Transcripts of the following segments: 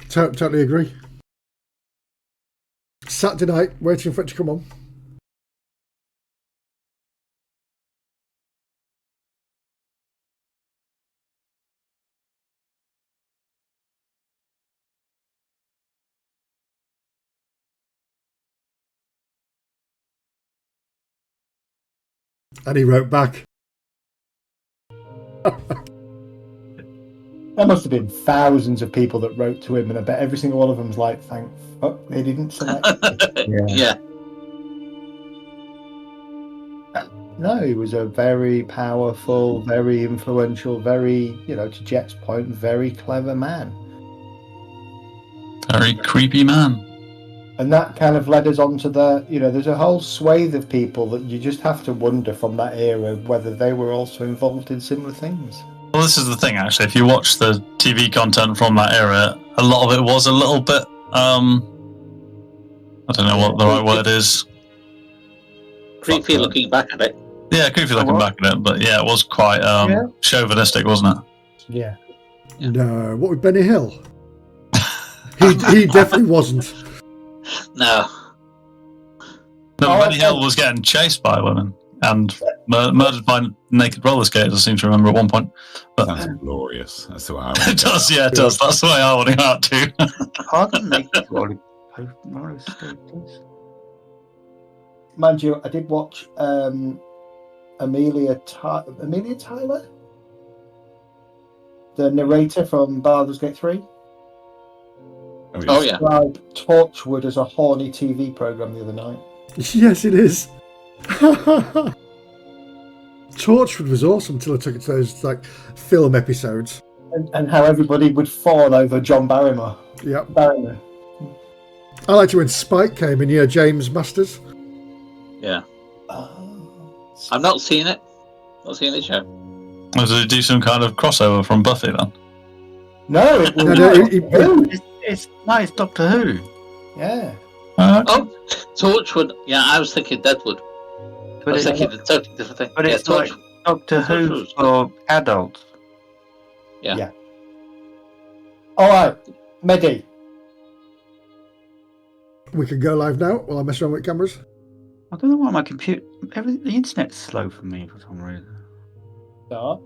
Totally agree. Saturday night, waiting for it to come on. And he wrote back. There must have been thousands of people that wrote to him, and I bet every single one of them's like, "Thank fuck they didn't select." Yeah. No, he was a very powerful, very influential, very, to Jet's point, very clever man. Very creepy man. And that kind of led us on to there's a whole swathe of people that you just have to wonder from that era whether they were also involved in similar things. Well, this is the thing, actually. If you watch the TV content from that era, a lot of it was a little bit, I don't know what the right word is. Creepy looking back at it. Yeah, creepy looking back at it, but yeah, it was quite chauvinistic, wasn't it? Yeah. No, what with Benny Hill? he definitely wasn't. No. No, Benny Hill was getting chased by women and murdered by naked roller skaters, I seem to remember at one point. But sounds glorious. That's the way I it does, yeah, it does. That's the way I want to go out too. Pardon, naked roller skaters? Mind you, I did watch Amelia Tyler, the narrator from Baldur's Gate 3. Oh, yeah. Described Torchwood as a horny TV program the other night. Yes, it is. Torchwood was awesome until I took it to those film episodes. And how everybody would fawn over John Barrymore. Yep. Barrymore. I liked it when Spike came in, James Masters. Yeah. I've not seen it. Not seen it yet. Was it do some kind of crossover from Buffy then? No, it was it's Doctor Who. Yeah. Oh, Torchwood. Yeah, I was thinking Deadwood. I was thinking a totally different thing. But it's like Doctor Who for adults. Yeah. All right, Mehdi. We can go live now while I mess around with cameras. I don't know why my computer... the internet's slow for me for some reason. Start.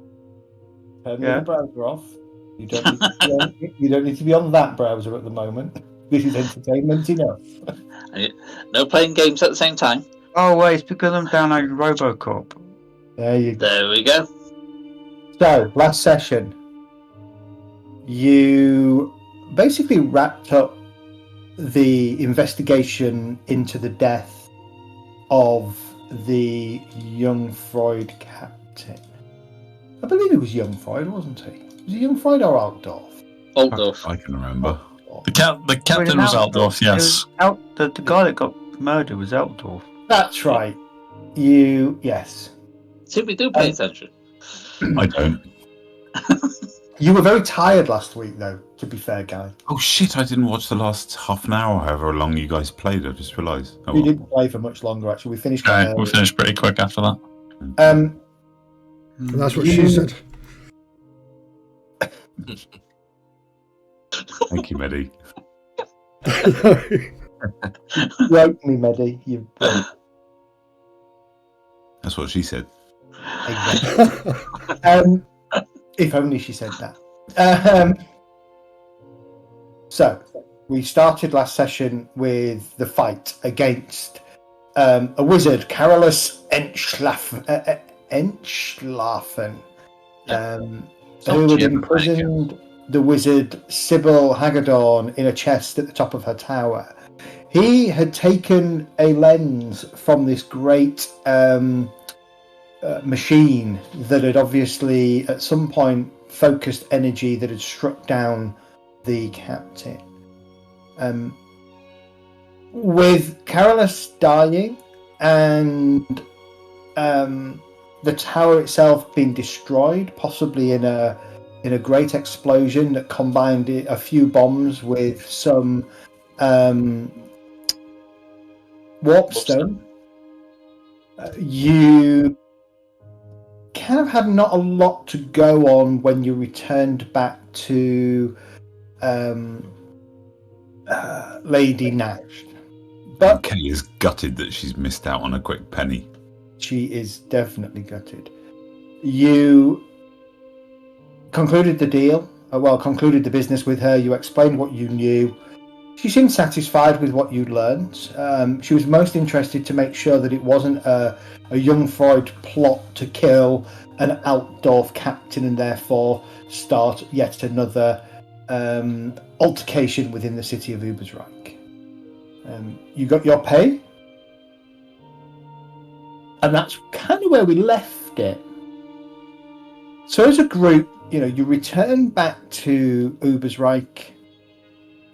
Turn the browser off. You don't need to be on that browser at the moment. This is entertainment enough. No playing games at the same time. Oh, wait, it's because I'm downloading Robocop. There you go. There we go. So, last session, you basically wrapped up the investigation into the death of the young Freud captain. I believe it was young Freud, wasn't he? Was it young Freud or Altdorf? Altdorf. I can remember. The captain was Altdorf, yes. The guy that got murdered was Altdorf. That's right. Yes. See, we do pay attention. I don't. You were very tired last week, though, to be fair, Guy. Oh shit, I didn't watch the last half an hour, however long you guys played. I just realised. We didn't play for much longer, actually. We finished we finished pretty quick after that. And that's what she said. Thank you, Mehdi. You broke me, Mehdi. You broke. That's what she said. Exactly. If only she said that. So, we started last session with the fight against a wizard, Carolus Entschlafen, who had imprisoned the wizard Sybil Haggadorn in a chest at the top of her tower. He had taken a lens from this great machine that had obviously at some point focused energy that had struck down the captain. With Carolus dying and the tower itself being destroyed, possibly in a great explosion that combined a few bombs with some warpstone, you kind of had not a lot to go on when you returned back to Lady Nash. But Kay is gutted that she's missed out on a quick penny. she is definitely gutted. You concluded the deal, concluded the business with her. You explained what you knew. She seemed satisfied with what you'd learned. She was most interested to make sure that it wasn't a young Freud plot to kill an Altdorf captain and therefore start yet another altercation within the city of Ubersreich. You got your pay, and that's kind of where we left it. So as a group, you return back to Ubersreich,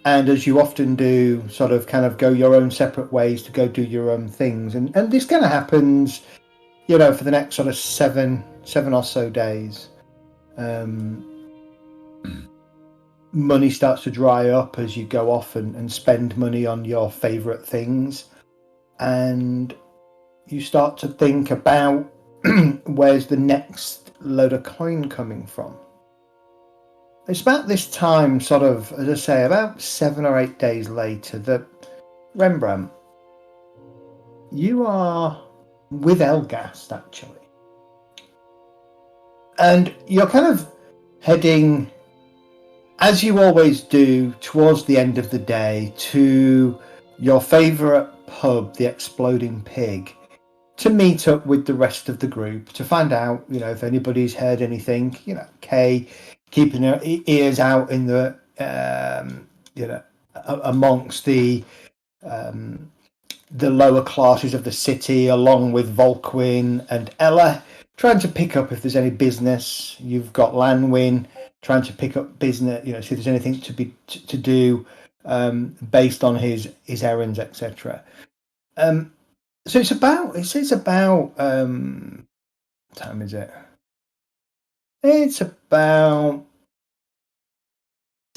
and as you often do, sort of kind of go your own separate ways to go do your own things. And this kind of happens, for the next sort of seven or so days. Money starts to dry up as you go off and spend money on your favourite things. And you start to think about where's the next load of coin coming from. It's about this time, sort of, as I say, about 7 or 8 days later, that Rembrandt, you are with Elgast, actually. And you're kind of heading, as you always do, towards the end of the day, to your favourite pub, the Exploding Pig, to meet up with the rest of the group, to find out, if anybody's heard anything, Kay keeping her ears out in the, amongst the lower classes of the city, along with Volquin and Ella, trying to pick up if there's any business. You've got Lanwin trying to pick up business, see if there's anything to do based on his errands, etc. So it's about what time is it? It's about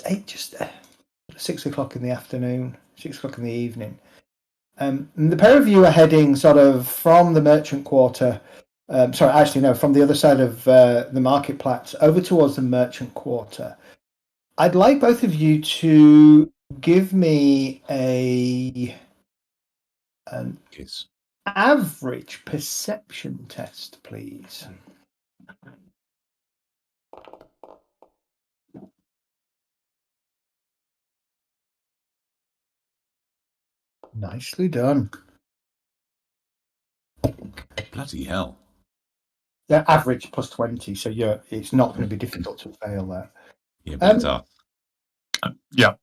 6 o'clock in the afternoon, 6 o'clock in the evening. And the pair of you are heading sort of from the merchant quarter. From the other side of the marketplace over towards the merchant quarter. I'd like both of you to give me an average perception test, please. Nicely done. Bloody hell. Yeah, average plus 20, so it's not going to be difficult to fail there. Yeah, but it's up. Yeah.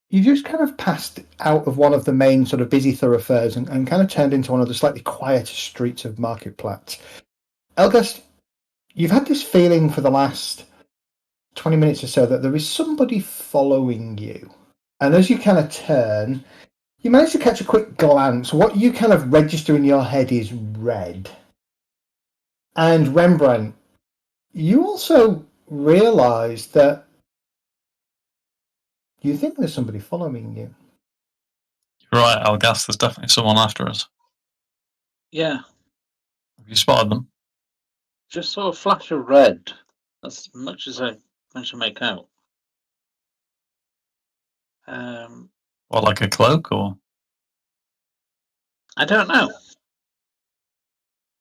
You just kind of passed out of one of the main sort of busy thoroughfares and kind of turned into one of the slightly quieter streets of Marketplatz. Elgast, you've had this feeling for the last 20 minutes or so that there is somebody following you. And as you kind of turn, you manage to catch a quick glance. What you kind of register in your head is red. And Rembrandt, you also realise that you think there's somebody following you. You're right, Elgast, there's definitely someone after us. Yeah, Have you spotted them? just saw a flash of red. That's as much as I managed to make out. Or like a cloak, or? I don't know.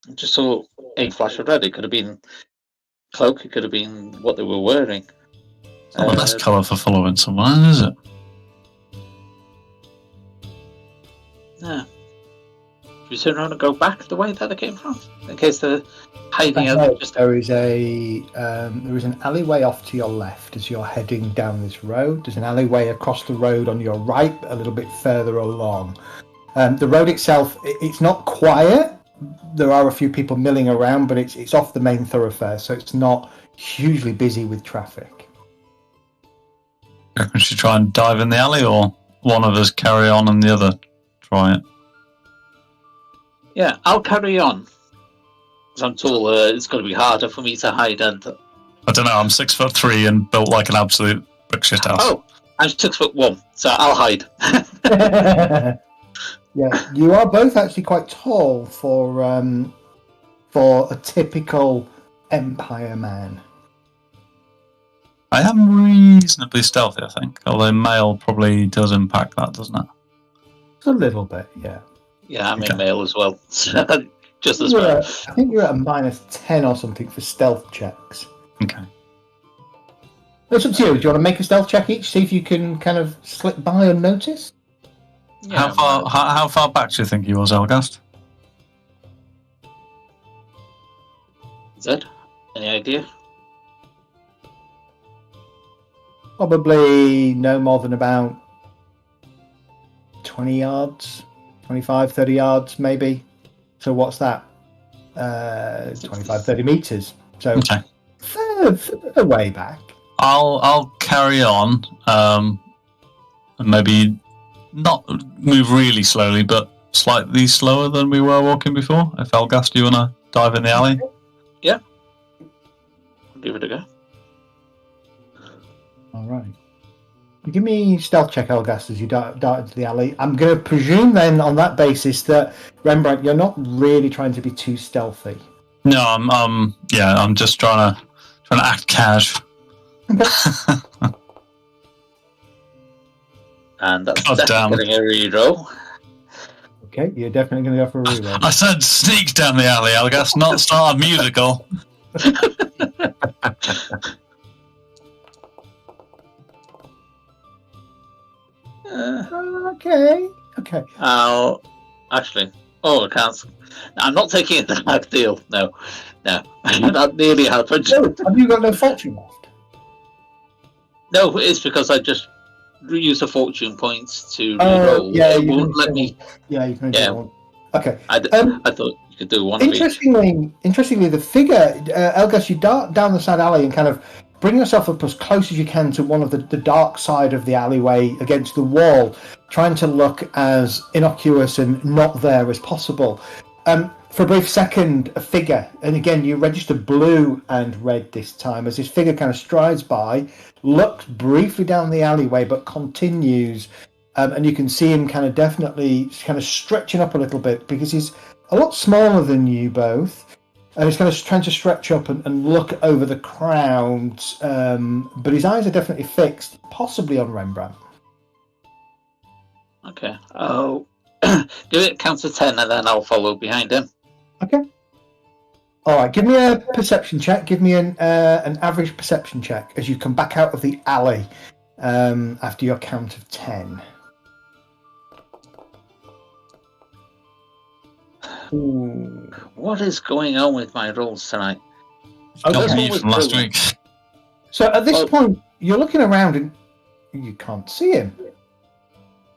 I just saw a flash of red. It could have been cloak. It could have been what they were wearing. It's not the best colour for following someone, is it? No. Should we turn around and go back the way that they came from, in case they're hiding out? There is an alleyway off to your left as you're heading down this road. There's an alleyway across the road on your right, a little bit further along. The road itself, it's not quiet. There are a few people milling around, but it's off the main thoroughfare, so it's not hugely busy with traffic. We should try and dive in the alley, or one of us carry on and the other try it? Yeah, I'll carry on. Because I'm tall, it's going to be harder for me to hide. And I don't know, I'm 6'3" and built like an absolute brick shit house. Oh, I'm 6'1", so I'll hide. Yeah, you are both actually quite tall for a typical Empire man. I am reasonably stealthy, I think. Although mail probably does impact that, doesn't it? A little bit, yeah. Yeah, I'm Okay. in mail as well. Just as You're well. I think you're at a -10 or something for stealth checks. Okay. It's up to you. Do you want to make a stealth check each? See if you can kind of slip by unnoticed? Yeah, How far back do you think he was, Elgast? Zed, any idea? Probably no more than about 20 yards, 25, 30 yards, maybe. So what's that? 25, 30 meters. So Okay. further way back. I'll carry on. And maybe not move really slowly, but slightly slower than we were walking before. If Elgast, do you want to dive in the alley? Give it a go. All right. Give me stealth check, Elgast, as you dart into the alley. I'm going to presume then, on that basis, that Rembrandt, you're not really trying to be too stealthy. No, I'm just trying to act cash. And that's God damn. definitely getting a reroll. Okay, you're definitely going to go for a reroll. I said sneak down the alley, Elgast, not start a musical. Okay. Actually, I can't. I'm not taking that deal. No. That nearly happened. So, have you got no fortune left? No, it's because I just used the fortune points to reroll. Yeah, It you won't can let do me. Yeah, you can Yeah. do one. Okay. I thought you could do one of each. Interestingly, the figure, Elgas, you dart down the side alley and kind of bring yourself up as close as you can to one of the dark side of the alleyway against the wall, trying to look as innocuous and not there as possible. For a brief second, a figure, and again, you register blue and red this time, as this figure kind of strides by, looks briefly down the alleyway, but continues, and you can see him kind of definitely kind of stretching up a little bit, because he's a lot smaller than you both, and he's kind of trying to stretch up and look over the crowd, but his eyes are definitely fixed, possibly on Rembrandt. Okay. Oh, give it count to 10, and then I'll follow behind him. Okay. All right. Give me a perception check. Give me an average perception check as you come back out of the alley after your count of 10. Ooh. What is going on with my rolls tonight? Got this me one was from last brilliant. week. So at this Oh. point, you're looking around and you can't see him.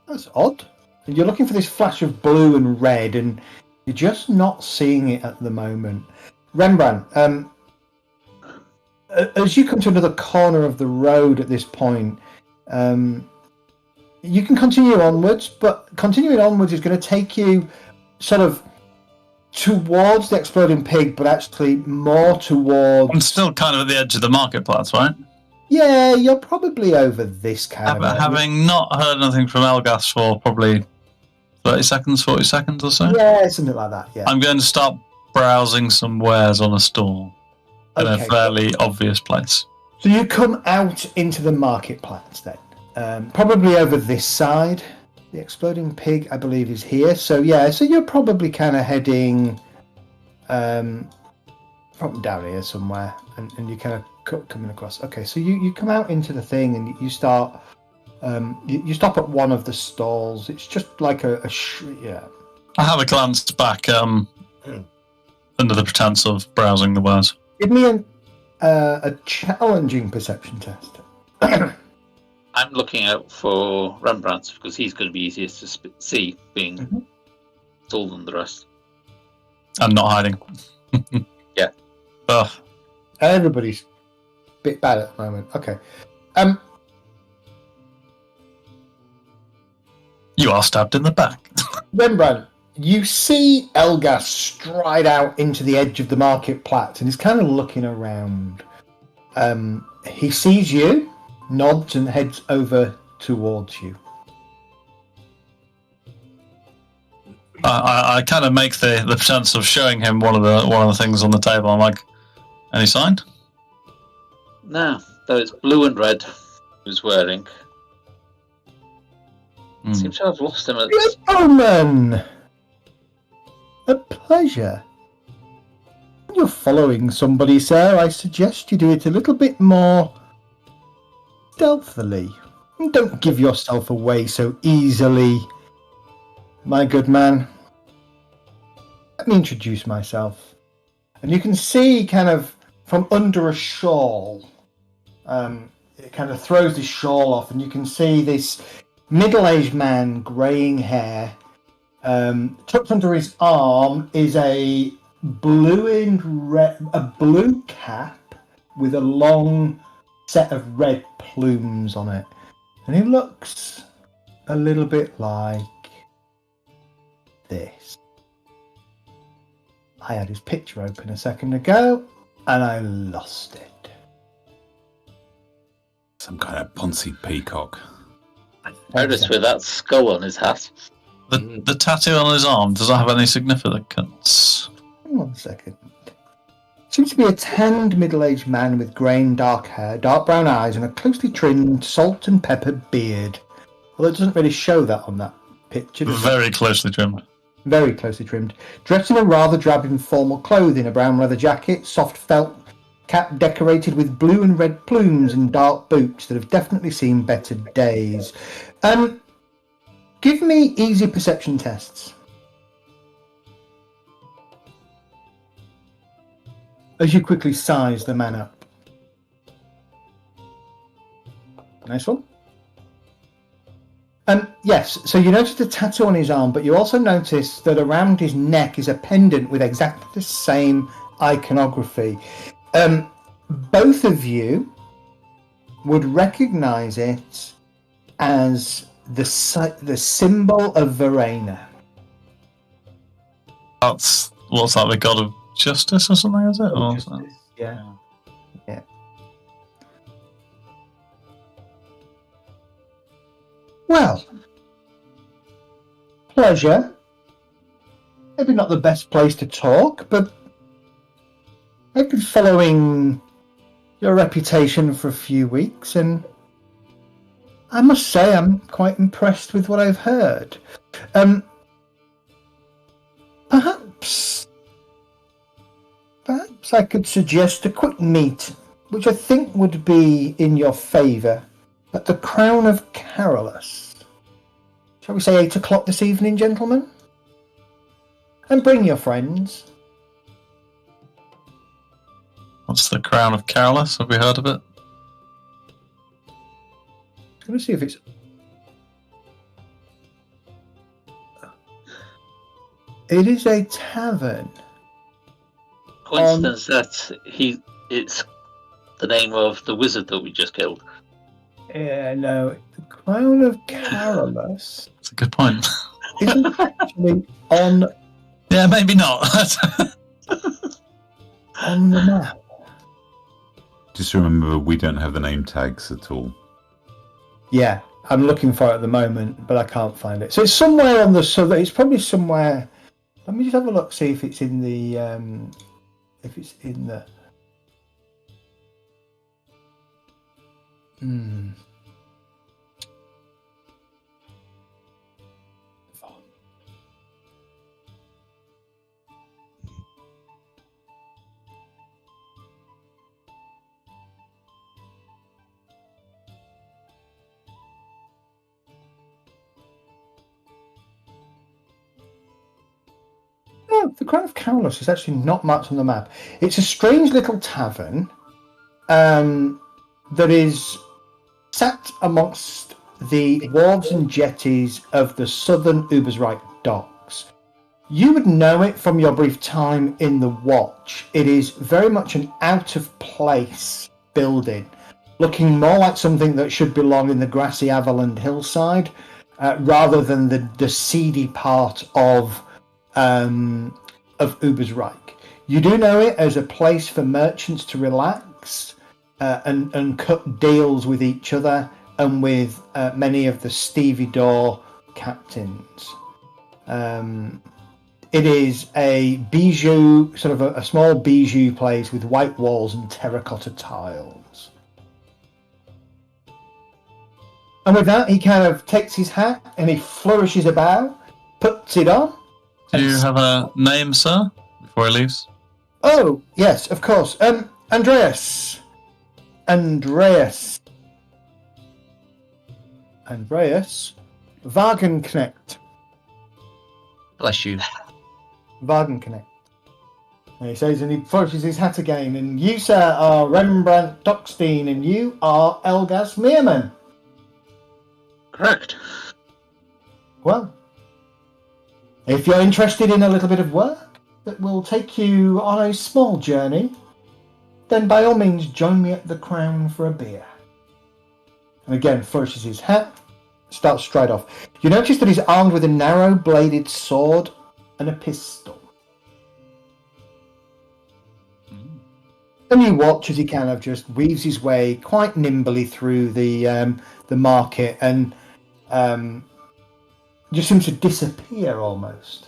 That's odd. You're looking for this flash of blue and red, and you're just not seeing it at the moment. Rembrandt, as you come to another corner of the road at this point, you can continue onwards, but continuing onwards is going to take you sort of towards the exploding pig, but actually more towards... I'm still kind of at the edge of the marketplace, right? Yeah, you're probably over this kind of... Having not heard anything from Elgas for probably 30 seconds, 40 seconds or so, Yeah, something like that, yeah. I'm going to start browsing some wares on a stall in a fairly obvious place. So you come out into the marketplace then, probably over this side. The exploding pig, I believe, is here. So yeah, so you're probably kind of heading from down here somewhere, and you kind of coming across. Okay, so you come out into the thing and you start. You stop at one of the stalls. It's just like yeah. I have a glance back under the pretense of browsing the wares. Give me a challenging perception test. I'm looking out for Rembrandt because he's going to be easiest to see, being taller than the rest. And not hiding. Yeah. Ugh. Everybody's a bit bad at the moment. Okay. You are stabbed in the back. Rembrandt, you see Elgas stride out into the edge of the marketplace and he's kind of looking around. He sees you, nods and heads over towards you. I kind of make the pretense of showing him one of the things on the table. I'm like, any sign? No, So it's blue and red who's wearing. Hmm. Seems to have lost him at Gentlemen! A pleasure. When you're following somebody, sir, I suggest you do it a little bit more stealthily. Don't give yourself away so easily, my good man. Let me introduce myself. And you can see kind of from under a shawl, it kind of throws the shawl off, and you can see this middle-aged man, greying hair. Tucked under his arm is a blue cap with a long set of red plumes on it, and he looks a little bit like this. I had his picture open a second ago, and I lost it. Some kind of Ponzi peacock. notice with that skull on his hat. The tattoo on his arm, does that have any significance? Hang on a second. Seems to be a tanned middle-aged man with grey and dark hair, dark brown eyes, and a closely trimmed salt and pepper beard. Although it doesn't really show that on that picture. Does it? Very closely trimmed. Very closely trimmed. Dressed in a rather drab informal clothing, a brown leather jacket, soft felt cap decorated with blue and red plumes, and dark boots that have definitely seen better days. Give me easy perception tests. As you quickly size the man up. Nice one. Yes, so you notice the tattoo on his arm, but you also notice that around his neck is a pendant with exactly the same iconography. Both of you would recognize it as the symbol of Verena. That's, what's that, the god of justice or something, is it? Or is that- Yeah. Yeah. Well, pleasure. Maybe not the best place to talk, but I've been following your reputation for a few weeks, and I must say I'm quite impressed with what I've heard. Perhaps I could suggest a quick meet, which I think would be in your favour, at the Crown of Carolus. Shall we say 8 o'clock this evening, gentlemen? And bring your friends. What's the Crown of Carolus? Have we heard of it? I'm going to see if it's... It is a tavern. Coincidence that it's the name of the wizard that we just killed. Yeah, no, the Crown of Carolus That's a good point. isn't actually on Yeah, maybe not. on the map. Just remember, we don't have the name tags at all. Yeah, I'm looking for it at the moment, but I can't find it. So it's somewhere on the southern. It's probably somewhere. Let me just have a look, see if it's in the. If it's in the. No, the Crown of Carolus is actually not marked on the map. It's a strange little tavern that is sat amongst the wharves and jetties of the southern Ubersreich docks. You would know it from your brief time in the Watch. It is very much an out-of-place building, looking more like something that should belong in the grassy Averland hillside, rather than the seedy part of Ubersreich. You do know it as a place for merchants to relax and cut deals with each other and with many of the stevedore captains. It is a bijou, sort of a small bijou place with white walls and terracotta tiles. And with that, he kind of takes his hat and he flourishes a bow, puts it on. Do you have a name, sir, before he leaves? Oh, yes, of course. Andreas. Wagenknecht. Bless you. Wagenknecht. And he says, and he flourishes his hat again. And you, sir, are Rembrandt Dockstein, and you are Elgas Meerman. Correct. Well, if you're interested in a little bit of work that will take you on a small journey, then by all means join me at the Crown for a beer. And again, flourishes his hat, starts straight off. You notice that he's armed with a narrow-bladed sword and a pistol. And you watch as he kind of just weaves his way quite nimbly through the market and just seems to disappear almost.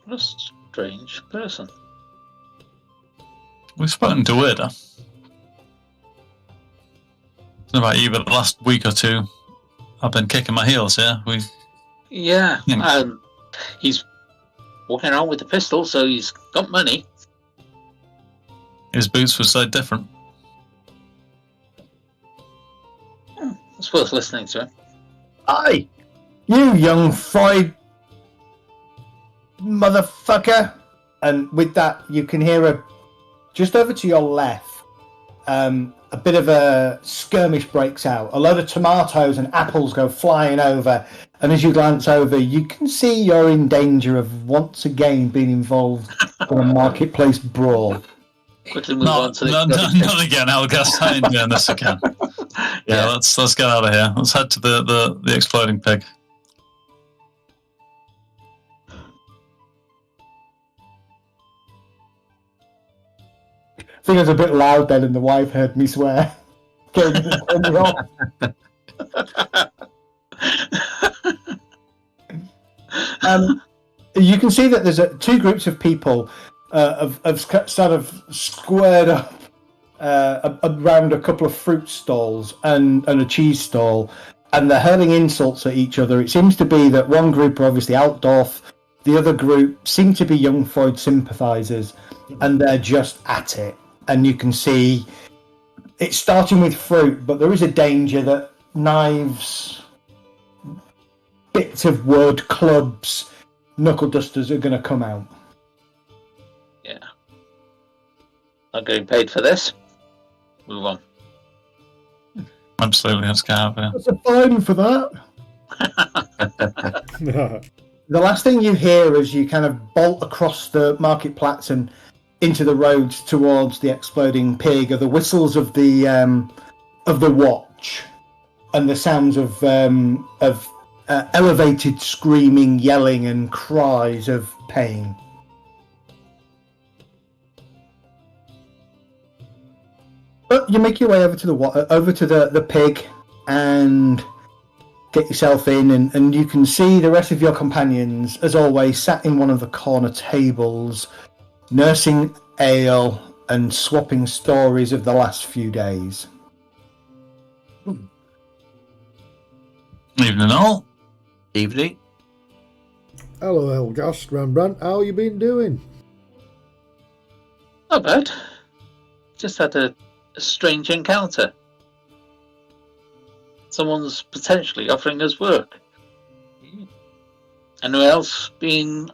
What a strange person. We've spoken to Weirda. About you, but the last week or two, I've been kicking my heels here. Yeah, he's walking around with a pistol, so he's got money. His boots were so different. It's worth listening to him. Aye, you young fried motherfucker. And with that, you can hear just over to your left, a bit of a skirmish breaks out. A load of tomatoes and apples go flying over. And as you glance over, you can see you're in danger of once again being involved in a marketplace brawl. Quickly move on to the not again, Elgas. I ain't doing this again. Yeah, let's get out of here. Let's head to the exploding pig. I think it was a bit loud then, and the wife heard me swear. You can see that there's two groups of people have sort of squared up around a couple of fruit stalls and a cheese stall, and they're hurling insults at each other. It seems to be that one group are obviously Altdorf, the other group seem to be young Freud sympathisers, and they're just at it. And you can see it's starting with fruit, but there is a danger that knives, bits of wood, clubs, knuckle dusters are going to come out. Yeah. Not getting paid for this. Move on. Absolutely, let's get out of here. What's a fine for that? The last thing you hear as you kind of bolt across the marketplace and into the roads towards the exploding pig are the whistles of the watch and the sounds of elevated screaming, yelling, and cries of pain. But you make your way over to the pig and get yourself in, and you can see the rest of your companions, as always, sat in one of the corner tables, nursing ale and swapping stories of the last few days. Evening all. Evening. Hello, Elgas, Rembrandt. How you been doing? Not bad. Just had a strange encounter. Someone's potentially offering us work. Anyone else been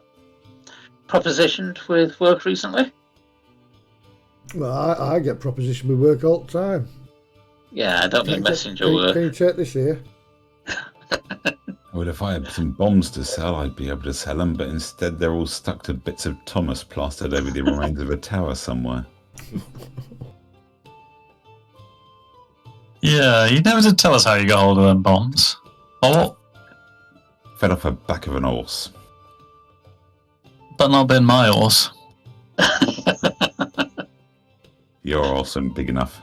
propositioned with work recently? Well, I get propositioned with work all the time. Yeah, I don't mean messenger work. Can you check this here? Well, if I had some bombs to sell, I'd be able to sell them, but instead they're all stuck to bits of Thomas plastered over the remains of a tower somewhere. Yeah, you never did tell us how you got hold of them bombs. Or what? Fell off the back of an horse. But not been my horse. Your horse isn't big enough.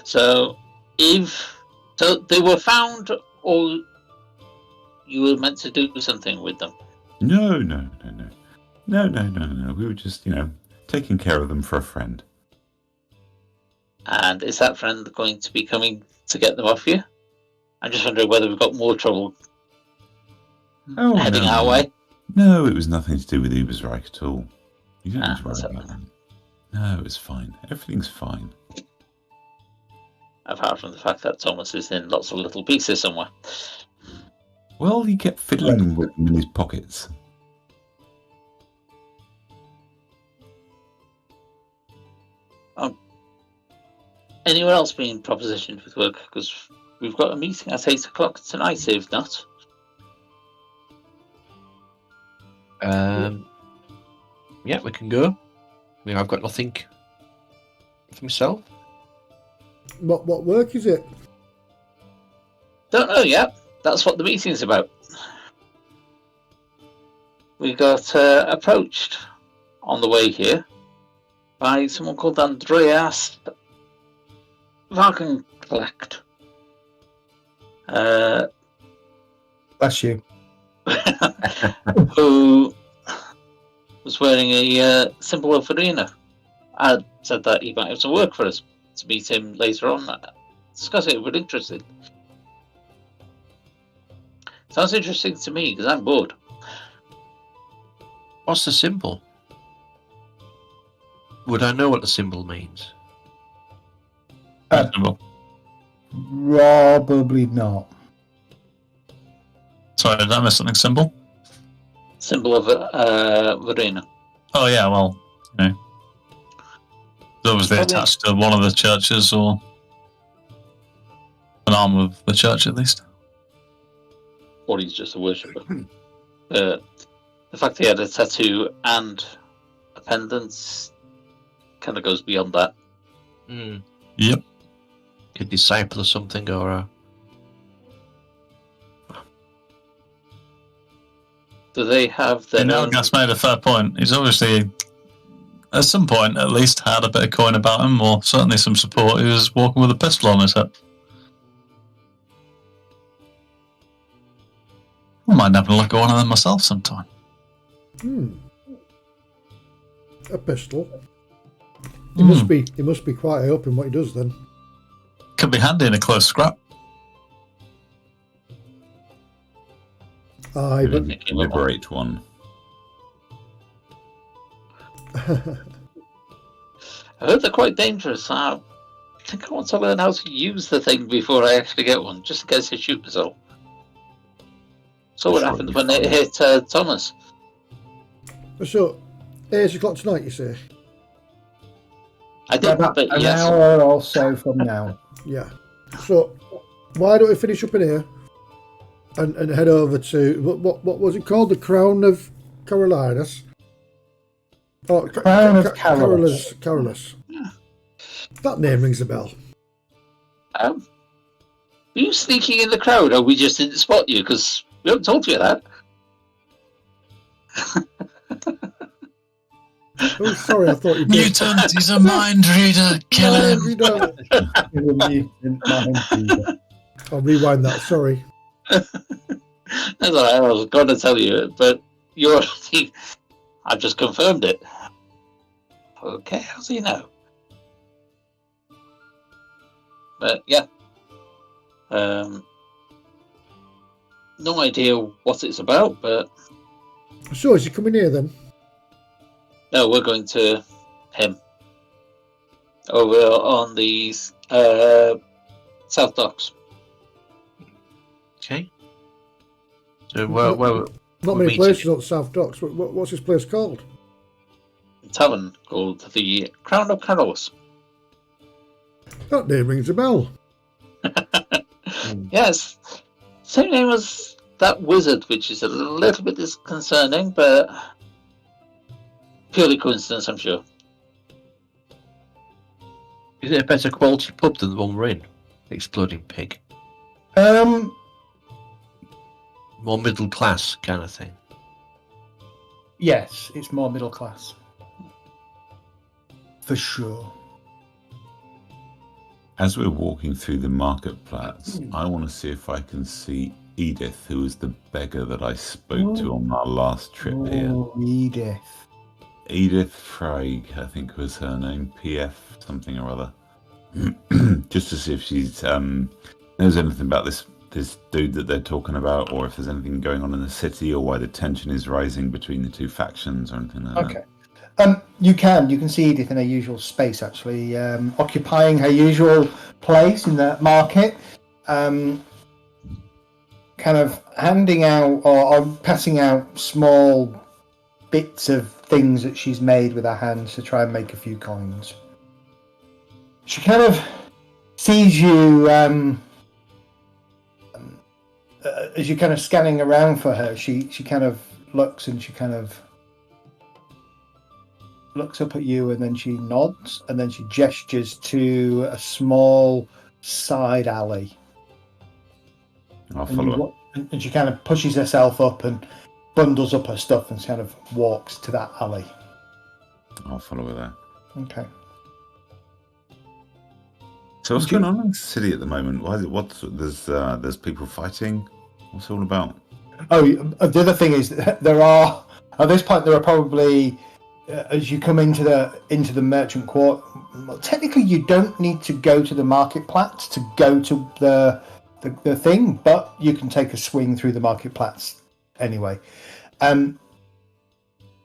So they were found, or you were meant to do something with them? No. We were just, taking care of them for a friend. And is that friend going to be coming to get them off you? I'm just wondering whether we've got more trouble heading no, our way. No, it was nothing to do with Ubersreich at all. You don't need to worry that's about that. No, it's fine. Everything's fine. Apart from the fact that Thomas is in lots of little pieces somewhere. Well, he kept fiddling with them in his pockets. Anyone else being propositioned with work? Because we've got a meeting at 8 o'clock tonight, if not. Yeah, we can go. I mean, I've got nothing for myself. What work is it? Don't know yet. That's what the meeting's about. We got approached on the way here by someone called Andreas Wagenknecht. Bless you. Who was wearing a symbol of Verena. I said that he might have some work for us to meet him later on. Discuss it if we're interested. Sounds interesting to me because I'm bored. What's the symbol? Would I know what the symbol means? Probably not. Sorry, did I miss something? Symbol? Symbol of Verena. Oh yeah, well, you know, it's obviously Probably- attached to one of the churches or an arm of the church at least. Or he's just a worshipper. The fact he had a tattoo and a pendant kind of goes beyond that. Hmm. Yep. A disciple or something, or a... Do they have their Now own... Gas made a fair point. He's obviously, at some point at least, had a bit of coin about him, or certainly some support. He was walking with a pistol on his hip. I might have a look at one of them myself sometime. A pistol. He must be quite high up in what he does then. Could be handy in a close scrap. Aye, but Liberate one. I heard they're quite dangerous. I think I want to learn how to use the thing before I actually get one, just in case I shoot myself. So what Sure, happened you're when it fine. hit Thomas? so 8 o'clock tonight, you say? I did, About but an yes. hour or so from now. Yeah. So why don't we finish up in here and head over to what was it called? The Crown of Carolinas. Oh, Crown of Carolus. Carolus. That name rings a bell. Were you sneaking in the crowd, or we just didn't spot you because we haven't told you that? Oh, sorry, I thought you did. Mutant, he's a mind reader. Kill No, him. we don't. I'll rewind that. Sorry. That's all right. I was going to tell you, but you already. I just confirmed it. Okay, how do you know? But yeah, no idea what it's about, but So is he coming here then? no, we're going to him over on the South Docks. Okay. So, well, Not we're many meeting places on South Docks. What's this place called? Tavern called the Crown of Carolus. That name rings a bell. Yes, same name as that wizard, which is a little bit disconcerting, but purely coincidence, I'm sure. is it a better quality pub than the one we're in? Exploding Pig. More middle class kind of thing. Yes, it's more middle class. For sure. As we're walking through the marketplace, I want to see if I can see Edith, who was the beggar that I spoke to on our last trip here. Oh, Edith. Edith Frey, I think was her name, PF something or other. Just to see if she's knows anything about this dude that they're talking about, or if there's anything going on in the city, or why the tension is rising between the two factions, or anything like that. Okay. You can see Edith in her usual space, actually, occupying her usual place in the market, kind of handing out or passing out small bits of things that she's made with her hands to try and make a few coins. She kind of sees you as you're kind of scanning around for her. She kind of looks, and she kind of looks up at you, and then she nods, and then she gestures to a small side alley. I'll follow her. And she kind of pushes herself up and bundles up her stuff and kind of walks to that alley. I'll follow her there. Okay. So what's going on in the city at the moment? Why is it? There's people fighting. What's it all about? Oh, the other thing is there are at this point there are probably as you come into the merchant quarter. Well, technically, you don't need to go to the marketplace to go to the thing, but you can take a swing through the marketplace anyway.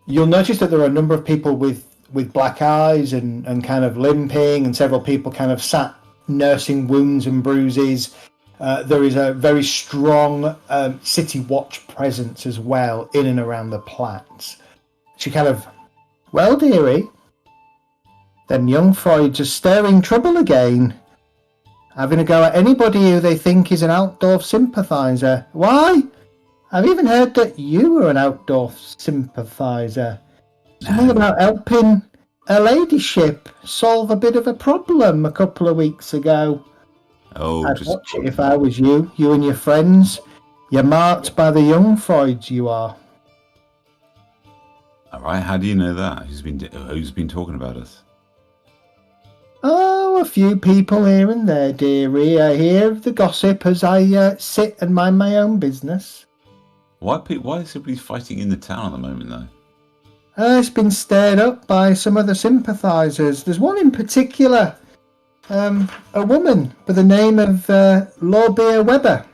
You'll notice that there are a number of people with black eyes and kind of limping, and several people kind of sat nursing wounds and bruises. There is a very strong city watch presence as well in and around the Platts. She kind of, well, dearie, them young Freuds are stirring trouble again, having a go at anybody who they think is an Altdorf sympathiser. Why? I've even heard that you were an Altdorf sympathiser. Something about helping her ladyship solve a bit of a problem a couple of weeks ago. Oh, I'd watch it if I was you and your friends. You're marked by the young Freuds, you are. All right. How do you know that? Who's been talking about us? Oh, a few people here and there, dearie. I hear the gossip as I sit and mind my own business. Why is everybody fighting in the town at the moment, though? It's been stirred up by some of the sympathisers. There's one in particular, a woman by the name of Lorbeer Weber.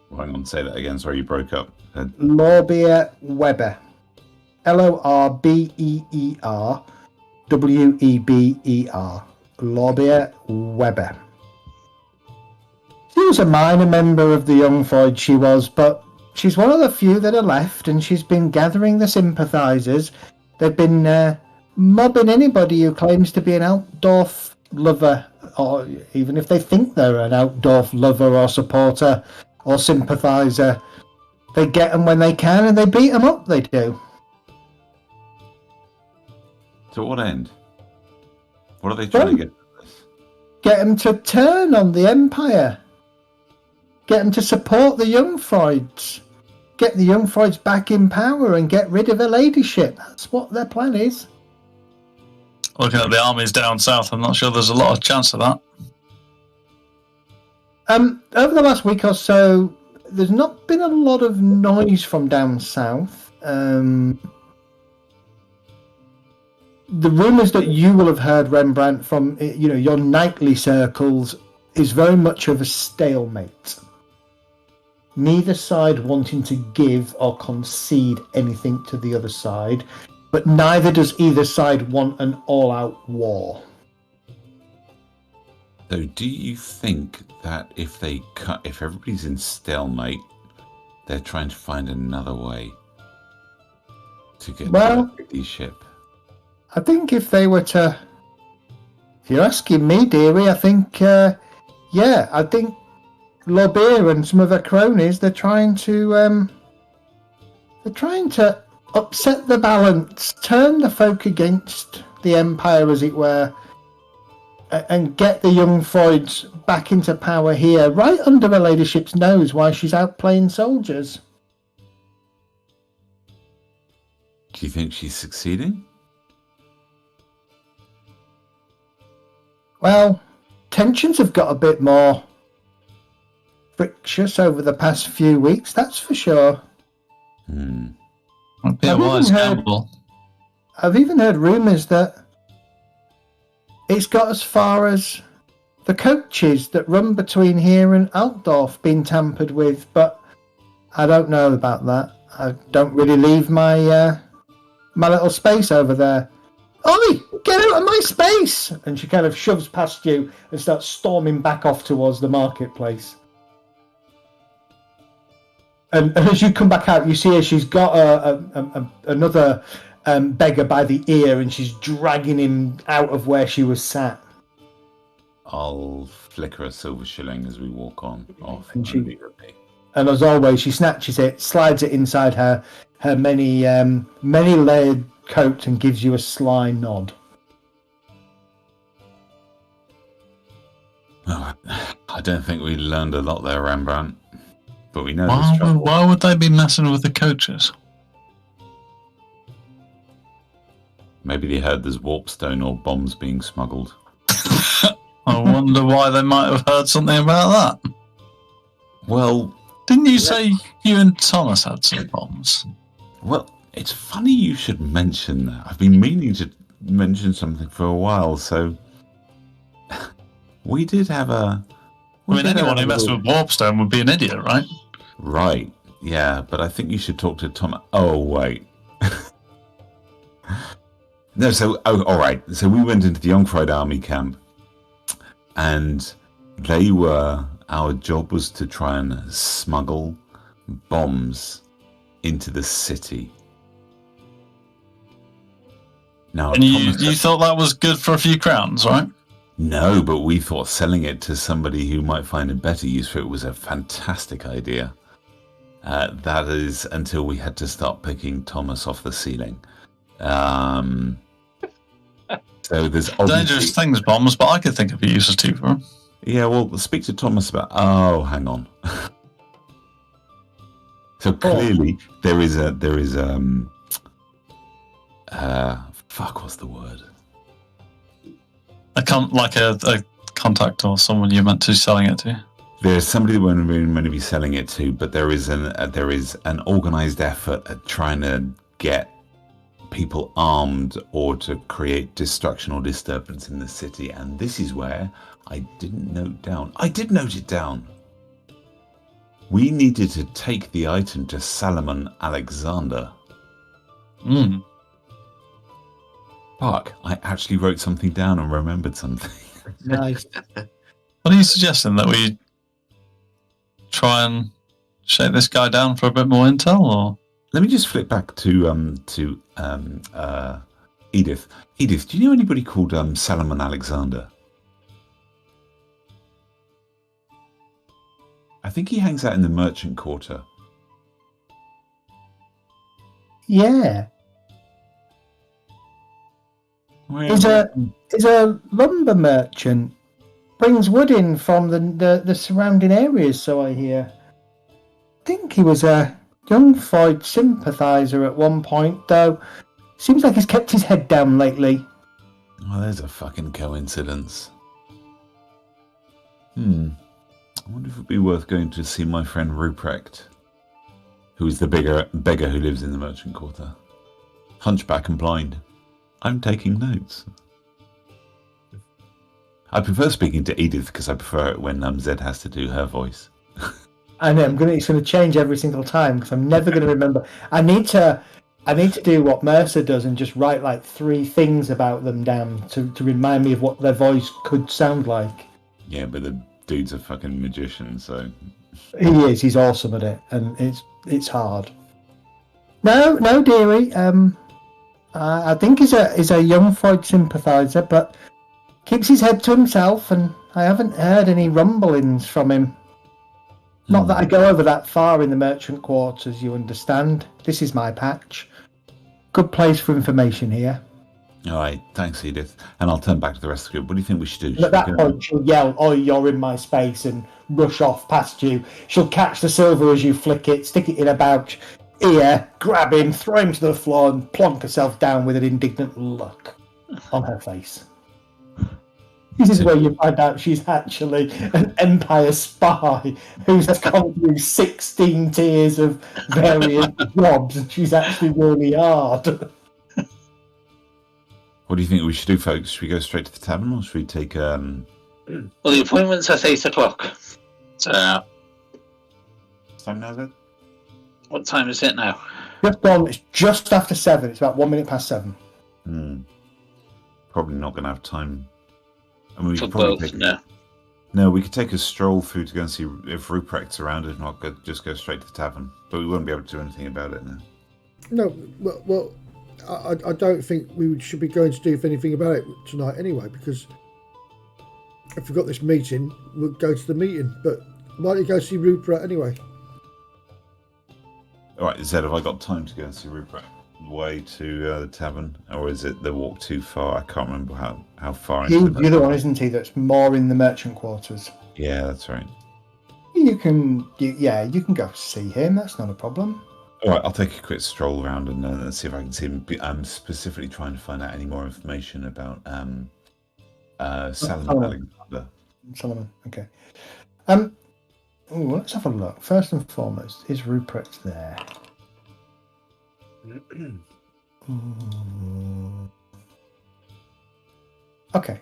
Well, hang on, say that again. Sorry, you broke up. Lorbeer Weber. Lorbeer Lorbeer Weber. She was a minor member of the Young Freud, she was, but she's one of the few that are left, and she's been gathering the sympathisers. They've been mobbing anybody who claims to be an Altdorf lover, or even if they think they're an Altdorf lover or supporter or sympathiser. They get them when they can, and they beat them up, they do. To what end? What are they trying to get at this? Get them to turn on the Empire. Get them to support the Young Freuds. Get the Young Freuds back in power and get rid of her ladyship. That's what their plan is. Looking at the armies down south, I'm not sure there's a lot of chance of that. Over the last week or so, there's not been a lot of noise from down south. The rumours that you will have heard, Rembrandt, from your nightly circles is very much of a stalemate. Neither side wanting to give or concede anything to the other side, but neither does either side want an all-out war. So do you think that if everybody's in stalemate, they're trying to find another way to get the ladyship? I think if they were to... If you're asking me, dearie, I think... I think Lorbeer and some of her cronies, they're trying to upset the balance, turn the folk against the Empire, as it were, and get the young Freuds back into power here, right under her ladyship's nose while she's out playing soldiers. Do you think she's succeeding? Well, tensions have got a bit more frictious over the past few weeks, that's for sure. Might be a wise gamble. I've even heard rumours that it's got as far as the coaches that run between here and Altdorf being tampered with, but I don't know about that. I don't really leave my my little space over there. Oi, get out of my space! And she kind of shoves past you and starts storming back off towards the marketplace. And as you come back out, you see her. She's got another beggar by the ear, and she's dragging him out of where she was sat. I'll flicker a silver shilling as we walk on off. And And as always, she snatches it, slides it inside her many layered coat, and gives you a sly nod. Oh, I don't think we learned a lot there, Rembrandt. But we know why would they be messing with the coaches? Maybe they heard there's warpstone or bombs being smuggled. I wonder why they might have heard something about that. Well, didn't you say you and Thomas had some bombs? Well, it's funny you should mention that. I've been meaning to mention something for a while, so we did have a... I mean, anyone who messed with warpstone would be an idiot, right? Right, yeah, but I think you should talk to Thomas. Oh, wait. No, so, all right. So we went into the Jungfried army camp, and our job was to try and smuggle bombs into the city. Now, and you thought that was good for a few crowns, right? No, but we thought selling it to somebody who might find a better use for it was a fantastic idea. That is until we had to start picking Thomas off the ceiling. So there's dangerous things, bombs, but I could think of a uses too for them. Yeah, well, speak to Thomas about... Oh, hang on. So clearly there is fuck, what's the word? A contact or someone you're meant to be selling it to. There's somebody that we're meant to be selling it to, but there is an organised effort at trying to get people armed or to create destruction or disturbance in the city, and this is where I didn't note down. I did note it down. We needed to take the item to Salomon Alexander. Fuck, I actually wrote something down and remembered something. Nice. What are you suggesting, that we try and shake this guy down for a bit more intel, or? Let me just flip back to Edith. Edith, do you know anybody called Salomon Alexander? I think he hangs out in the merchant quarter. Yeah. He's a lumber merchant. Brings wood in from the surrounding areas, so I hear. I think he was a Jungfried sympathiser at one point, though. Seems like he's kept his head down lately. Oh, there's a fucking coincidence. I wonder if it'd be worth going to see my friend Ruprecht, who is the beggar who lives in the merchant quarter. Hunchback and blind. I'm taking notes. I prefer speaking to Edith because I prefer it when Zed has to do her voice. I know, it's going to change every single time because I'm never going to remember. I need to do what Mercer does and just write like 3 things about them down to remind me of what their voice could sound like. Yeah, but the dude's a fucking magician, so... He is, he's awesome at it, and it's hard. No, dearie, I think he's a Jungfried sympathiser, but keeps his head to himself, and I haven't heard any rumblings from him. Not that I go over that far in the merchant quarters, you understand. This is my patch. Good place for information here. All right, thanks, Edith. And I'll turn back to the rest of the group. What do you think we should do? At that point, she'll yell, "Oi, you're in my space," and rush off past you. She'll catch the silver as you flick it, stick it in her pouch, ear, grab him, throw him to the floor, and plonk herself down with an indignant look on her face. This is where you find out she's actually an Empire spy who's gone through 16 tiers of various jobs, and she's actually really hard. What do you think we should do, folks? Should we go straight to the tavern, or should we take? Well, the appointment's at 8 o'clock. So, Time now, is it? what time is it now? It's just after 7. It's about 1 minute past 7. Probably not going to have time. I mean, we For could probably both, take. no. No, we could take a stroll through to go and see if Ruprecht's around. If not, just go straight to the tavern. But we won't be able to do anything about it now. No, well, I don't think we should be going to do anything about it tonight anyway, because if we've got this meeting, we'll go to the meeting. But why don't you go see Rupert anyway? All right, Zed, have I got time to go and see Ruprecht? Way to the tavern, or is it the walk too far? I can't remember how far. You're the one, isn't he? That's more in the merchant quarters. Yeah, that's right. You can go see him. That's not a problem. All right, I'll take a quick stroll around and see if I can see him. I'm specifically trying to find out any more information about Solomon Alexander. Solomon, okay. Let's have a look. First and foremost, is Rupert there? Okay.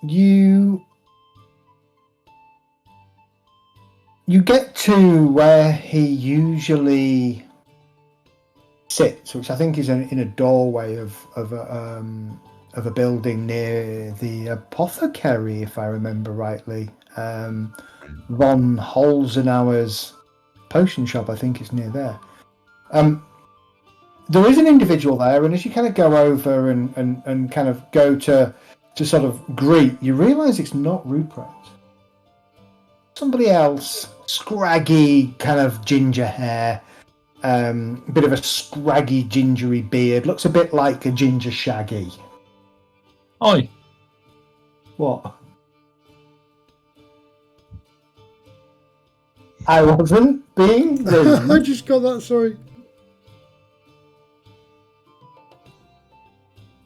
You get to where he usually sits, which I think is in a doorway of a building near the apothecary, if I remember rightly. Von Holzenauer's potion shop, I think, is near there. There is an individual there, and as you kind of go over and kind of go to sort of greet, you realise it's not Rupert. Somebody else, scraggy, kind of ginger hair, bit of a scraggy, gingery beard, looks a bit like a ginger Shaggy. Oi. What? I wasn't being rude. I just got that, sorry.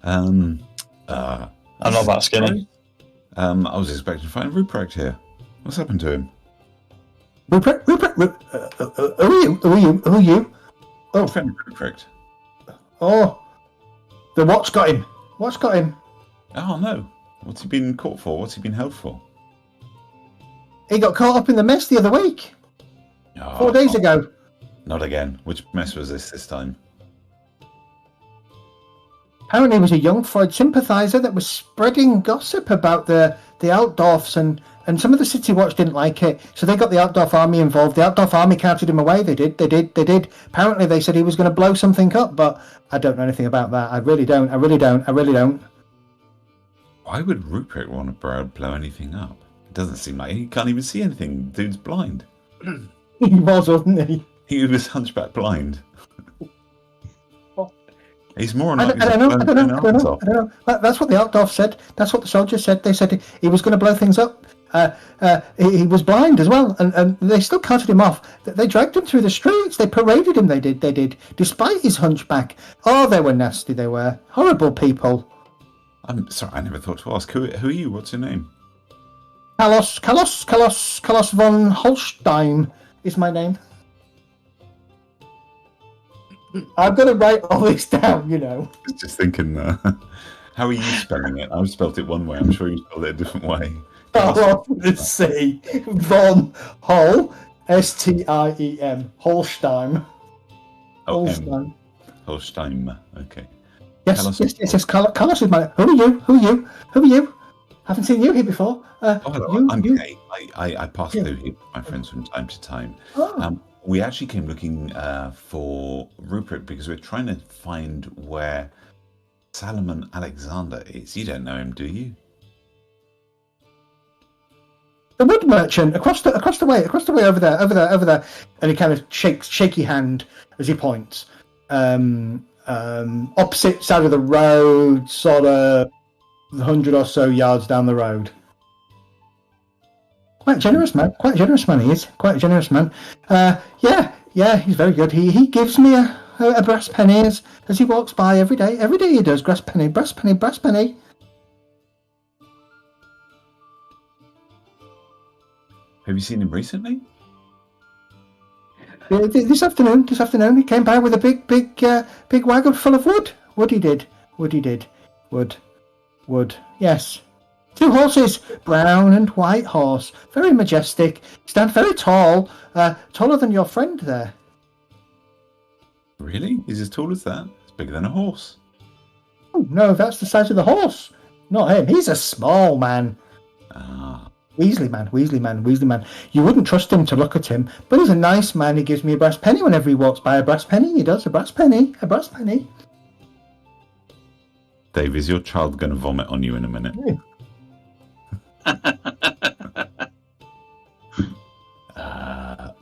I'm not that skinny. I was expecting to find Ruprecht here. What's happened to him? Rupert, who are you? Oh, Friend Ruprecht. Oh, the what's got him? What's got him? Oh no! What's he been caught for? What's he been held for? He got caught up in the mess the other week. 4 days ago. Not again. Which mess was this time? Apparently, he was a young Freud sympathiser that was spreading gossip about the Altdorfs, and some of the City Watch didn't like it, so they got the Altdorf army involved. The Altdorf army carted him away. They did. Apparently, they said he was going to blow something up, but I don't know anything about that. I really don't. Why would Ruprecht want to blow anything up? It doesn't seem like he can't even see anything. Dude's blind. He was, wasn't he? He was hunchback blind. He's more I like don't know. That's what the Altdorf said. That's what the soldiers said. They said he was going to blow things up. He was blind as well, and they still carted him off. They dragged him through the streets. They paraded him. They did, despite his hunchback. Oh, they were nasty. They were horrible people. I'm sorry, I never thought to ask. Who are you? What's your name? Carlos von Holstein is my name. I've got to write all this down, you know. I was just thinking, how are you spelling it? I've spelled it one way. I'm sure you spelled it a different way. Let's see. Von Hol, S-T-I-E-M, Holstein. Oh, Holstein. Holstein. Okay. Yes. Carlos is my. Who are you? Haven't seen you here before. Hello, I'm Kay. I pass through here with my friends from time to time. Oh. We actually came looking for Rupert because we're trying to find where Solomon Alexander is. You don't know him, do you? The wood merchant across the way over there, and he kind of shakes shaky hand as he points. Opposite side of the road, sort of 100 or so yards down the road. Quite generous man he is. Quite a generous man. Yeah, he's very good. He gives me a brass penny as he walks by every day. Every day he does. Brass penny. Have you seen him recently? This afternoon he came by with a big wagon full of wood. Woody did. Wood. Yes. 2 horses, brown and white horse, very majestic, stand very tall, taller than your friend there. Really? He's as tall as that? It's bigger than a horse. Oh, no, that's the size of the horse. Not him. He's a small man. Ah. Weasley man. You wouldn't trust him to look at him, but he's a nice man. He gives me a brass penny whenever he walks by. A brass penny, he does. A brass penny. Dave, is your child going to vomit on you in a minute?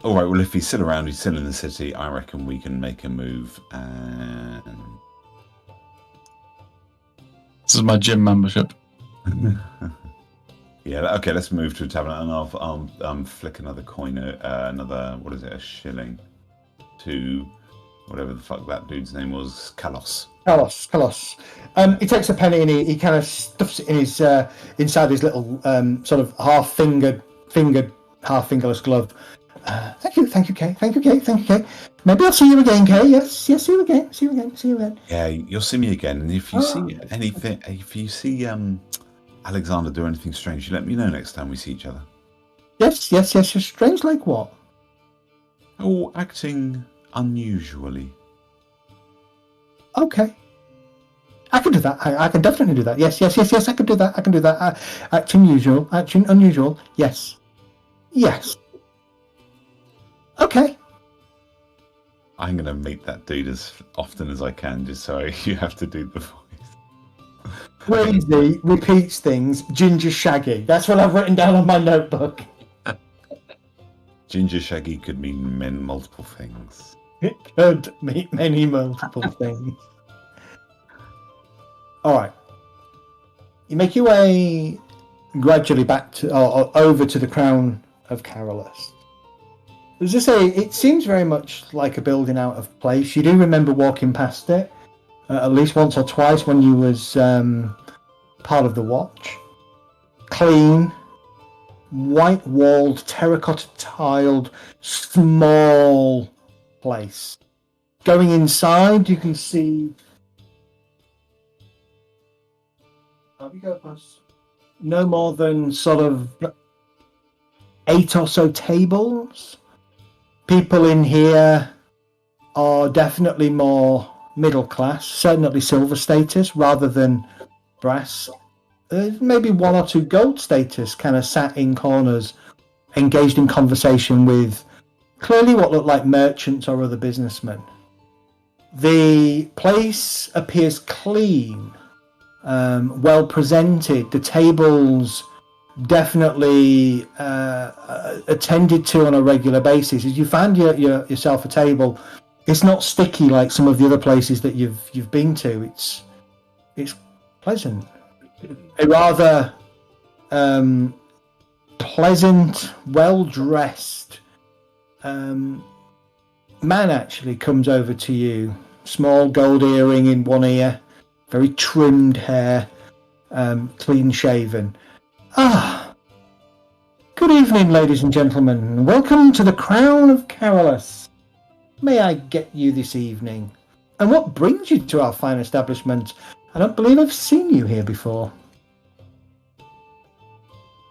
All right, well, if he's still around, he's still in the city, I reckon we can make a move. And This is my gym membership. yeah, okay, let's move to a tavern, and I'll flick another coin, another, what is it, a shilling, to whatever the fuck that dude's name was, Kalos. Kalos. He takes a penny and he kind of stuffs it in his inside his little sort of half-fingerless glove. Thank you, Kay. Maybe I'll see you again, Kay. Yes, see you again. Yeah, you'll see me again, and if you see anything, if you see Alexander do anything strange, you let me know next time we see each other. Yes. Strange like what? Oh, acting unusually. Okay. I can do that. I can definitely do that. Yes. I can do that. Acting unusual. Yes. Okay. I'm going to meet that dude as often as I can, just so you have to do the voice. Crazy repeats things. Ginger Shaggy. That's what I've written down on my notebook. Ginger Shaggy could mean multiple things. It could mean many multiple things. All right. You make your way gradually back to, or over to the Crown of Carolus. As I say, it seems very much like a building out of place. You do remember walking past it at least once or twice when you was part of the watch. Clean, white-walled, terracotta-tiled, small place. Going inside, you can see... no more than sort of 8 or so tables. People in here are definitely more middle class, certainly silver status rather than brass. Maybe 1 or 2 gold status, kind of sat in corners, engaged in conversation with clearly what look like merchants or other businessmen. The place appears clean, well presented. The tables definitely attended to on a regular basis. As you find yourself a table, it's not sticky like some of the other places that you've been to. It's pleasant. A rather pleasant, well-dressed man actually comes over to you. Small gold earring in one ear, very trimmed hair, clean shaven. Good evening, ladies and gentlemen. Welcome to the Crown of Carolus. May I get you this evening? And what brings you to our fine establishment? I don't believe I've seen you here before.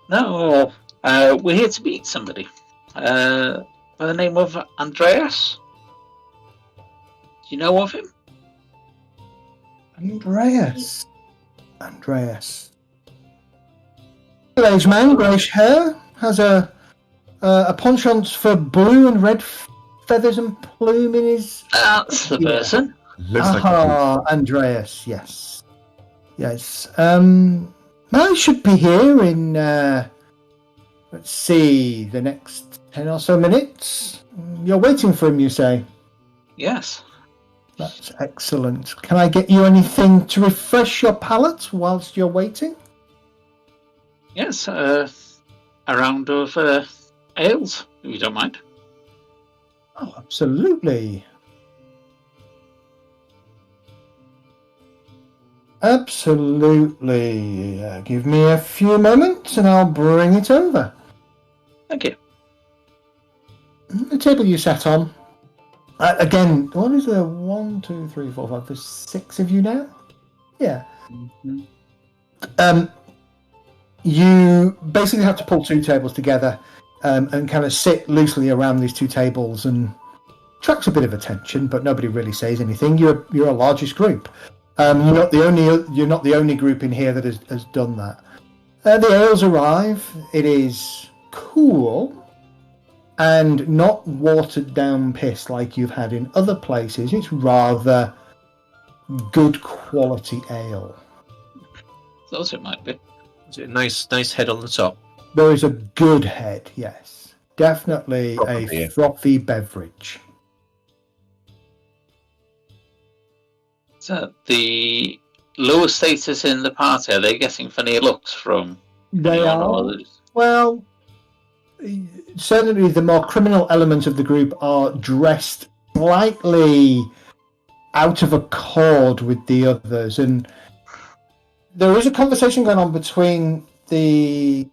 No, we're here to meet somebody by the name of Andreas. Do you know of him? Andreas. Middle-aged man, greyish hair, has a penchant for blue and red feathers and plume in his... That's the person. Looks like a Andreas, yes. I should be here in, let's see, the next 10 or so minutes. You're waiting for him, you say? Yes. That's excellent. Can I get you anything to refresh your palate whilst you're waiting? Yes, a round of ales, if you don't mind. Oh, absolutely. Absolutely. Give me a few moments and I'll bring it over. Thank you. The table you sat on, Again, what is there? 1, 2, 3, 4, 5. There's 6 of you now. Yeah. Mm-hmm. You basically have to pull 2 tables together and kind of sit loosely around these 2 tables, and attracts a bit of attention, but nobody really says anything. You're a largest group. You're not the only group in here that has done that. The ales arrive. It is cool and not watered down piss like you've had in other places. It's rather good quality ale. Thought it might be. Is it a nice head on the top? There is a good head, yes. Definitely Frothy. a frothy beverage. So the lower status in the party, are they getting funny looks from They anyone or are. others? Well, certainly the more criminal elements of the group are dressed slightly out of accord with the others, and there is a conversation going on between the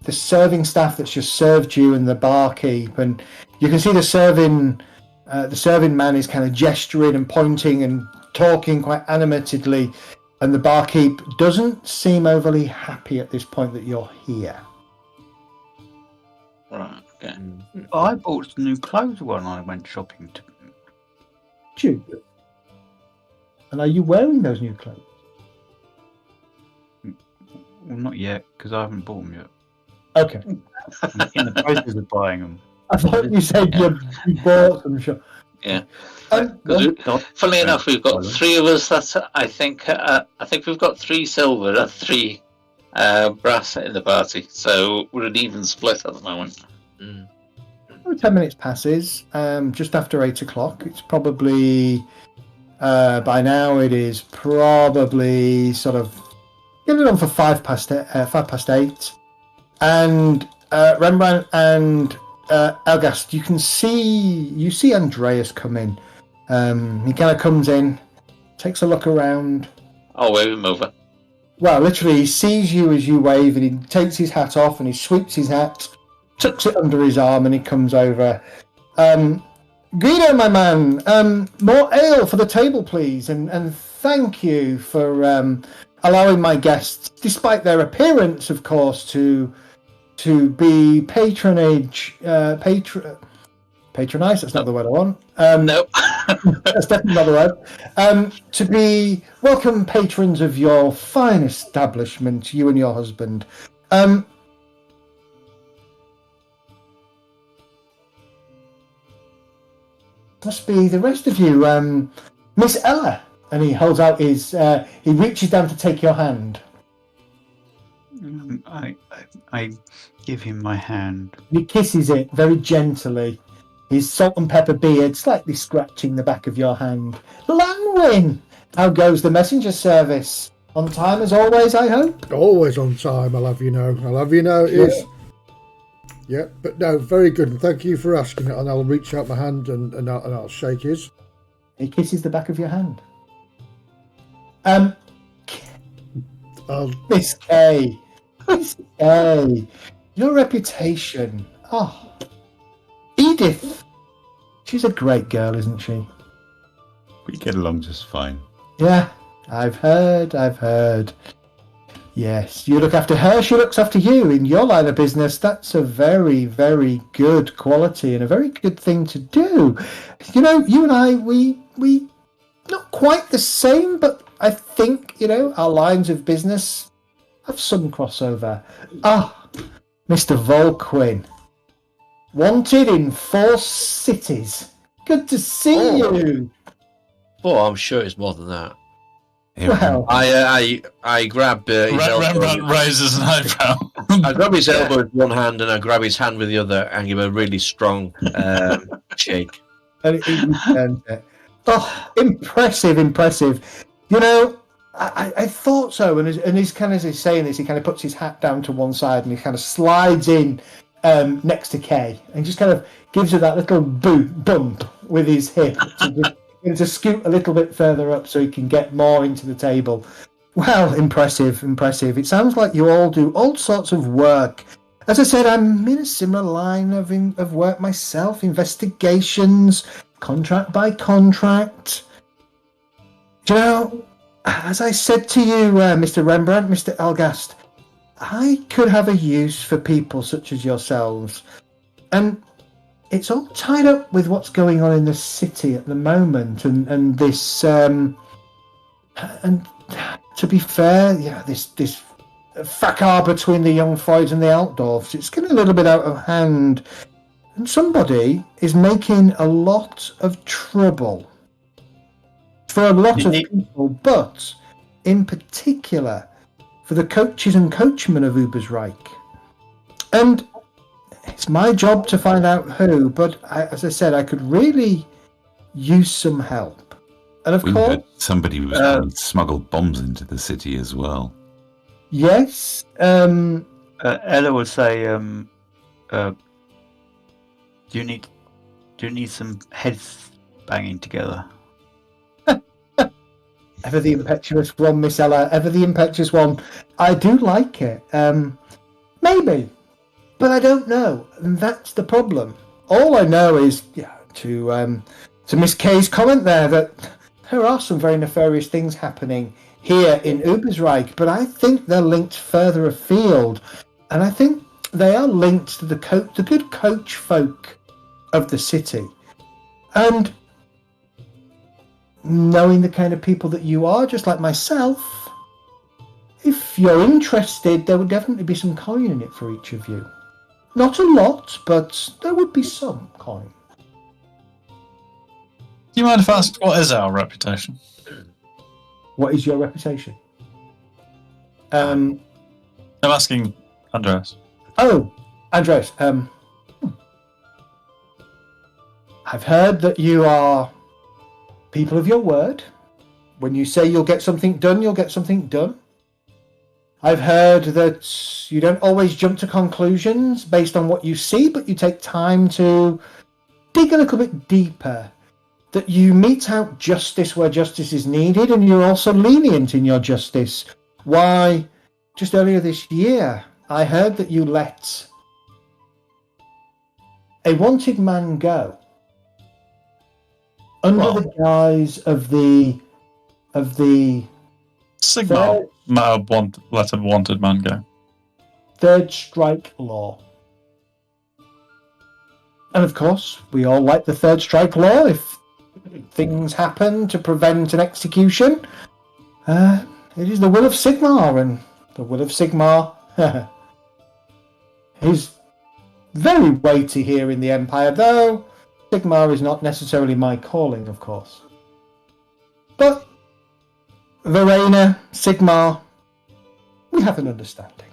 serving staff that's just served you and the barkeep, and you can see the serving man is kind of gesturing and pointing and talking quite animatedly, and the barkeep doesn't seem overly happy at this point that you're here. Right, okay. I bought some new clothes when I went shopping. Dude. And are you wearing those new clothes? Well, not yet, because I haven't bought them yet. Okay. I'm in the process of buying them. I thought you said you bought them. Sure. Yeah. Well, Funnily enough, we've got 3 of us. That I think we've got 3 silver and 3 brass in the party, so we're an even split at the moment. 10 minutes passes, just after 8 o'clock. It's probably, by now, it is probably sort of getting on for 5 past 8. And Rembrandt and Elgast, you see Andreas come in. He kind of comes in, takes a look around. I'll wave him over. Well, literally, he sees you as you wave, and he takes his hat off, and he sweeps his hat, tucks it under his arm, and he comes over. Guido, my man, more ale for the table, please, and thank you for allowing my guests, despite their appearance, of course, to be patronize. That's not the word I want. Nope. That's definitely not the word. To be welcome patrons of your fine establishment, you and your husband. Must be the rest of you. Miss Ella. And he holds out his, he reaches down to take your hand. I give him my hand. He kisses it very gently. His salt and pepper beard slightly scratching the back of your hand. Lanwin! How goes the messenger service? On time as always, I hope? Always on time, I love you know. I love you know, it is. Yeah, but no, very good. And thank you for asking it. And I'll reach out my hand and I'll shake his. He kisses the back of your hand. Miss Kay. Miss Kay. Your reputation. Oh. Edith. She's a great girl, isn't she? We get along just fine. Yeah, I've heard. Yes, you look after her, she looks after you. In your line of business, that's a very, very good quality and a very good thing to do. You know, you and I, we not quite the same, but I think, you know, our lines of business have some crossover. Ah, Mr. Volquin. Wanted in 4 cities. Good to see you. Oh, I'm sure it's more than that. Well, I grab his Rembrandt elbow. raises an eyebrow. I grab his elbow with one hand and I grab his hand with the other and give a really strong shake. and he returns it. Oh, impressive. You know, I thought so. And he's kind of, as he's saying this, he kind of puts his hat down to one side and he kind of slides in next to Kay and just kind of gives her that little bump with his hip to scoot a little bit further up so he can get more into the table. Well, impressive. It sounds like you all do all sorts of work. As I said, I'm in a similar line of work myself, investigations, contract by contract. Do you know, as I said to you, Mr. Rembrandt, Mr. Elgast, I could have a use for people such as yourselves. And it's all tied up with what's going on in the city at the moment, and this, and to be fair, yeah, this fracas between the young Freuds and the Altdorfs, it's getting a little bit out of hand, and somebody is making a lot of trouble for a lot of people, but in particular for the coaches and coachmen of Ubersreich. And it's my job to find out who, but as I said, I could really use some help. And of We course, heard somebody was trying to smuggle bombs into the city as well. yes. Ella would say, do you need some heads banging together? Ever the impetuous one, Miss Ella. Ever the impetuous one. I do like it. Maybe, but I don't know. And that's the problem. All I know is, to Miss Kay's comment there, that there are some very nefarious things happening here in Ubersreich, but I think they're linked further afield, and I think they are linked to the good coach folk of the city. And knowing the kind of people that you are, just like myself, if you're interested, there would definitely be some coin in it for each of you. Not a lot, but there would be some coin. Do you mind if I ask what is our reputation? What is your reputation? I'm asking Andreas. Oh, Andreas. I've heard that you are people of your word. When you say you'll get something done, you'll get something done. I've heard that you don't always jump to conclusions based on what you see, but you take time to dig a little bit deeper. That you mete out justice where justice is needed, and you're also lenient in your justice. Why, just earlier this year, I heard that you let a wanted man go under the guise of the Sigmar let a wanted man go. third strike law. And of course, we all like the third strike law. If things happen to prevent an execution, it is the will of Sigmar, and the will of Sigmar is very weighty here in the Empire, though Sigmar is not necessarily my calling, of course. But Verena, Sigmar, we have an understanding.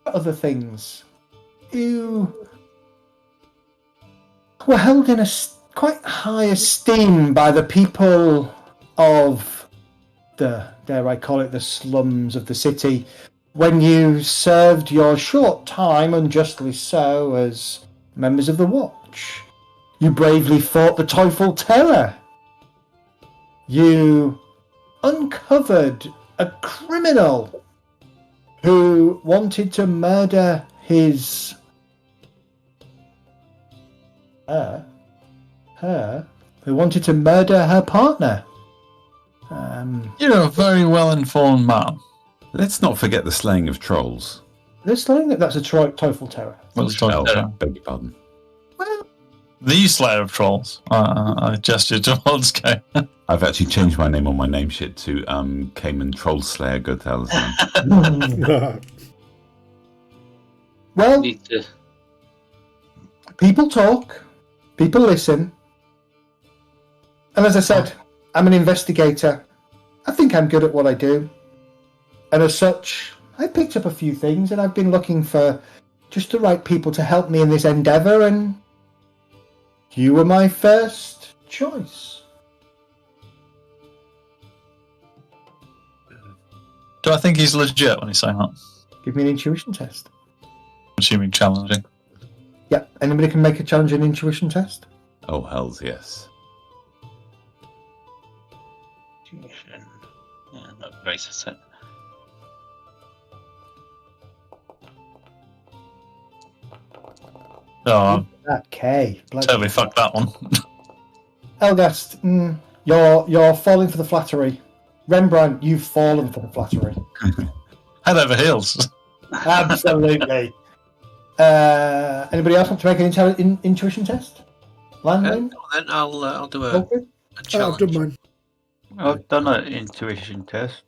Other things. You were held in a quite high esteem by the people of the, dare I call it, the slums of the city, when you served your short time, unjustly so, as members of the Watch. You bravely fought the Teufel Terror. You uncovered a criminal who wanted to murder his who wanted to murder her partner. You're a very well-informed man. Let's not forget the slaying of trolls. This thing, that's a Teufel Terror. What's Teufel Terror? Beg your pardon. Well, The Slayer of Trolls. I gestured towards Kay. I've actually changed my name on my name sheet to Cayman Troll Slayer Gothalsman. well, Need to. people talk, people listen. And as I said, I'm an investigator. I think I'm good at what I do. And as such, I picked up a few things, and I've been looking for just the right people to help me in this endeavour, and you were my first choice. Do I think he's legit when he's saying that? Give me an intuition test. Assuming challenging. Yeah, anybody can make a challenging intuition test? Oh, hells yes. Yeah, not very set. Oh, that K. Bloody Totally fucked that one. Elgast, you're falling for the flattery. Rembrandt, you've fallen for the flattery. Head over heels. Absolutely. Anybody else want to make an intuition test? Landlin? Then I'll do a Alfred? I've challenge. done mine. I've done an intuition test.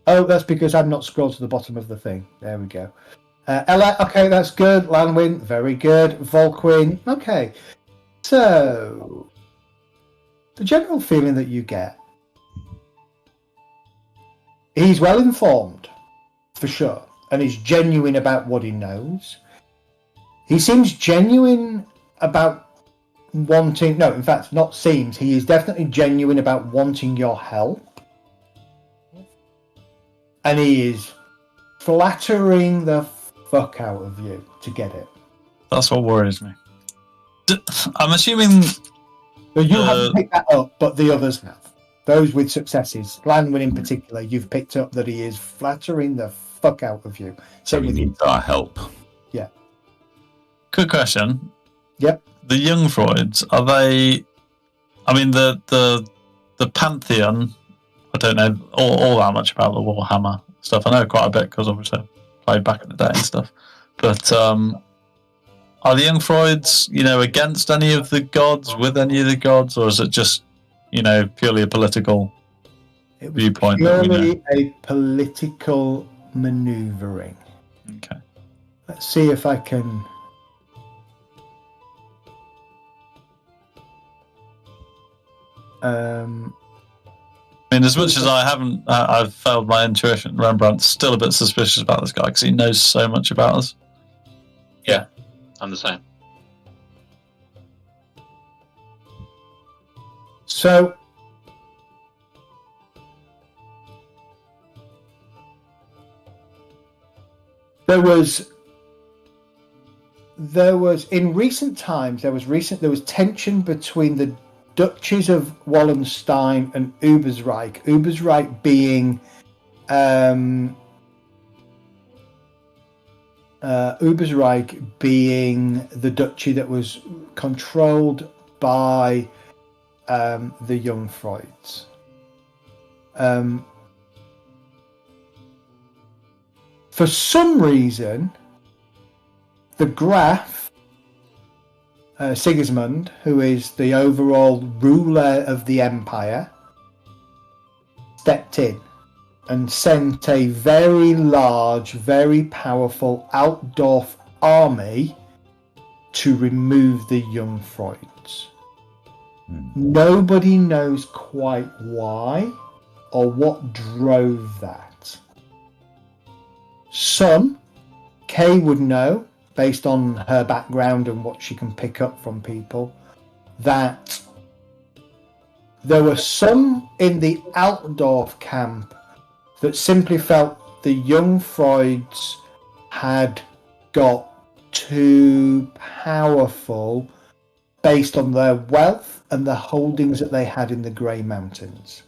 Oh, that's because I've not scrolled to the bottom of the thing. There we go. Ella, okay, that's good. Lanwin, very good. Volquin, okay. So, the general feeling that you get, he's well informed, for sure, and he's genuine about what he knows. He seems genuine about wanting, no, in fact, not seems, he is definitely genuine about wanting your help. And he is flattering the fuck out of you to get it. That's what worries me. I'm assuming. So you haven't picked that up, but the others have. Those with successes, Lanwin in particular, you've picked up that he is flattering the fuck out of you. So he needs our help. Yeah. Good question. Yep. The Jungfreuds, are they? I mean, the Pantheon. I don't know all that much about the Warhammer stuff. I know quite a bit because obviously I played back in the day and stuff. But are the Jungfreuds, against any of the gods, with any of the gods, or is it just, purely a political viewpoint? Purely a political manoeuvring. Okay. Let's see if I can. I mean, as much as I've failed my intuition, Rembrandt's still a bit suspicious about this guy because he knows so much about us. Yeah, I'm the same. So, there was in recent times there was tension between the Duchies of Wallenstein and Ubersreich. Ubersreich being the duchy that was controlled by the Jungfreuds. For some reason, the Graf Sigismund, who is the overall ruler of the empire, stepped in and sent a very large, very powerful Altdorf army to remove the Jungfreuds. Nobody knows quite why or what drove that. Some, Kay would know, based on her background and what she can pick up from people, that there were some in the Altdorf camp that simply felt the Jungfreuds had got too powerful based on their wealth and the holdings that they had in the Grey Mountains.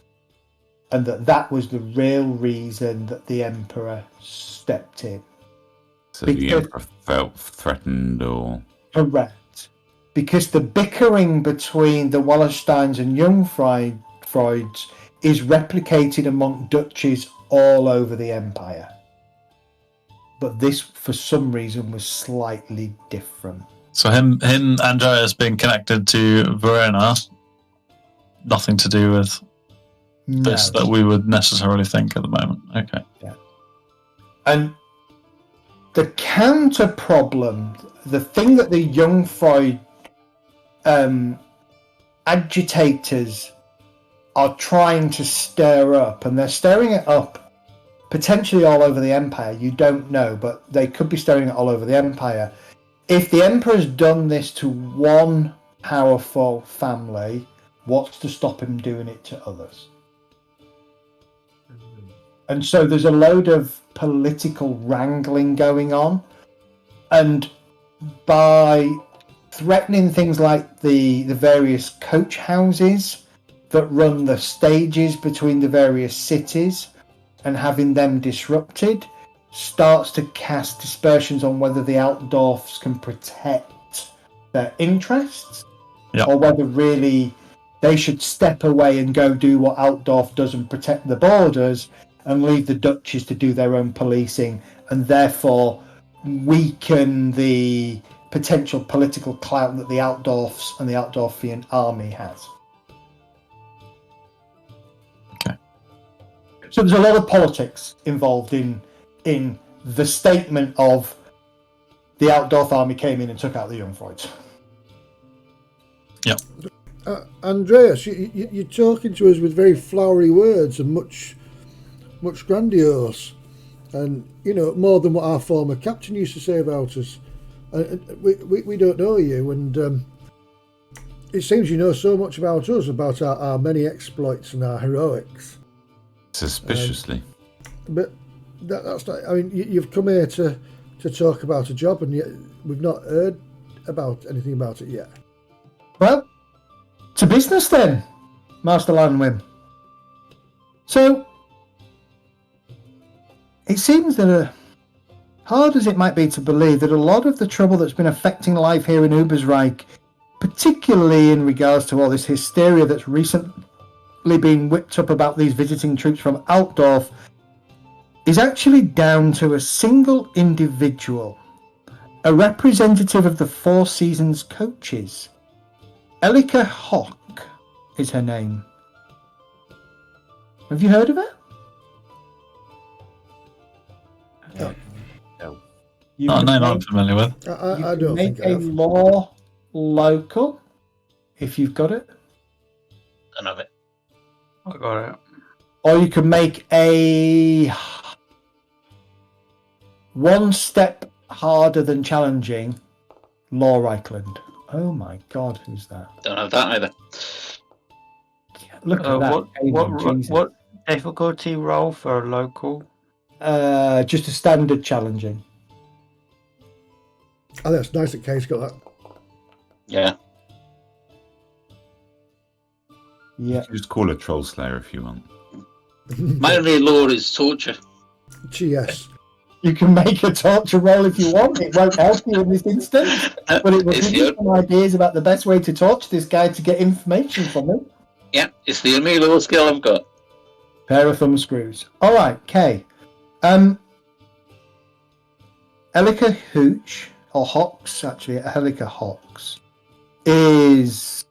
And that was the real reason that the Emperor stepped in. So the Emperor felt threatened or... Correct. Because the bickering between the Wallensteins and Jungfreuds is replicated among duchies all over the empire. But this, for some reason, was slightly different. So him, Andreas being connected to Verona, nothing to do with this that we would necessarily think at the moment. Okay. Yeah. And the counter problem, the thing that the Jungfreud agitators are trying to stir up, and they're stirring it up potentially all over the empire. You don't know, but they could be stirring it all over the empire. If the Emperor's done this to one powerful family, what's to stop him doing it to others? And so there's a load of political wrangling going on. And by threatening things like the various coach houses that run the stages between the various cities and having them disrupted, starts to cast dispersions on whether the Altdorfs can protect their interests, Yeah. or whether really they should step away and go do what Altdorf does and protect the borders and leave the duchies to do their own policing, and therefore weaken the potential political clout that the Altdorfs and the Altdorfian army has. Okay. So there's a lot of politics involved in the statement of the Altdorf army came in and took out the Jungfreuds. Yeah. Andreas, you're talking to us with very flowery words and much grandiose, and more than what our former captain used to say about us. We don't know you, and it seems you know so much about us, about our many exploits and our heroics. Suspiciously. But that's not. I mean, you've come here to talk about a job, and yet we've not heard about anything about it yet. Well, to business then, Master Landwim. So, it seems that, hard as it might be to believe, that a lot of the trouble that's been affecting life here in Ubersreich, particularly in regards to all this hysteria that's recently been whipped up about these visiting troops from Altdorf, is actually down to a single individual, a representative of the Four Seasons coaches. Elika Hock is her name. Have you heard of her? No. You Not a can name make- I'm familiar with. you I can don't make think I a have. law local if you've got it, None of it. I got it. or you can make a one step harder than challenging law Reichland. Oh my God, who's that? Don't have that either. Look at that. Jesus. What difficulty roll for a local? Just a standard challenging. Oh, that's nice that Kay's got that. Yeah. Yeah. Just call her Troll Slayer if you want. My only law is torture. Yes. You can make a torture roll if you want. It won't help you in this instance, but it will It's give you the, some ideas about the best way to torture this guy to get information from him. yeah, it's the only law skill I've got. Pair of thumb screws. All right, Kay. Elika Hooch, or Hawks, actually, Elika Hawks, is,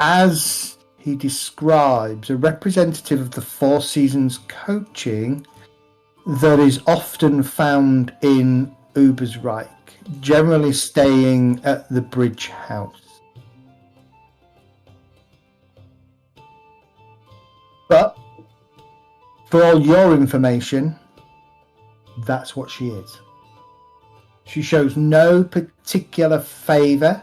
as he describes, a representative of the Four Seasons coaching that is often found in Ubersreich, generally staying at the Bridge House. But for all your information, that's what she is. She shows no particular favour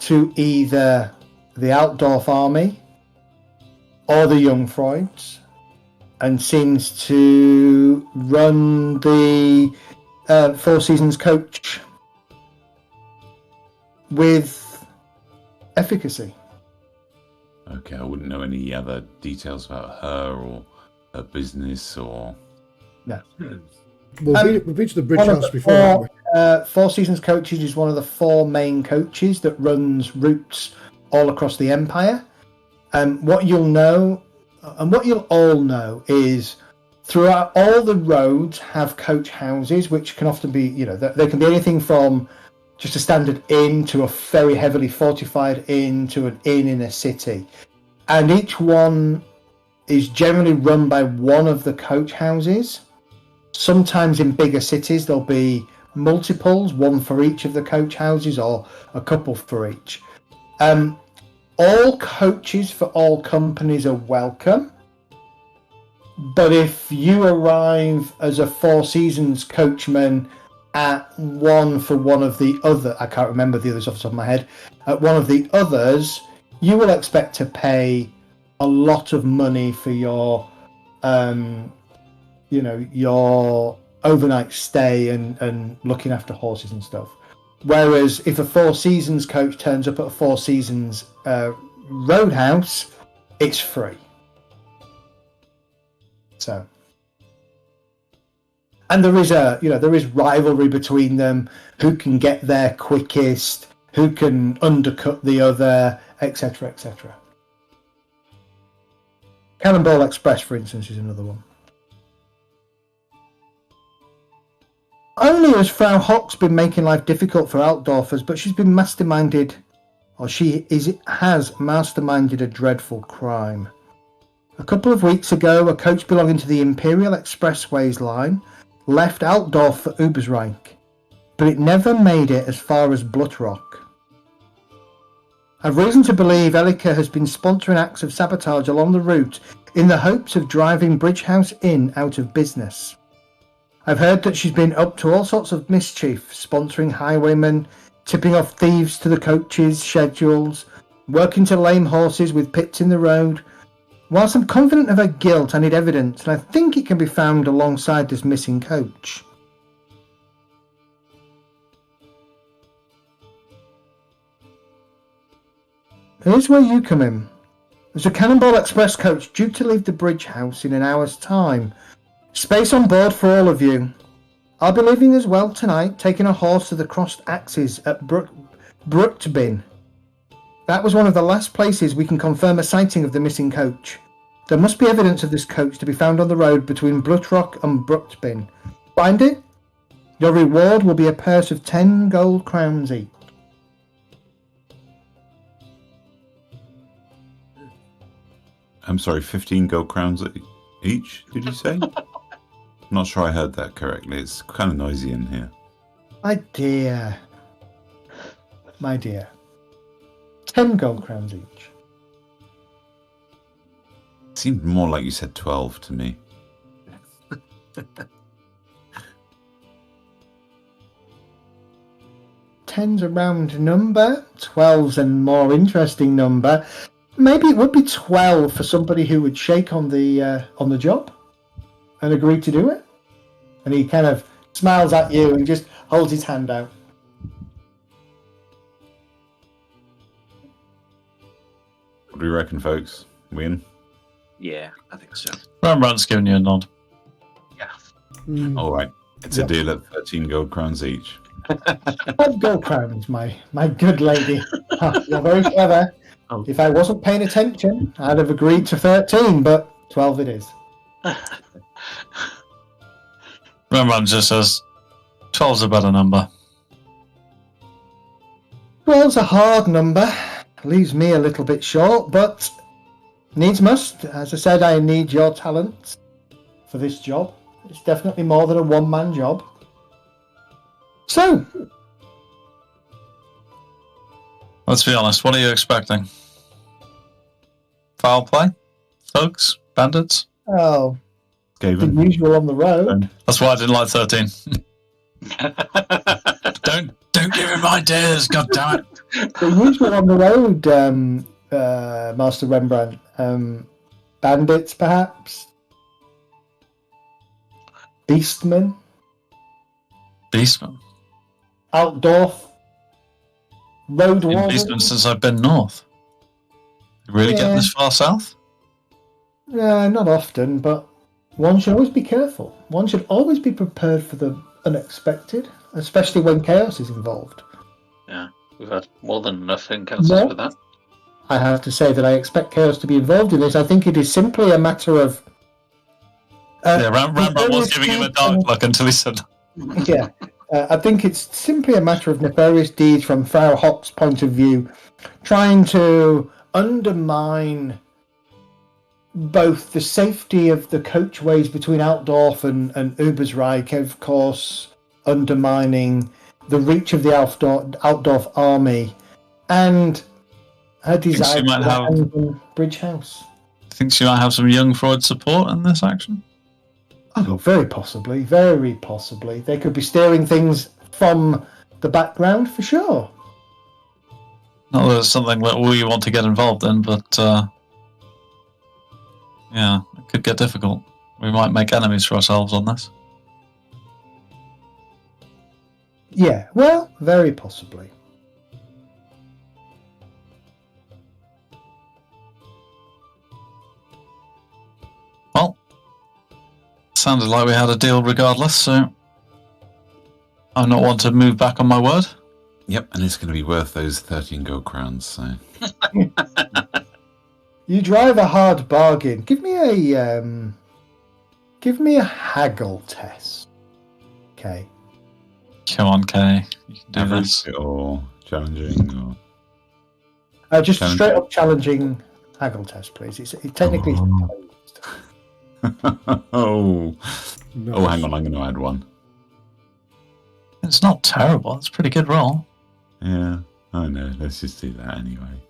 to either the Altdorf army or the Jungfreuds, and seems to run the Four Seasons coach with efficacy. Okay, I wouldn't know any other details about her or her business or... No. We've been to the Bridge One of House the before, haven't we? Four Seasons Coaches is one of the four main coaches that runs routes all across the Empire. What you'll know, and what you'll all know, is throughout all the roads have coach houses, which can often be, they can be anything from just a standard inn to a very heavily fortified inn to an inn in a city. And each one is generally run by one of the coach houses. Sometimes in bigger cities there'll be multiples, one for each of the coach houses or a couple for each. All coaches for all companies are welcome, but if you arrive as a Four Seasons coachman at one for one of the other, I can't remember the others off the top of my head, at one of the others, you will expect to pay a lot of money for your your overnight stay and looking after horses and stuff. Whereas if a Four Seasons coach turns up at a Four Seasons roadhouse, it's free. So, And there is rivalry between them. Who can get there quickest? Who can undercut the other, etc., etc. Cannonball Express, for instance, is another one. Only has Frau Hock's been making life difficult for Altdorfers, but she's been has masterminded a dreadful crime. A couple of weeks ago, a coach belonging to the Imperial Expressways line left Altdorf for Ubersreich, but it never made it as far as Blutrock. I've reason to believe Elika has been sponsoring acts of sabotage along the route in the hopes of driving Bridgehouse Inn out of business. I've heard that she's been up to all sorts of mischief, sponsoring highwaymen, tipping off thieves to the coaches' schedules, working to lame horses with pits in the road. Whilst I'm confident of her guilt, I need evidence, and I think it can be found alongside this missing coach. Here's where you come in. There's a Cannonball Express coach due to leave the Bridge House in an hour's time. Space on board for all of you. I'll be leaving as well tonight, taking a horse to the crossed axes at Bruchtbin. That was one of the last places we can confirm a sighting of the missing coach. There must be evidence of this coach to be found on the road between Blutrock and Bruchtbin. Find it? Your reward will be a purse of 10 gold crowns each. I'm sorry, 15 gold crowns each, did you say? Not sure I heard that correctly. It's kind of noisy in here. My dear. 10 gold crowns each. Seemed more like you said 12 to me. 10's a round number. 12's a more interesting number. Maybe it would be 12 for somebody who would shake on the job and agree to do it. And he kind of smiles at you and just holds his hand out. What do you reckon, folks? Win? Yeah, I think so. Rembrandt's giving you a nod. Yeah. All right. It's a deal at 13 gold crowns each. 12 gold crowns, my good lady. You're very clever. Oh. If I wasn't paying attention, I'd have agreed to 13, but 12 it is. Rembrandt just says 12's a better number. 12's a hard number. Leaves me a little bit short, but needs must. As I said, I need your talents for this job. It's definitely more than a one-man job. So, Let's be honest, what are you expecting? Foul play? Thugs? Bandits? oh, the Skaven? usual on the road. That's why I didn't like 13. Don't give him ideas, god damn it. The usual on the road, Master Rembrandt. Bandits, perhaps? Beastmen? Beastman. Altdorf? Road Been warriors? Beastman since I've been north. You really get Yeah. this far south? Not often, but one should always be careful. One should always be prepared for the unexpected, especially when chaos is involved. Yeah, we've had more than enough encounters No. with that. I have to say that I expect chaos to be involved in this. I think it is simply a matter of... Yeah, Rembrandt was giving him a dark look until he said that. Yeah. I think it's simply a matter of nefarious deeds from Frau Hock's point of view, trying to undermine both the safety of the coachways between Altdorf and Ubersreich, of course, undermining the reach of the Altdorf army, and her desire she might to have- abandon Bridge House. Thinks you might have some young Freud support in this action? Oh, very possibly, very possibly. They could be steering things from the background for sure. Not that it's something that we want to get involved in, but yeah, it could get difficult. We might make enemies for ourselves on this. Yeah, well, very possibly. Well, sounded like we had a deal regardless, so I'm not one to move back on my word. Yep, and it's going to be worth those 13 gold crowns. So You drive a hard bargain. Give me a haggle test. Okay. Come on, Kay. You can do average this. or challenging or Just a Challenge- straight up challenging haggle test, please. It's technically. oh, Nice. oh, hang on, I'm going to add one. It's not terrible. It's a pretty good roll. Yeah, I know. Let's just do that anyway.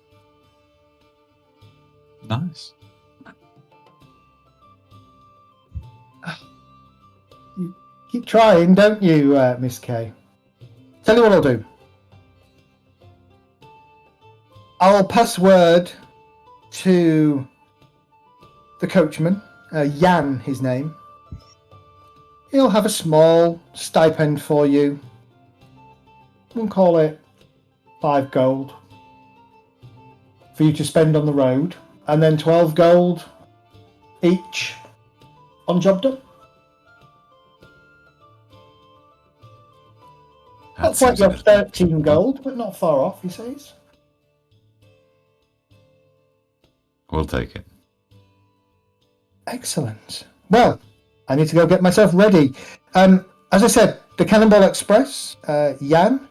Nice. You keep trying, don't you, Miss K? Tell you what I'll do. I'll pass word to the coachman, Jan, his name. He'll have a small stipend for you. We'll call it 5 gold for you to spend on the road, and then 12 gold each on job done. That Not quite seems your a bit- 13 gold, but not far off, he says. We'll take it. Excellent. Well, I need to go get myself ready. As I said, the Cannonball Express, Jan,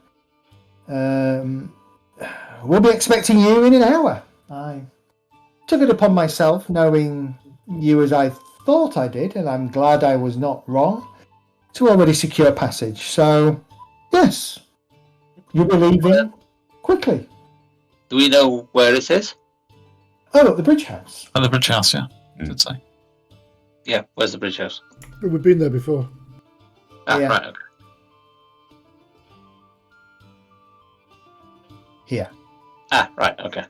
we'll be expecting you in an hour. I took it upon myself, knowing you as I thought I did, and I'm glad I was not wrong, to already secure passage. So, yes, you'll be leaving quickly. Do we know where it is? Oh, at the Bridge House. At the Bridge House, yeah. Did say. Yeah, where's the bridge house? We've been there before. Ah, Yeah. right, okay. Here. Ah, right, okay.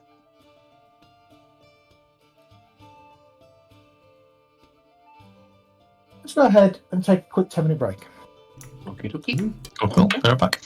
Let's go ahead and take a quick 10-minute break. Okie dokie. Cool. Be right back.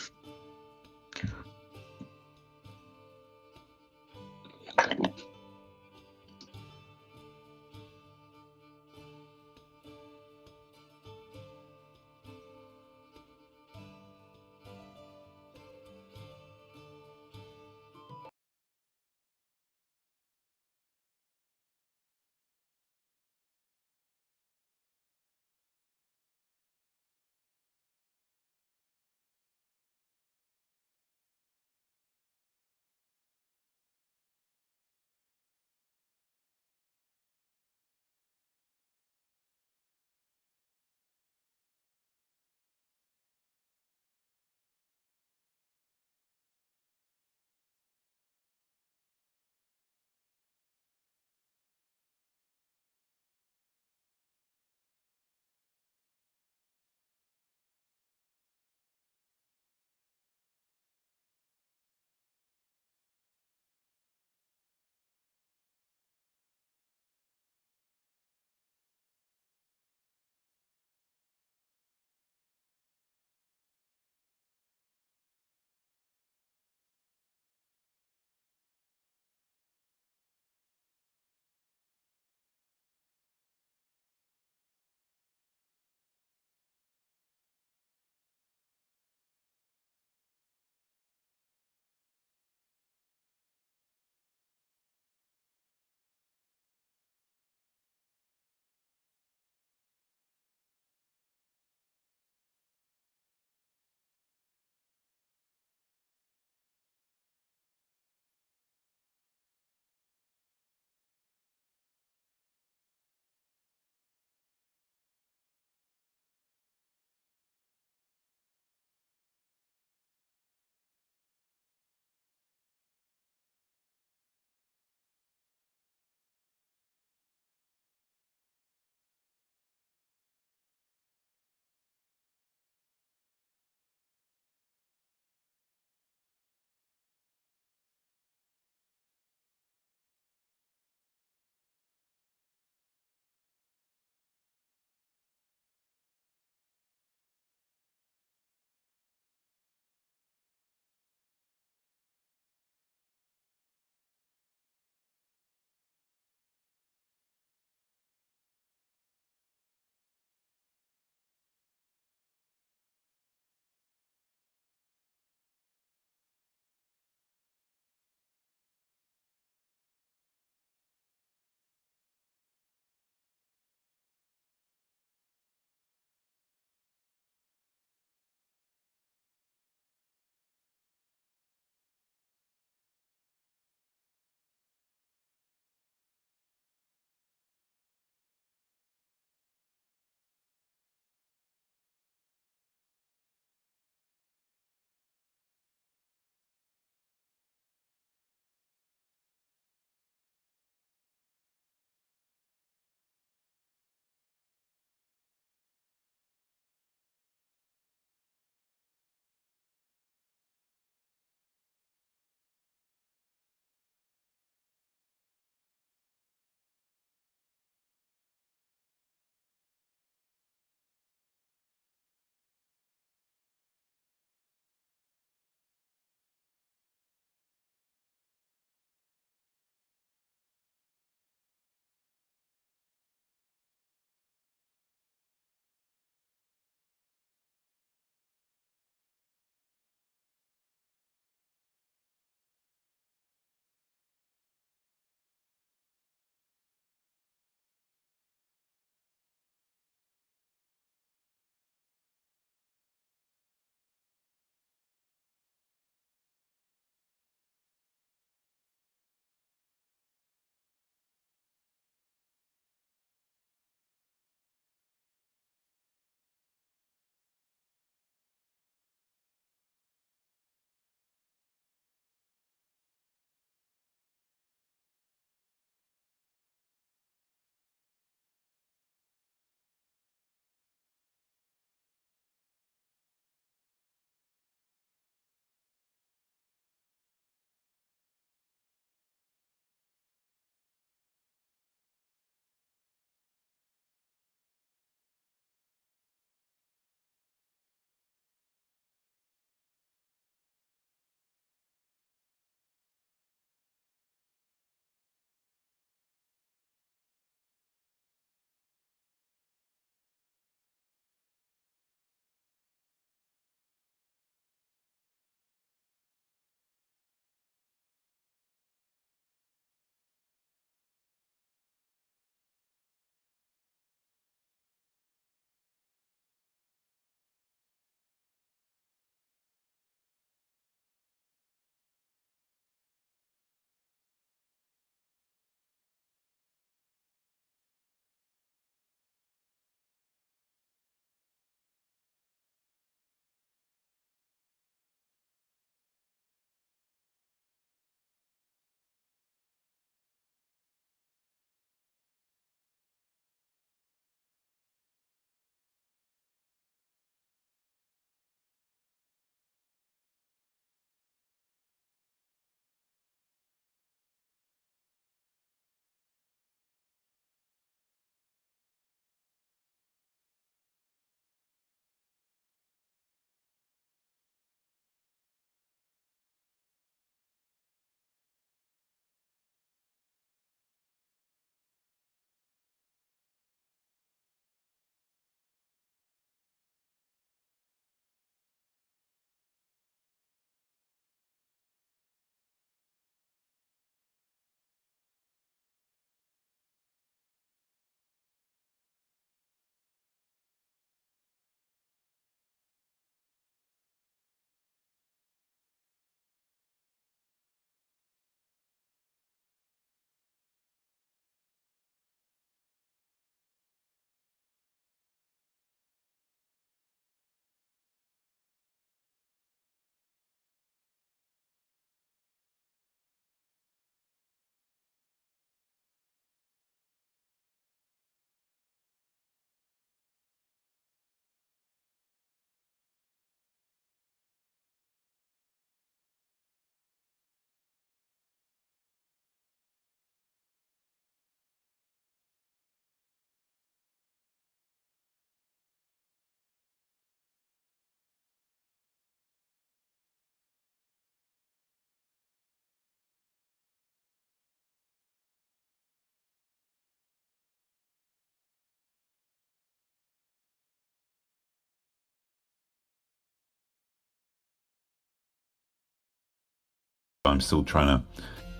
I'm still trying to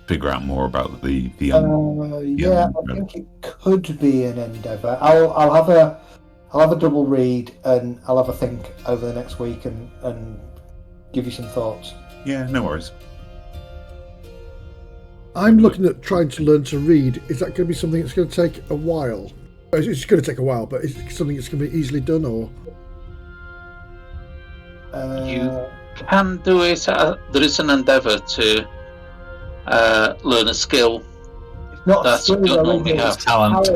figure out more about the Yeah, I think it could be an endeavour. I'll have a double read and I'll have a think over the next week and give you some thoughts. Yeah, no worries. I'm looking at trying to learn to read. Is that going to be something that's going to take a while? It's going to take a while, but is it something that's going to be easily done, or? You can do it. There is an endeavour to learn a skill. It's not a That's skill, what you though, normally is it? have. It's Talent.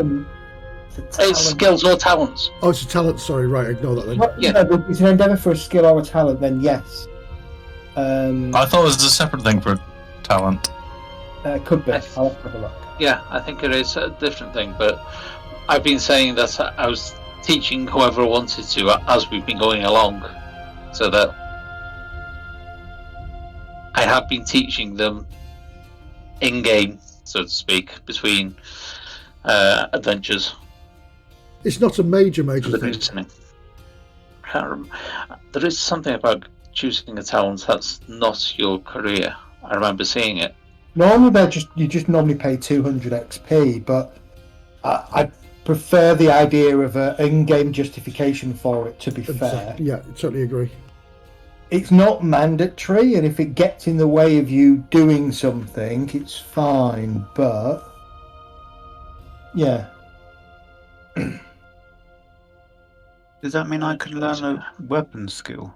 It's a talent. It's skills or talents. Oh, it's a talent. Sorry, right. Ignore that then. Yeah. No, but it's an endeavour for a skill or a talent, then yes. I thought it was a separate thing for talent. Could be. I'll have to have a look. Yeah, I think it is a different thing, but I've been saying that I was teaching whoever I wanted to as we've been going along, so that I have been teaching them in-game, so to speak, between adventures. It's not a major For the thing. listening. There is something about choosing a talent that's not your career. I remember seeing it. Normally, you just normally pay 200 XP, but I prefer the idea of an in-game justification for it. To be fair, Yeah, totally agree. it's not mandatory, and if it gets in the way of you doing something, it's fine. But yeah, Does that mean I can learn a weapon skill?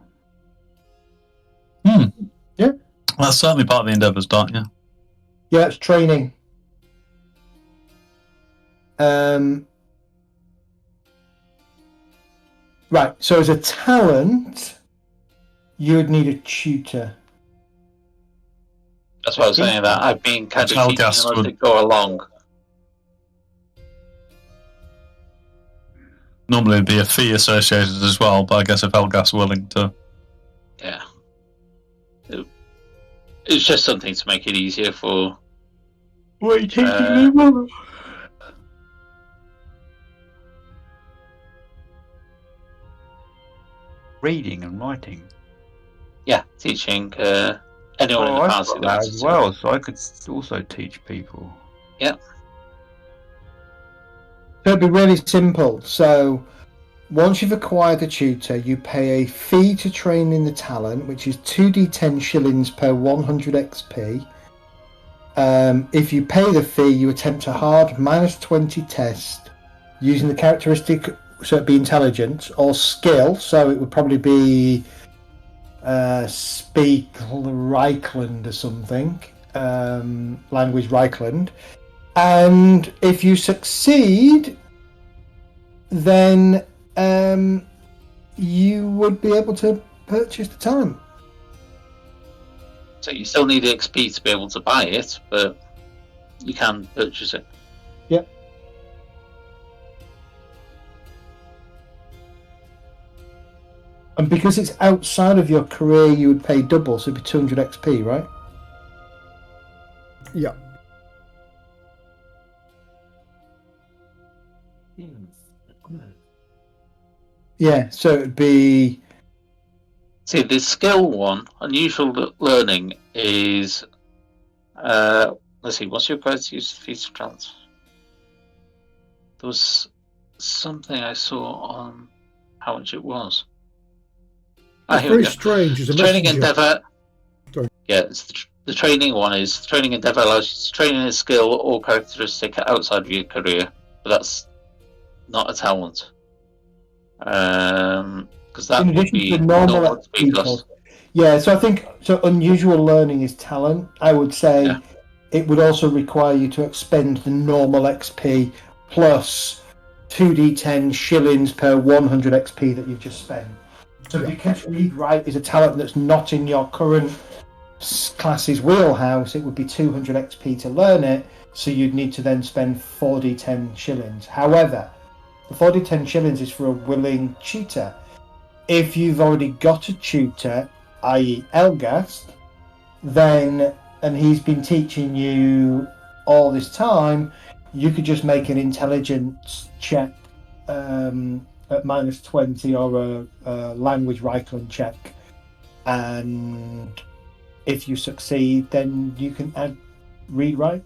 Yeah. That's certainly part of the endeavour start, yeah. yeah, it's training. Right. So as a talent, you would need a tutor. That's what I was saying. That I've been kind of teaching Hellgast them as would- they go along. Normally it'd be a fee associated as well, but I guess if Hellgast's willing to... Yeah. It's just something to make it easier for. What are you teaching me, mother? Reading and writing. Yeah, teaching anyone in the I've fantasy got that that wants as to. well, so I could also teach people. So it'd be really simple. So once you've acquired a tutor, you pay a fee to train in the talent, which is 2d10 shillings per 100 XP. If you pay the fee, you attempt a hard -20 test using the characteristic, so it'd be intelligence, or skill, so it would probably be speak Reichland or something, language Reichland. And if you succeed, then you would be able to purchase the talent. So you still need XP to be able to buy it, but you can purchase it. Yep. And because it's outside of your career, you would pay double, so it'd be 200 XP, right? Yeah. Yeah, so it'd be... See, the skill one, unusual learning, is. Let's see, what's your greatest use of feats of talent? There was something I saw on how much it was. It's Here we very go. strange. As a Training messenger. endeavour. Sorry. Yeah, it's the training one is training endeavour allows you to train in a skill or characteristic outside of your career, but that's not a talent. Because that In would addition be to normal normal to be people. cost. Yeah, so I think unusual learning is talent. I would say Yeah. it would also require you to expend the normal XP plus 2d10 shillings per 100 XP that you've just spent. So because read write is a talent that's not in your current class's wheelhouse, it would be 200 XP to learn it, so you'd need to then spend 4d10 shillings. However, the 4d10 shillings is for a willing tutor. If you've already got a tutor, i.e. Elgast, then, and he's been teaching you all this time, you could just make an intelligence check at -20 or a language Reichland check, and If you succeed, then you can add read write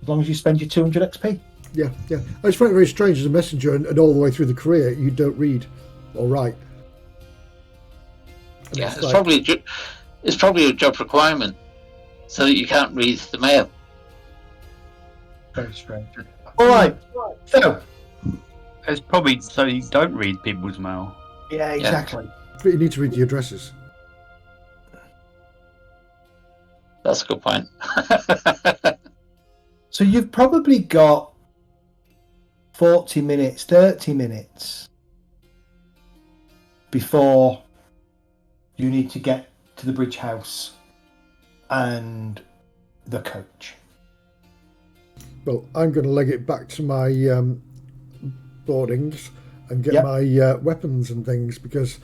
as long as you spend your 200 XP. Yeah. I just find it very strange as a messenger, and all the way through the career, you don't read or write. And Yeah, it's like- probably a job requirement, so that you can't read the mail. Very strange. All right. So. It's probably so you don't read people's mail. Yeah, exactly. But you need to read the addresses. That's a good point. So you've probably got 40 minutes, 30 minutes before you need to get to the bridge house and the coach. Well, I'm going to leg it back to my boardings and get Yep. my weapons and things, because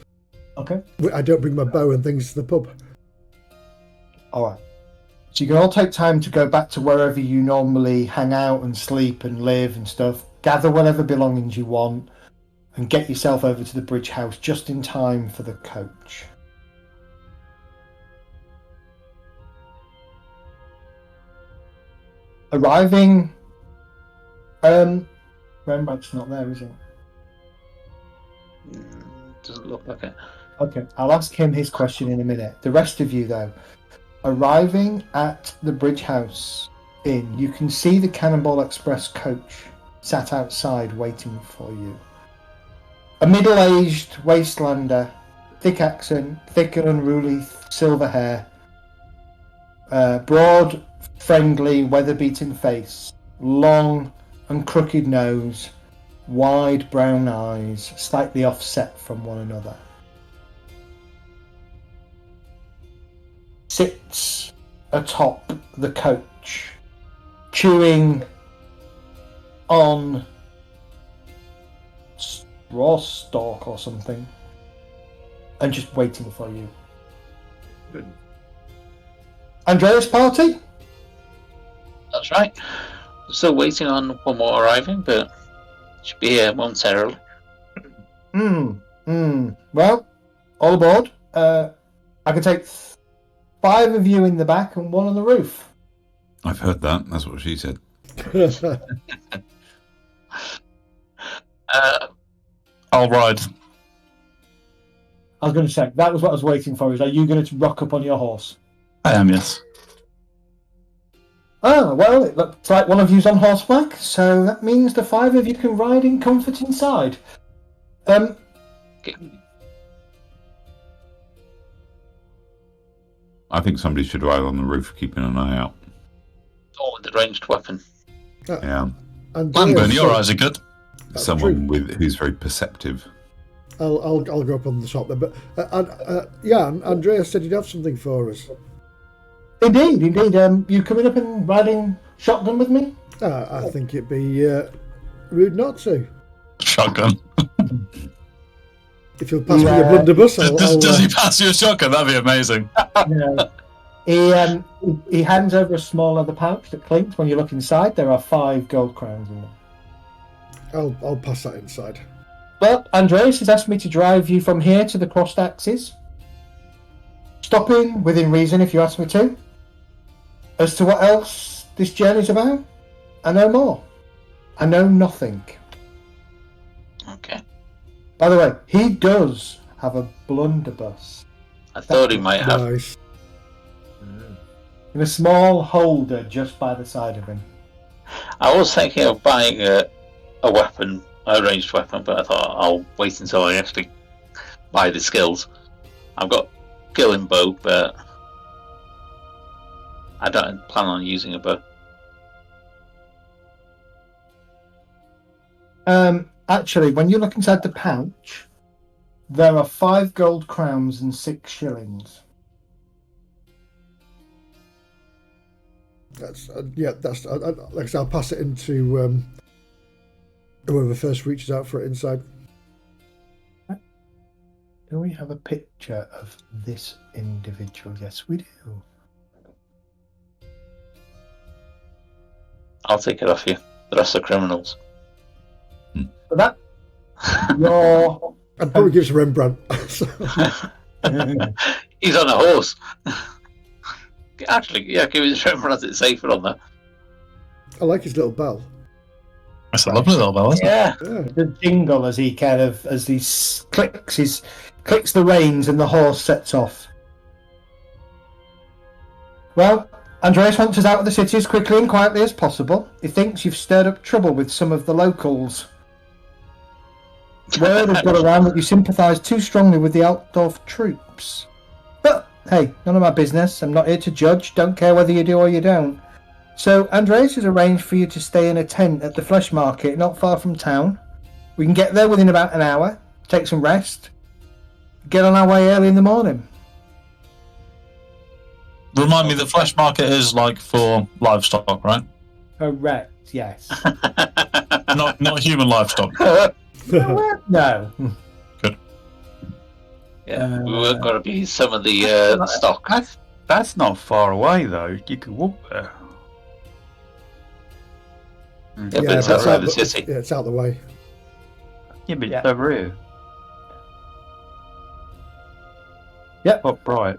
Okay. I don't bring my bow and things to the pub. All right. So you can all take time to go back to wherever you normally hang out and sleep and live and stuff. Gather whatever belongings you want and get yourself over to the bridge house just in time for the coach. Arriving. Rembrandt's not there, is he? Doesn't look like it. Okay, I'll ask him his question in a minute. The rest of you, though, arriving at the Bridge House Inn, you can see the Cannonball Express coach sat outside waiting for you. A middle-aged wastelander, thick accent, thick and unruly silver hair, broad, friendly, weather-beaten face, long and crooked nose, wide brown eyes, slightly offset from one another. Sits atop the coach, chewing on straw stalk or something, and just waiting for you. Good. Andreas party? That's right. Still waiting on one more arriving, but should be here momentarily. Well, all aboard. I can take 5 of you in the back and 1 on the roof. I've heard that. That's what she said. I'll ride. I was going to say, that was what I was waiting for. Is are you going to rock up on your horse? I am, yes. Ah, well, it looks like one of you's on horseback, so that means the 5 of you can ride in comfort inside. Okay. I think somebody should ride on the roof, keeping an eye out. Oh, with the ranged weapon. Yeah, Langburn, your eyes are good. That's someone who's very perceptive. I'll go up on the top there, but yeah, Andrea said you'd have something for us. Indeed. You coming up and riding shotgun with me? I think it'd be rude not to. Shotgun. If you'll pass me your blunderbuss, Does he pass you a shotgun? That'd be amazing. Yeah. He hands over a small leather pouch that clinks. When you look inside, there are 5 gold crowns in there. I'll pass that inside. Well, Andreas has asked me to drive you from here to the crossed axes. Stopping within reason if you ask me to. As to what else this journey's about, I know more. I know nothing. Okay. By the way, he does have a blunderbuss I thought he might have. Nice. in a small holder just by the side of him. I was thinking of buying a weapon, a ranged weapon, but I thought I'll wait until I actually buy the skills. I've got skill in bow, but I don't plan on using a bow. Actually, when you look inside the pouch, there are 5 gold crowns and 6 shillings. That's that's like I said, I'll pass it into whoever first reaches out for it inside. Do we have a picture of this individual? Yes, we do. I'll take it off you. The rest are criminals. So that your I'd probably give it to Rembrandt. So, He's on a horse. Actually, yeah, give it a remembrance. It's safer on there. I like his little bell. That's a lovely little bell, isn't it? Yeah. Yeah. The jingle as he clicks the reins and the horse sets off. Well, Andreas wants us out of the city as quickly and quietly as possible. He thinks you've stirred up trouble with some of the locals. Word has got around that you sympathise too strongly with the Altdorf troops. But, hey, none of my business. I'm not here to judge. Don't care whether you do or you don't. So, Andreas has arranged for you to stay in a tent at the flesh market not far from town. We can get there within about an hour, take some rest, get on our way early in the morning. Remind me, the flesh market is like for livestock, right? Correct, yes. Not human livestock. No. Yeah, we weren't going to be some of the stock. That's not far away though. You can walk there. Yeah, but it's it's outside out the city. Yeah, it's out the way. Yeah, but Yeah. it's over here. Yep. Top right.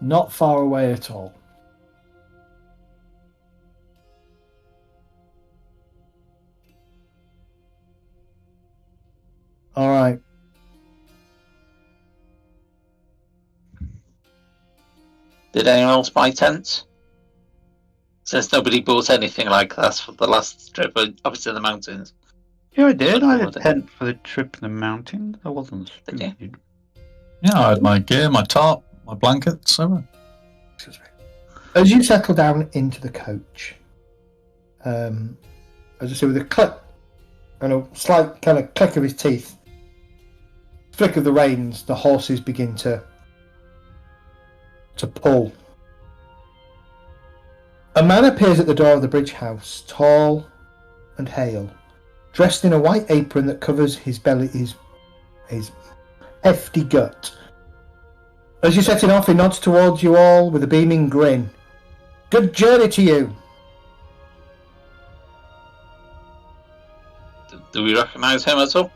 Not far away at all. All right. Did anyone else buy tents? Since nobody bought anything like that for the last trip, obviously in the mountains. Yeah, I did. I had a What? tent for the trip in the mountains. I wasn't Did you? stupid. Yeah, I had my gear, my tarp, my blankets, everything. Excuse me. As you settle down into the coach, as I say, with a click and a slight kind of click of his teeth, flick of the reins, the horses begin to pull. A man appears at the door of the bridge house, tall and hale, dressed in a white apron that covers his belly, his hefty gut. As you're setting off, he nods towards you all with a beaming grin. Good journey to you. Do we recognise him at all?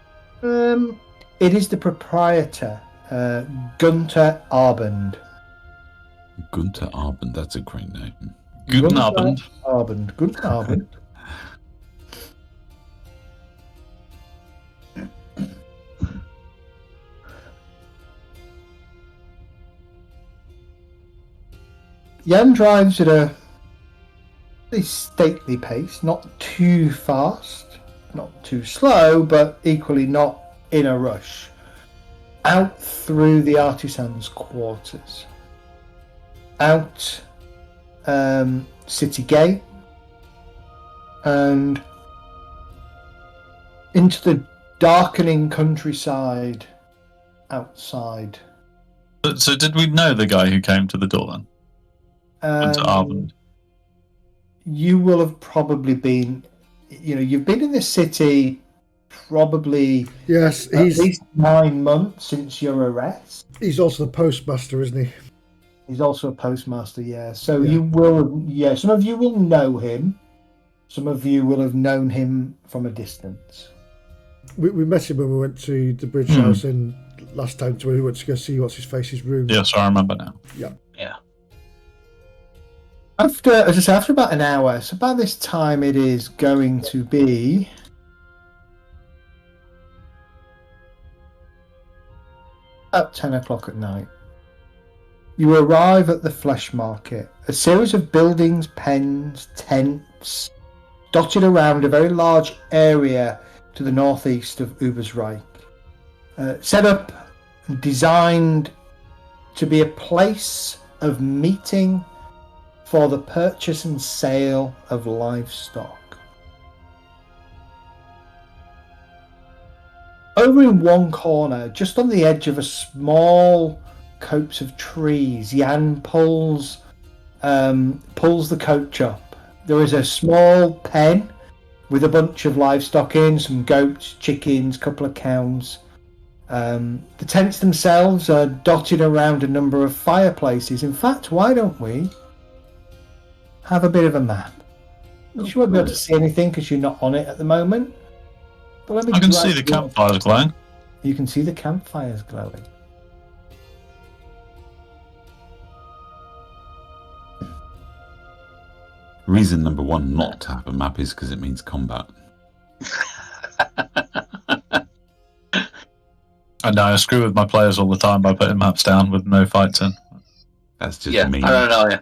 It is the proprietor, Gunter Arbund. Gunter Arbund, that's a great name. Guten Abend. Arbund. Gunter Arbund. Jan drives at a stately pace, not too fast, not too slow, but equally not in a rush. Out through the artisans' quarters. Out City Gate. And into the darkening countryside outside. So did we know the guy who came to the door then? Gunter Arbund. You will have probably been, you've been in the city probably Yes, at least 9 months since your arrest. he's also the postmaster, isn't he? He's also a postmaster, yeah. So Yeah. you will, some of you will know him. Some of you will have known him from a distance. We met him when we went to the bridge house in last time to where we went to go see what's his face's room. Yes, I remember now. Yeah. After about an hour, so about this time it is going to be about 10 o'clock at night. You arrive at the flesh market, a series of buildings, pens, tents, dotted around a very large area to the northeast of Ubersreich. Set up and designed to be a place of meeting for the purchase and sale of livestock. Over in one corner, just on the edge of a small copse of trees, Jan pulls the coach up. There is a small pen with a bunch of livestock in, some goats, chickens, a couple of cows. The tents themselves are dotted around a number of fireplaces. In fact, why don't we have a bit of a map? You won't be able to see anything because you're not on it at the moment. But let me I can drag see the you up. campfires glowing. You can see the campfires glowing. Reason number one not to have a map is because it means combat. I know, I screw with my players all the time by putting maps down with no fights in. That's just Yeah, mean. I don't know. Yeah.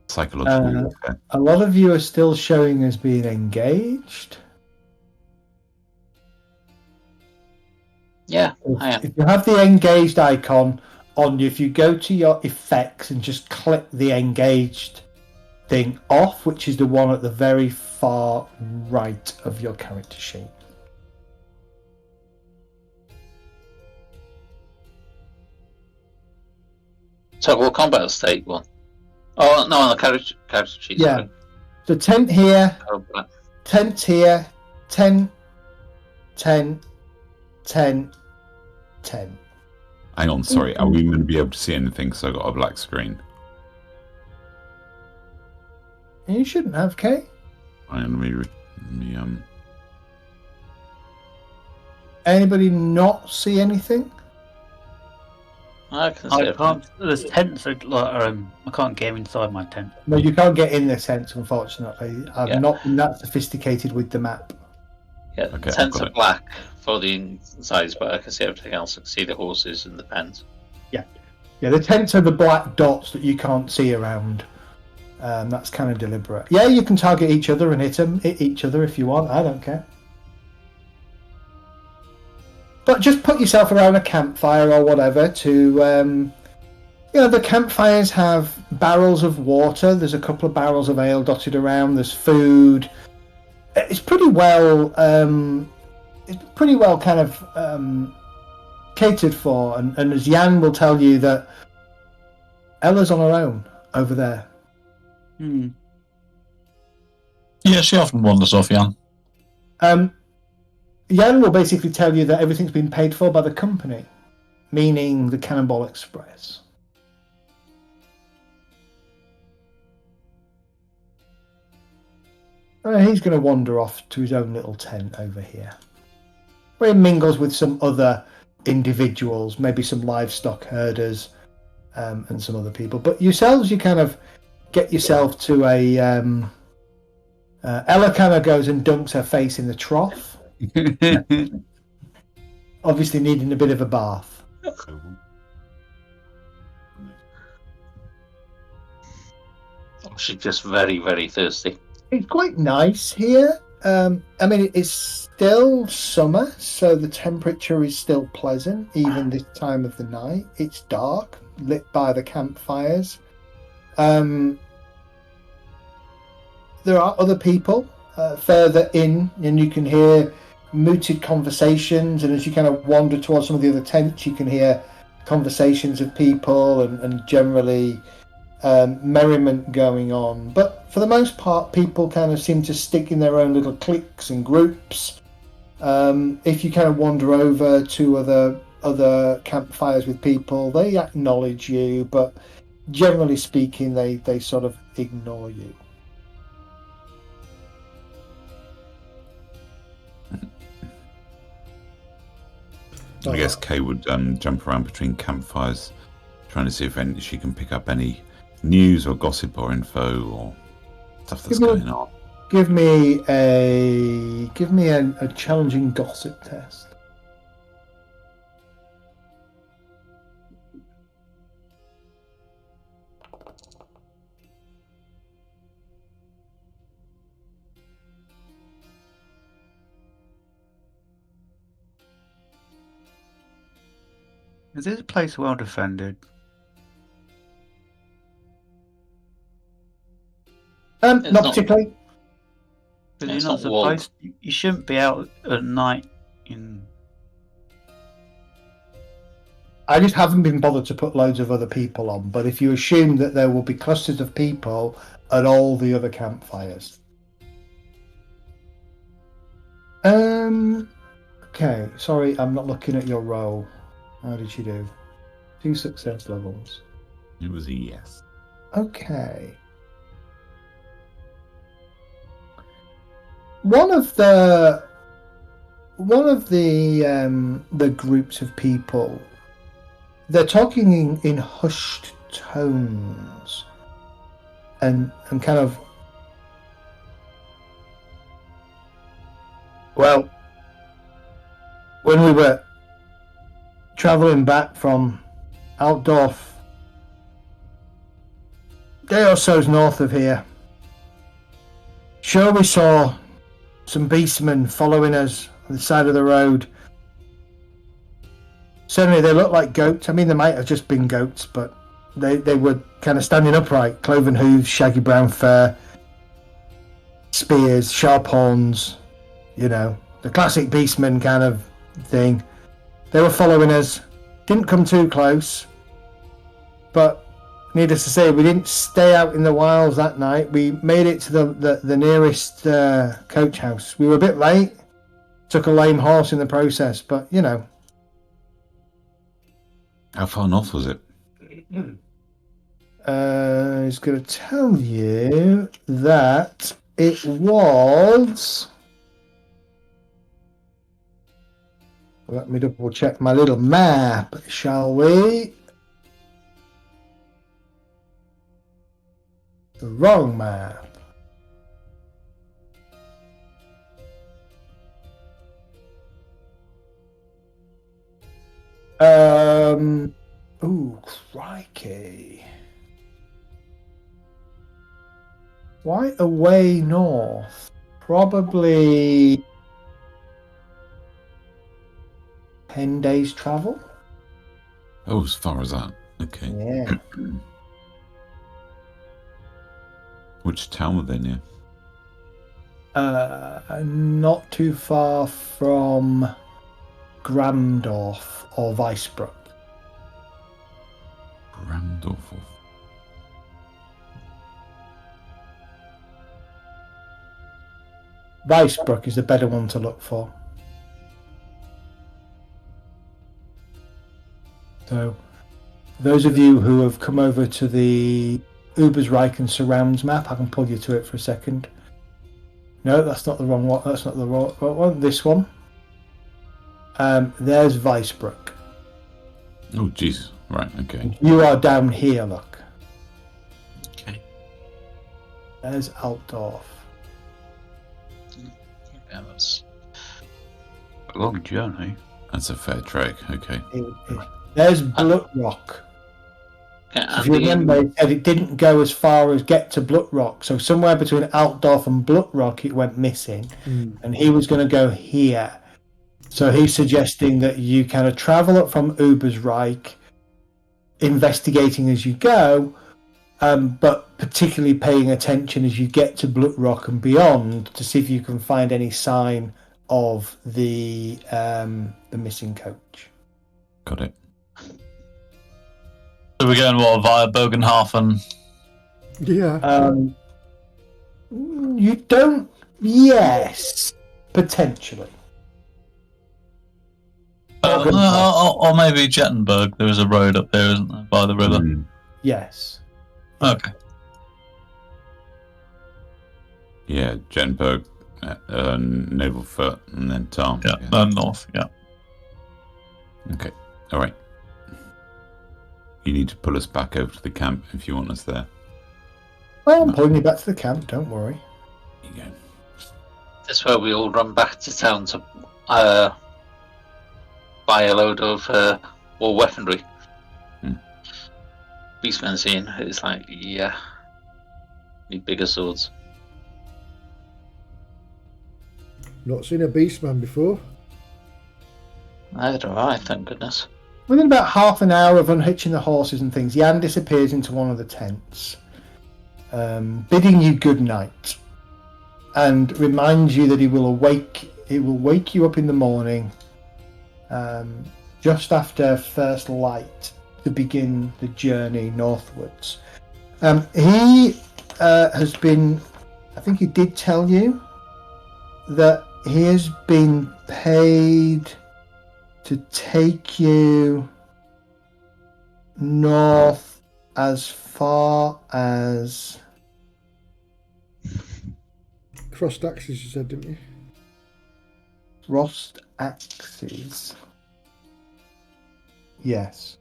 Psychological warfare. A lot of you are still showing as being engaged. Yeah, I am. If you have the engaged icon on you, if you go to your effects and just click the engaged thing off, which is the one at the very far right of your character sheet. Total combat state one. Oh no, on the character sheet. Yeah. Sorry. So tent here, Oh, tent here, 10, 10, 10, 10. Hang on, sorry. Are we going to be able to see anything? Because I got a black screen. You shouldn't have, Kay. Hang on, let me Anybody not see anything? I can see I it. can't. There's tents. I can't get inside my tent. No, you can't get in the tent, unfortunately. I've Yeah. not been that sophisticated with the map. Yeah, Okay, the tents got are it. black for the insides, but I can see everything else. I can see the horses and the pens. Yeah, the tents are the black dots that you can't see around. That's kind of deliberate. Yeah, you can target each other and hit each other if you want. I don't care. But just put yourself around a campfire or whatever to... the campfires have barrels of water. There's a couple of barrels of ale dotted around. There's food. It's pretty well... kind of catered for. And as Jan will tell you that Ella's on her own over there. Yeah, she often wanders off, Jan. Jan will basically tell you that everything's been paid for by the company, meaning the Cannonball Express. He's going to wander off to his own little tent over here, where he mingles with some other individuals, maybe some livestock herders, and some other people. But yourselves, you kind of get yourself to a... Ella kind of goes and dunks her face in the trough, obviously needing a bit of a bath. She's just very, very thirsty. It's quite nice here. It's still summer, so the temperature is still pleasant, even this time of the night. It's dark, lit by the campfires. There are other people further in, and you can hear mooted conversations, and as you kind of wander towards some of the other tents, you can hear conversations of people and generally merriment going on. But for the most part, people kind of seem to stick in their own little cliques and groups. If you kind of wander over to other campfires with people, they acknowledge you, but generally speaking, they sort of ignore you. I guess Kay would jump around between campfires, trying to see if she can pick up any news or gossip or info or stuff that's going on. Give me a challenging gossip test. Is this place well defended? Not particularly. Because It's you're not not walled. supposed. You shouldn't be out at night in. I just haven't been bothered to put loads of other people on, but if you assume that there will be clusters of people at all the other campfires. Okay, sorry, I'm not looking at your roll. How did you do? 2 success levels. It was a yes. Okay. One of the groups of people, they're talking in hushed tones, and kind of, well, when we were traveling back from Altdorf, day or so's north of here, sure we saw some beastmen following us on the side of the road. Certainly they looked like goats. I mean, they might have just been goats, but they were kind of standing upright, cloven hooves, shaggy brown fur, spears, sharp horns, you know, the classic beastman kind of thing. They were following us, didn't come too close, but needless to say, we didn't stay out in the wilds that night. We made it to the nearest coach house. We were a bit late, took a lame horse in the process, but you know. How far north was it? He's going to tell you that it was. Let me double check my little map, shall we? The wrong map. Ooh, crikey. Quite a way north. Probably 10 days travel. Oh, as far as that. Okay. Yeah. Which town were they near? Not too far from Gramdorf or Weisbruck. Randolph. Weisbruck is the better one to look for. So, those of you who have come over to the Ubersreich and surrounds map, I can pull you to it for a second. No, that's not the wrong one. That's not the wrong one. This one. There's Weisbruck. Oh, Jesus. Right, okay. You are down here, look. Okay. There's Altdorf. Yeah, that's... A long journey. That's a fair trek, okay. There's Blutrock. Okay, If you remember, it said it didn't go as far as get to Blutrock. So somewhere between Altdorf and Blutrock, it went missing. And he was going to go here. So he's suggesting that you kind of travel up from Ubersreich, investigating as you go, but particularly paying attention as you get to Blutrock and beyond to see if you can find any sign of the missing coach. Got it. So we're going via Bogenhafen? Yeah. You don't. Yes, potentially. Or maybe Jettenberg. There is a road up there, isn't there, by the river? Mm. Yes. Okay. Yeah, Jenberg, Navalfoot, and then Tom. Yeah, north, yeah. Okay, alright. You need to pull us back over to the camp if you want us there. Well, I'm pulling you back to the camp, don't worry. There you go. That's where we all run back to town to buy a load of war weaponry. Beastman scene, it's like, yeah, need bigger swords. Not seen a beastman before. Neither have I, thank goodness. Within about half an hour of unhitching the horses and things, Jan disappears into one of the tents, bidding you good night, and reminds you that he will wake you up in the morning, just after first light, to begin the journey northwards. He has been, I think he did tell you that he has been paid to take you north as far as Crossed axes, you said, didn't you? Frost Axes. Yes.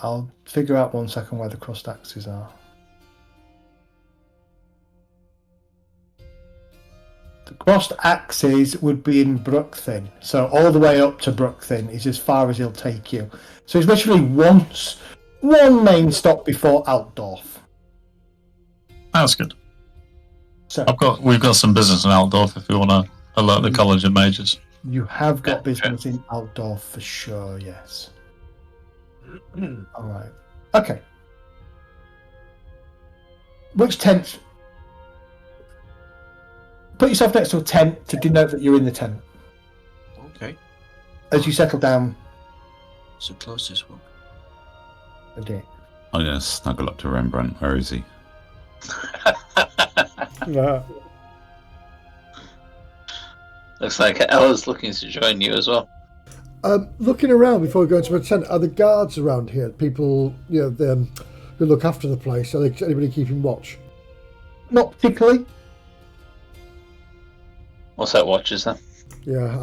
I'll figure out 1 second where the crossed axes are. The crossed axes would be in Brookthin, so all the way up to Brookthin is as far as he'll take you. So it's literally one main stop before Altdorf. That's good. So We've got some business in Altdorf if you want to alert the College of Mages. you have got business in Altdorf for sure, yes. All right. Okay. Which tent? Put yourself next to a tent to denote that you're in the tent. Okay. As you settle down. So closest one. Okay. I'm going to snuggle up to Rembrandt. Where is he? Yeah. Looks like Ella's looking to join you as well. Looking around before we go into my tent, are the guards around here? People, who look after the place? Are there anybody keeping watch? Not particularly. What's that watches then? Yeah.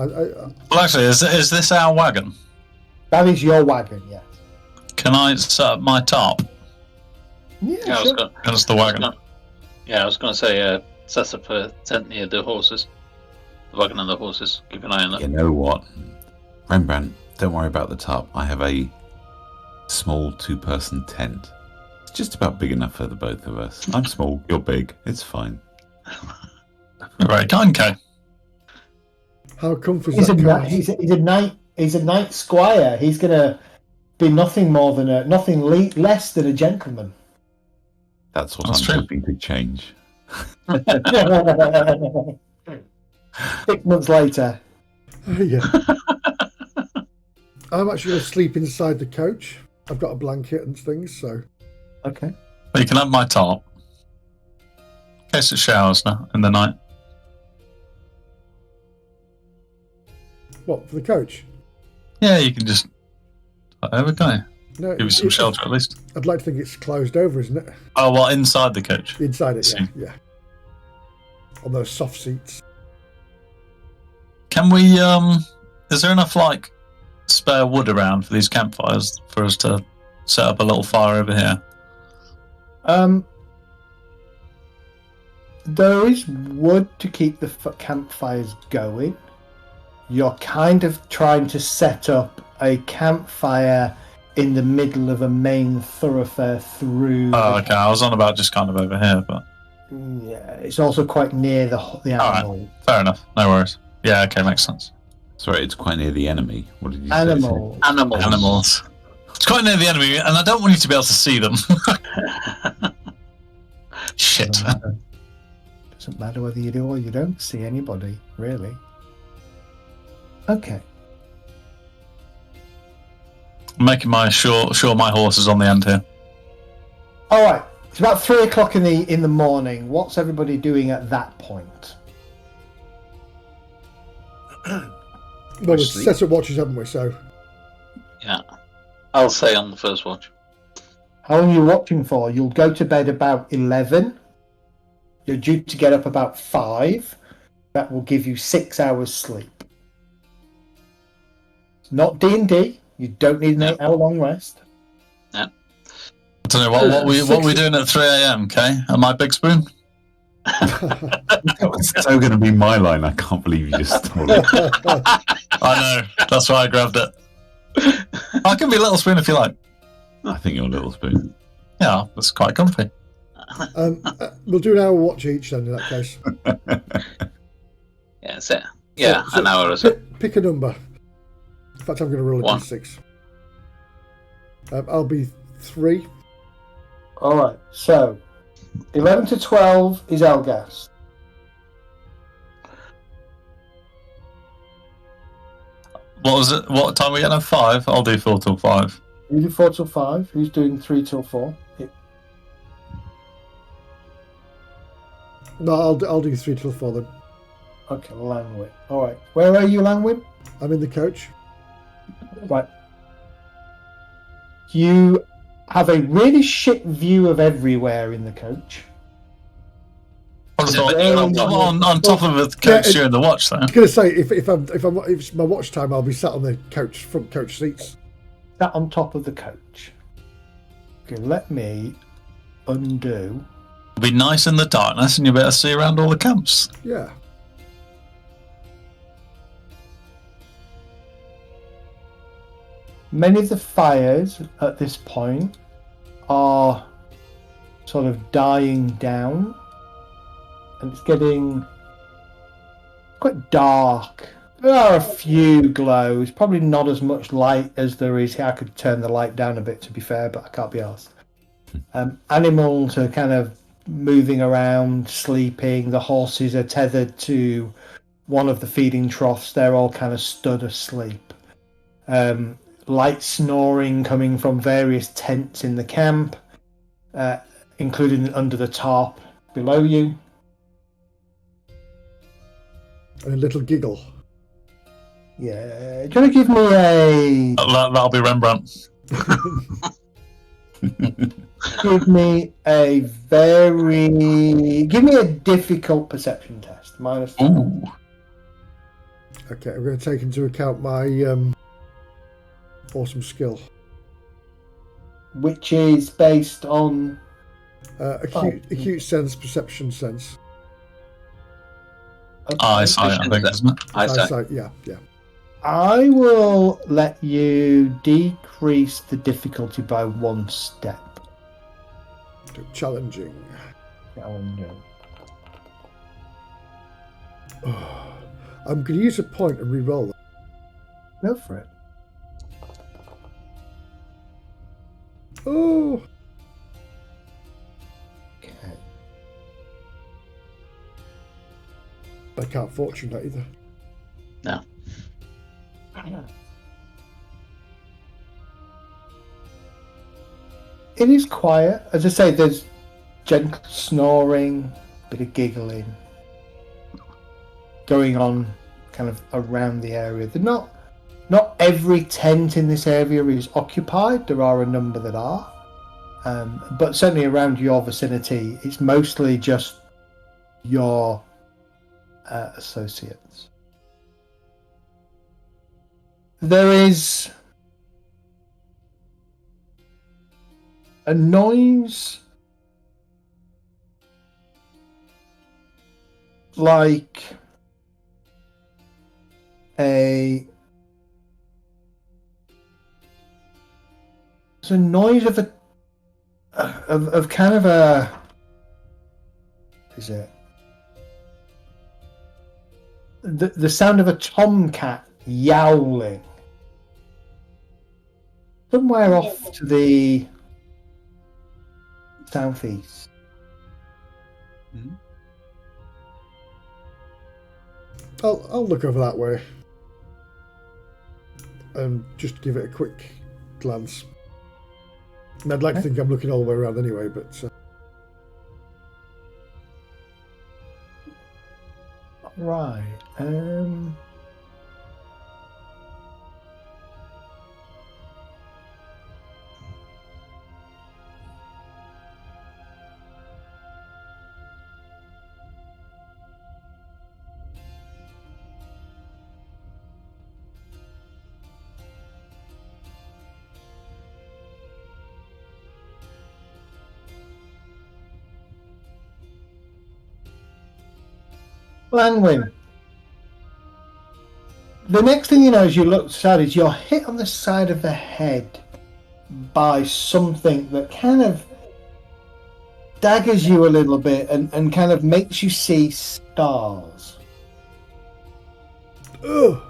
Well, actually, is this our wagon? That is your wagon, yes. Can I set up my tarp? Yeah, Sure. That's the wagon. I was going to say, set up a tent near the horses. The wagon and the horses. Keep an eye on that. You know what? Rembrandt, don't worry about the tarp. I have a small 2-person tent. It's just about big enough for the both of us. I'm small, you're big. It's fine. Right, okay. How comfy is He's that? he's a knight squire. He's gonna be nothing less than a gentleman. That's what That's I'm true. hoping to change. 6 months later. Yeah. I'm actually going to sleep inside the coach. I've got a blanket and things, so. Okay. Well, you can have my tarp. In case it showers now in the night. What, for the coach? Yeah, you can just whatever, can't you? No, Give you some shelter at least. I'd like to think it's closed over, isn't it? Oh, well, inside the coach. Inside it, See. yeah. On those soft seats. Can we, is there enough, spare wood around for these campfires for us to set up a little fire over here? There is wood to keep the campfires going. You're kind of trying to set up a campfire in the middle of a main thoroughfare through. Oh, okay. I was on about just kind of over here, but Yeah, it's also quite near the animal. right. Fair enough. No worries. Yeah, okay, makes sense. Sorry, it's quite near the enemy. What did you say? Animal. Animals. It's quite near the enemy, and I don't want you to be able to see them. Shit. Doesn't matter whether you do or you don't see anybody, really. Okay. I'm making sure my horse is on the end here. All right. It's about 3 o'clock in the morning. What's everybody doing at that point? Well, we've Sleep. set up watches, haven't we? So, Yeah. I'll say on the first watch. How long are you watching for? You'll go to bed about 11. You're due to get up about 5. That will give you 6 hours sleep. Not D&D. You don't need an 8-hour long rest. I don't know what we doing at 3 a.m. Okay, am I Big Spoon? That was so going to be my line. I can't believe you just stole it. I know. That's why I grabbed it. I can be Little Spoon if you like. I think you're Little Spoon. Yeah, that's quite comfy. we'll do an hour watch each then, in that case. Yeah, that's it. Yeah, So an hour or so. Pick a number. In fact, I'm going to roll a 1. d6. I'll be 3. All right. So, 11 to 12 is Elgast. What was it? What time are we getting at 5? I'll do 4 till 5. You do 4 till 5. Who's doing 3 till 4? No, I'll do 3 till 4 then. Okay, Langwin. All right. Where are you, Langwin? I'm in the coach. Right. You have a really shit view of everywhere in the coach. I Is it thought, when you're on top of the coach during the watch, though. I was going to say, if it's my watch time, I'll be sat on the coach, front coach seats. That on top of the coach. Okay, let me undo. It'll be nice in the darkness, and you better see around all the camps. Yeah. Many of the fires at this point are sort of dying down, and it's getting quite dark. There are a few glows, probably not as much light as there is here. I could turn the light down a bit, to be fair, but I can't be asked. Animals are kind of moving around, sleeping. The horses are tethered to one of the feeding troughs. They're all kind of stood asleep. Light snoring coming from various tents in the camp, including under the tarp below you. And a little giggle. Yeah. Do you want to give me a... That'll be Rembrandt. Give me a very... Give me a difficult perception test. -2. Ooh. Okay, I'm going to take into account my awesome skill. Which is based on... Acute sense, perception sense. Eyesight, I think, isn't it? Eyesight, yeah. I will let you decrease the difficulty by 1 step. Challenging. I'm going to use a point and re-roll it. Go for it. Oh! Okay. I can't fortune that either. No. It is quiet. As I say, there's gentle snoring, bit of giggling going on kind of around the area. They're not every tent in this area is occupied. There are a number that are. But certainly around your vicinity, it's mostly just your associates. There is a noise like there's a noise of kind of a, is it the sound of a tomcat yowling somewhere off to the southeast. I'll look over that way and just give it a quick glance. And I'd like to think I'm looking all the way around anyway, but... Right. Langwin. The next thing you know as you look sad is you're hit on the side of the head by something that kind of daggers you a little bit and kind of makes you see stars. Ugh!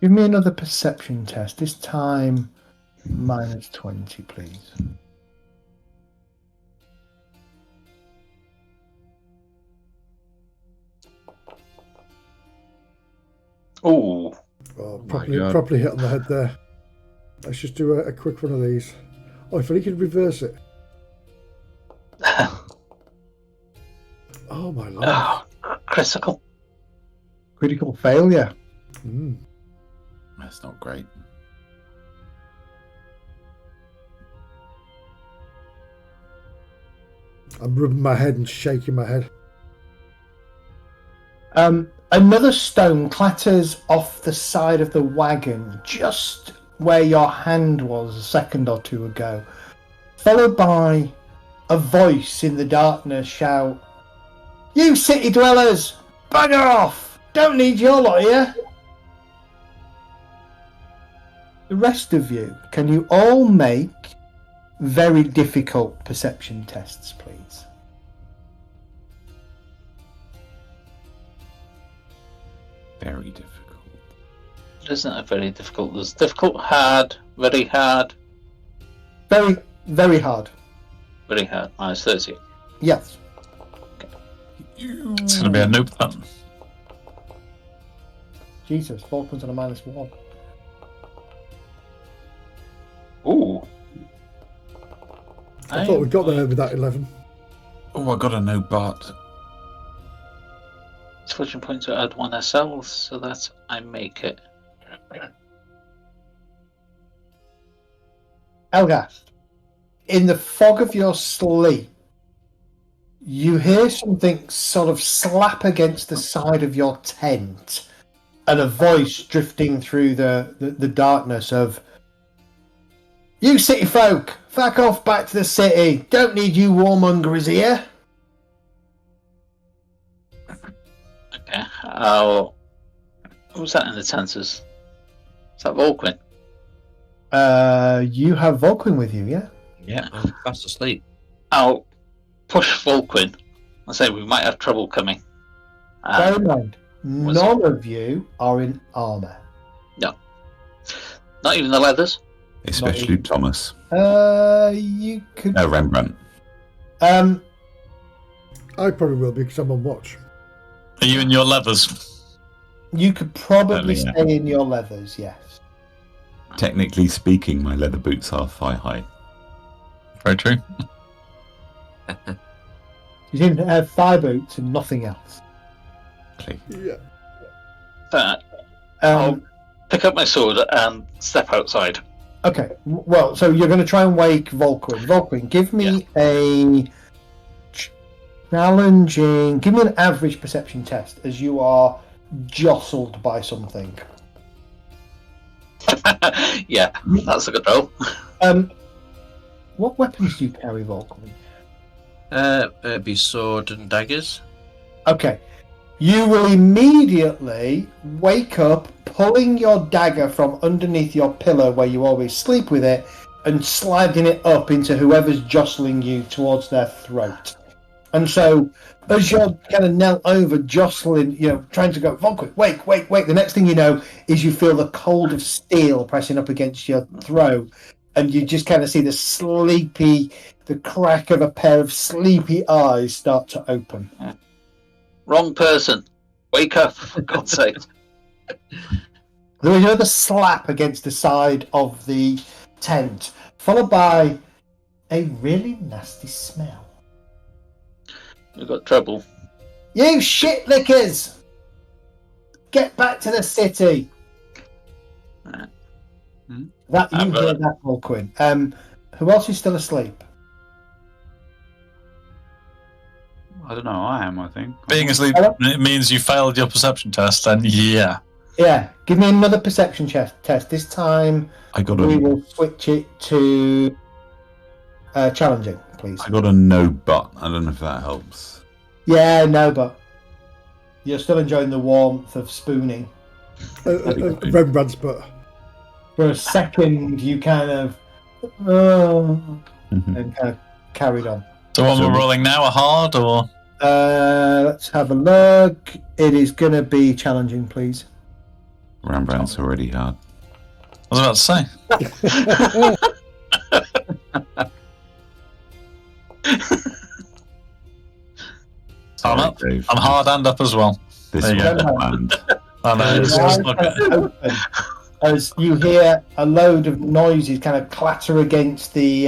Give me another perception test. This time -20, please. Oh, Properly hit on the head there. Let's just do a quick one of these. Oh, if I could reverse it. Oh my lord. oh, critical. Critical failure. That's not great. I'm rubbing my head and shaking my head. Another stone clatters off the side of the wagon, just where your hand was a second or two ago, followed by a voice in the darkness shout, "You city dwellers, bugger off! Don't need your lot here!" The rest of you, can you all make very difficult perception tests, please? Very difficult. Isn't it very difficult? There's difficult, hard, very hard, Very, very hard. very hard. Minus 30. Yes. It's going to be a nope then. Jesus, 4 points on a -1. Ooh. I thought we got there with that 11. Oh, I got a no but. Fortune points to add 1 SL, so that I make it. Elgath, in the fog of your sleep, you hear something sort of slap against the side of your tent, and a voice drifting through the darkness of, "You city folk, fuck off back to the city. Don't need you warmongers here." Okay. Who's that in the tenses? Is that Volquin? You have Volquin with you, yeah? Yeah, I'm fast asleep. I'll push Volquin and say we might have trouble coming. Bear in mind, what's none of you are in armour. Not even the leathers? Especially Thomas. You could. No, Rembrandt. Um, I probably will be because I'm on watch. Are you in your leathers? you could probably Yeah. stay in your leathers, yes. Technically speaking, my leather boots are thigh high. Very true. You seem to have thigh boots and nothing else. Clearly. Yeah. But Um, I'll pick up my sword and step outside. Okay, well, so you're going to try and wake Volquin. Volquin, give me a challenging... Give me an average perception test as you are jostled by something. Yeah, that's a good roll. What weapons do you carry, Volquin? It'd be sword and daggers. Okay. You will immediately wake up, pulling your dagger from underneath your pillow where you always sleep with it, and sliding it up into whoever's jostling you towards their throat. And so, as you're kind of knelt over, jostling, trying to go, Volquin, wake, the next thing you know is you feel the cold of steel pressing up against your throat, and you just kind of see the crack of a pair of sleepy eyes start to open. Wrong person. Wake up, for God's sake. There is another slap against the side of the tent, followed by a really nasty smell. We've got trouble. You shit lickers! Get back to the city! Right. That you I've got hear it. that, Volquin. Who else is still asleep? I don't know. I am. I think. Being asleep it means you failed your perception test, then yeah. Yeah, give me another perception test. This time I got we a will switch it to challenging, please. I got a no but. I don't know if that helps. Yeah, no, but you're still enjoying the warmth of spooning. Rembrandt's butt. For a second, you kind of Mhm. and kind of carried on. So what So- we're rolling now, a hard or? Let's have a look. It is going to be challenging, please. Rembrandt's already hard. I was about to say. Sorry, up. Dave. I'm hard and up as well. This There you was go. not planned. I know, it's Your eyes not kind good. of open as you hear a load of noises kind of clatter against the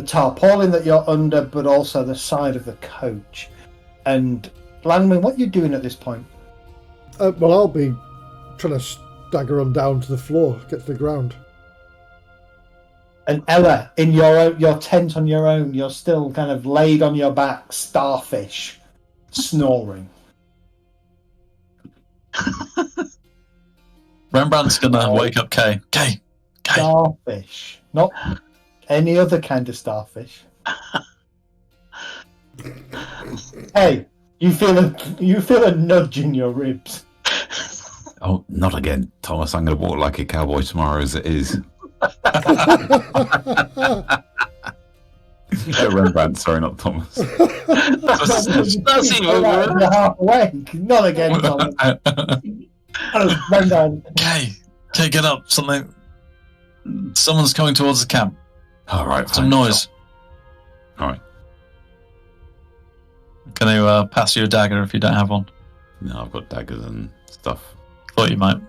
tarpaulin that you're under, but also the side of the coach. And Langman, what are you doing at this point? Well, I'll be trying to stagger on down to the floor, get to the ground. And Ella, in your tent on your own, you're still kind of laid on your back, starfish, snoring. Rembrandt's gonna wake up Kay. Kay! Starfish, not any other kind of starfish. Hey, you feel a nudge in your ribs. Oh, not again, Thomas. I'm going to walk like a cowboy tomorrow as it is. Rembrandt, sorry, not Thomas. That's even worse. You're half awake. Not again, Thomas. Rembrandt. Kay, get up! Someone's coming towards the camp. All right, Some noise. All right. Can I pass you a dagger if you don't have one? No, I've got daggers and stuff. Thought you might.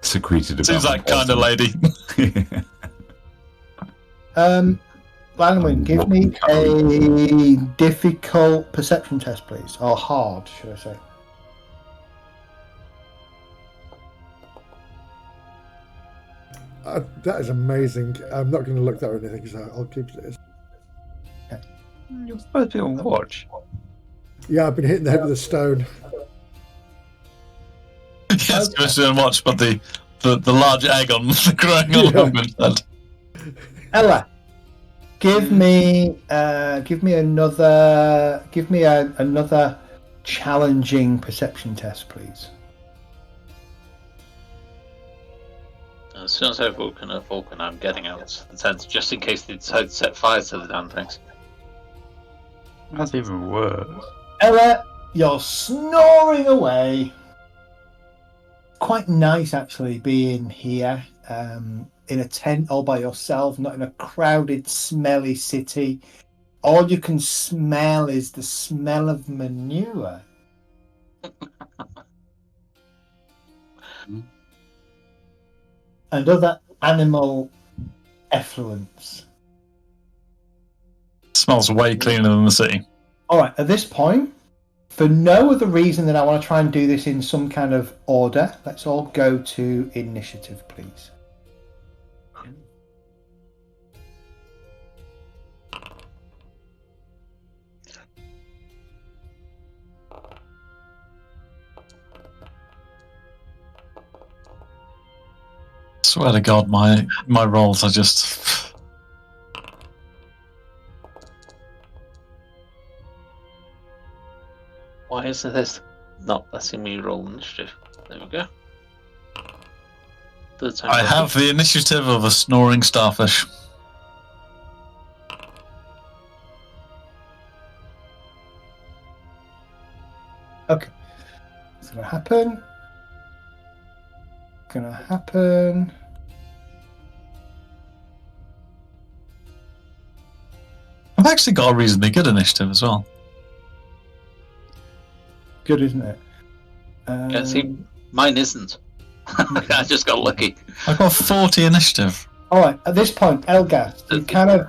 Secreted about. Seems like kind of lady. Langwin, give me a difficult perception test, please. Or hard, should I say. That is amazing. I'm not going to look that or anything, so I'll keep it as. You're supposed to be on watch. Yeah, I've been hitting the head with a stone. Yes, you're supposed to watch, but the large egg on growing on Langwin's head. Ella, give me another challenging perception test, please. As soon as I've woken up, I'm getting out the tent just in case they decide to set fire to the damn things. That's even worse. Ella, you're snoring away. Quite nice, actually, being here in a tent all by yourself, not in a crowded, smelly city. All you can smell is the smell of manure. And other animal effluence. Smells way cleaner than the city. All right, at this point, for no other reason than I want to try and do this in some kind of order, let's all go to initiative, please. Swear to God, my rolls are just. Why isn't this not letting me roll initiative? There we go. Third time I lucky. have the initiative of a snoring starfish. Okay. It's going to happen. Gonna happen. I've actually got a reasonably good initiative as well. Good, isn't it? Yeah, see, mine isn't. I just got lucky. I've got 40 initiative. All right. At this point, Elgast, you kind of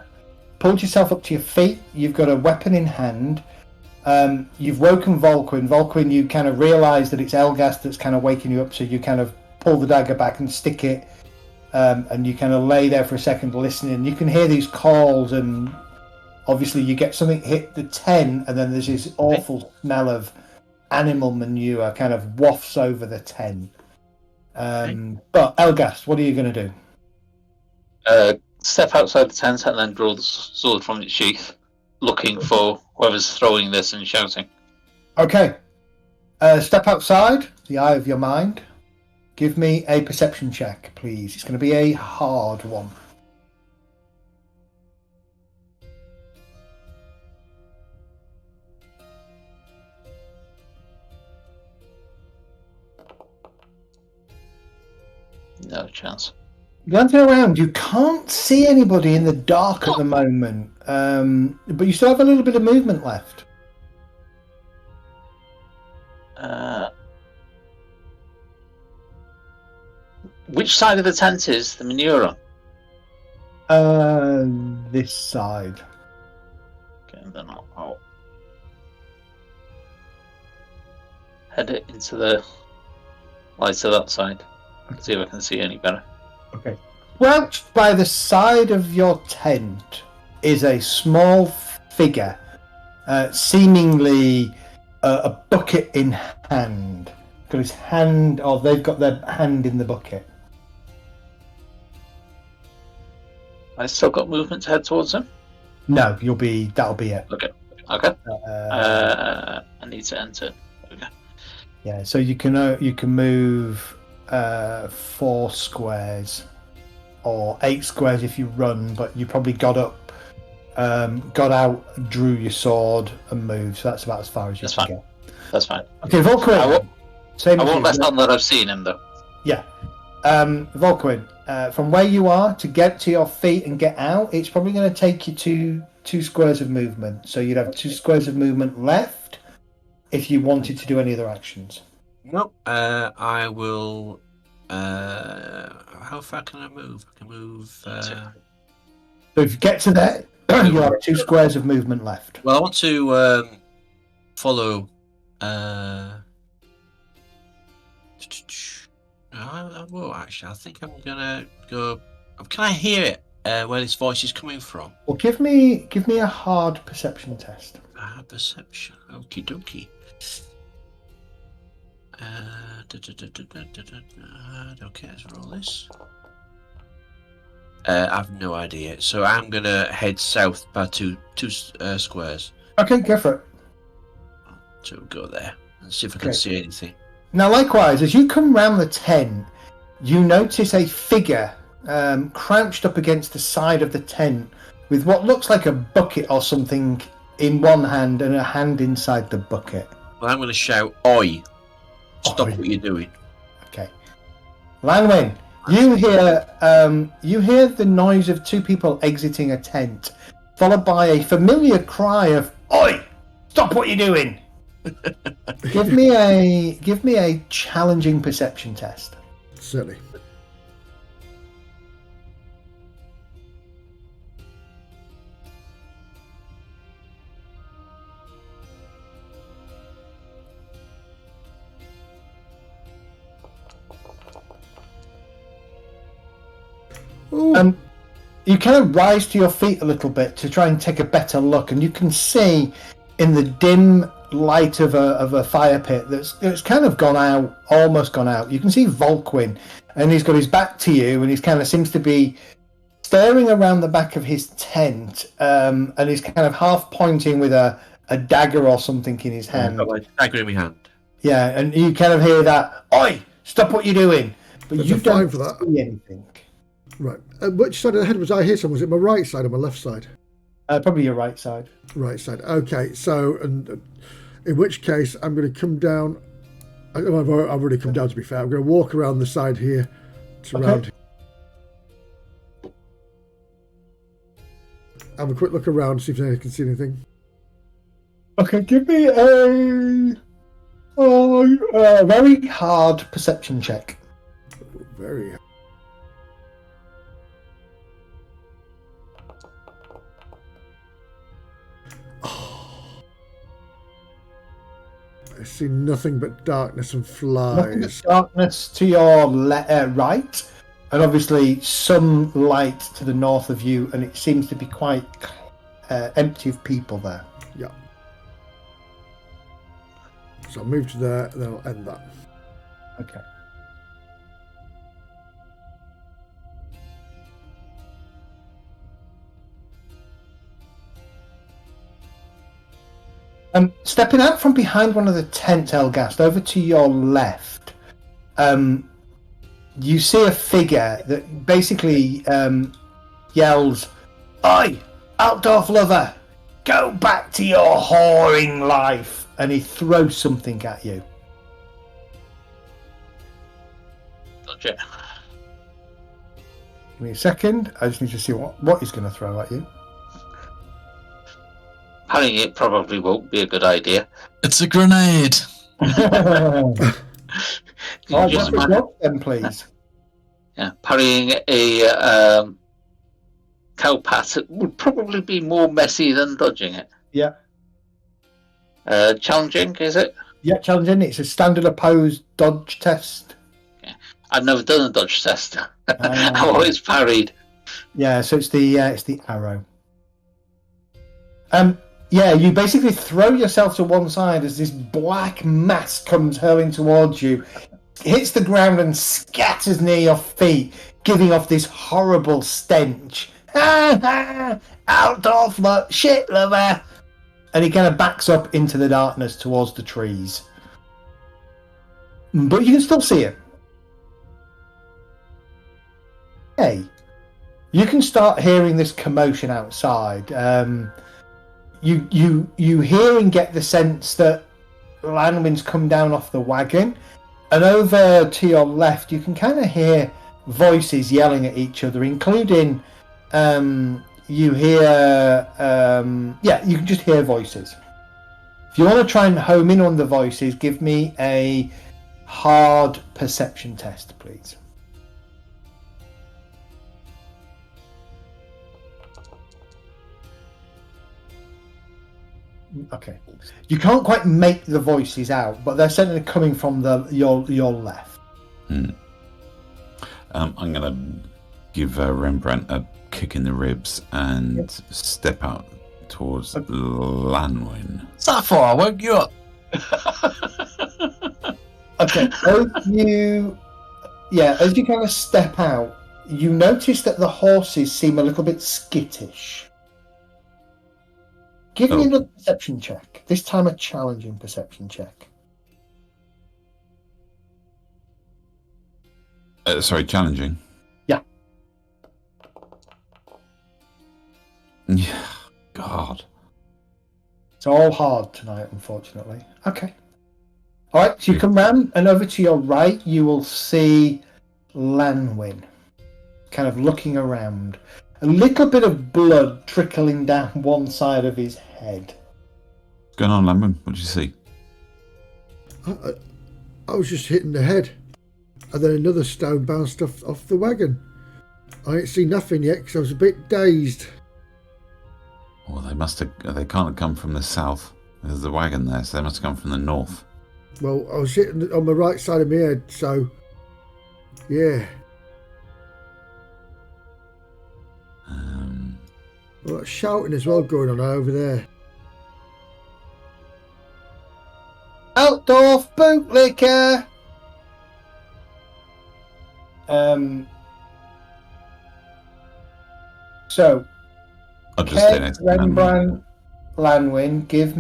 pulled yourself up to your feet. You've got a weapon in hand. You've woken Volquin. Volquin, you kind of realise that it's Elgast that's kind of waking you up, so you kind of pull the dagger back and stick it, and you kind of lay there for a second listening. You can hear these calls, and obviously you get something hit the 10, and then there's this awful smell of animal manure kind of wafts over the 10. But Elgast, what are you going to do? Step outside the tent and then draw the sword from its sheath, looking for whoever's throwing this and shouting. Okay. Step outside, the eye of your mind. Give me a perception check, please. It's going to be a hard one. No chance. Glancing around, you can't see anybody in the dark at the moment, but you still have a little bit of movement left. Which side of the tent is the manure on? This side. Okay, then I'll head it into the light of that side. See if I can see any better. Okay. Crouched by the side of your tent is a small figure, seemingly a bucket in hand. Got his hand, or they've got their hand in the bucket. I still got movement to head towards him. No, that'll be it. Okay. I need to enter. Okay. Yeah, so you can move 4 squares or 8 squares if you run, but you probably got out, drew your sword, and moved. So that's about as far as you can get. That's fine. Okay, Volquin. I won't let on that I've seen him though. Yeah, Volquin. From where you are to get to your feet and get out, it's probably going to take you 2 squares of movement. So you'd have 2 squares of movement left if you wanted to do any other actions. Nope. I will. How far can I move? I can move. So if you get to there, you have 2 squares of movement left. Well, I want to follow. Well, actually, I think I'm gonna go. Can I hear it? Where this voice is coming from? Well, give me a hard perception test. Perception. Okie dokie. Okay, let's roll this. I've no idea. So I'm gonna head south by two squares. Okay, go for it. So we'll go there and see if I can see anything. Now, likewise, as you come round the tent, you notice a figure crouched up against the side of the tent with what looks like a bucket or something in one hand and a hand inside the bucket. Well, I'm going to shout, "Oi! Stop Oi. what you're doing!" Okay, Langwin, you hear the noise of 2 people exiting a tent, followed by a familiar cry of "Oi! Stop what you're doing!" Give me a challenging perception test. Certainly. You kind of rise to your feet a little bit to try and take a better look, and you can see in the dim light of a fire pit that's kind of almost gone out. You can see Volquin, and he's got his back to you, and he's kind of seems to be staring around the back of his tent, and he's kind of half pointing with a dagger or something in his hand. I've got my dagger in my hand. Yeah, and you kind of hear that, "Oi! Stop what you're doing!" But There's you a fine don't for that. see anything. Right. Which side of the head was I here? Was it my right side or my left side? Probably your right side. Right side. Okay. So, and in which case, I'm going to come down. I've already come down, to be fair. I'm going to walk around the side here to round. Have a quick look around, see if I can see anything. Okay, give me a very hard perception check. Very. I see nothing but darkness and Nothing but flies. darkness to your right, and obviously some light to the north of you, and it seems to be quite empty of people there. Yeah. So I'll move to there, and then I'll end that. Okay. Stepping out from behind one of the tents, Elgast, over to your left, you see a figure that basically yells, "Oi, Altdorf lover, go back to your whoring life!" And he throws something at you. Gotcha. Give me a second. I just need to see what he's going to throw at you. Parrying it probably won't be a good idea. It's a grenade. You just imagine- Then, please. Yeah, parrying a cowpat would probably be more messy than dodging it. Yeah. Challenging, is it? Yeah, challenging. It's a standard opposed dodge test. I've never done a dodge test. I've Ah. always parried. Yeah, so it's the arrow. Yeah, you basically throw yourself to one side as this black mass comes hurling towards you, hits the ground and scatters near your feet, giving off this horrible stench. Ha ha! Altdorf, shit lover! And he kind of backs up into the darkness towards the trees. But you can still see him. Hey, you can start hearing this commotion outside. You hear and get the sense that Lanwin's come down off the wagon, and over to your left you can kind of hear voices yelling at each other, including you hear you can just hear voices. If you want to try and home in on the voices, give me a hard perception test, please. Okay. You can't quite make the voices out, but they're certainly coming from your left. I'm going to give Rembrandt a kick in the ribs and step out towards Lanwin. What's that for? I woke you up. Okay. As you kind of step out, you notice that the horses seem a little bit skittish. Give me another perception check. This time a challenging perception check. Sorry, challenging? Yeah. Yeah. God. It's all hard tonight, unfortunately. Okay. Alright, so you come round and over to your right you will see Lanwin kind of looking around. A little bit of blood trickling down one side of his head. What's going on, Lanwin? What did you see? I was just hitting the head, and then another stone bounced off the wagon. I ain't seen nothing yet because I was a bit dazed. Well, they can't have come from the south. There's the wagon there, so they must have come from the north. Well, I was hitting on the right side of my head, so yeah. Well, that's shouting as well going on over there. Altdorf bootlicker! So, I'll just stay Kate, next to Lanwin. Rembrandt, Lanwin, give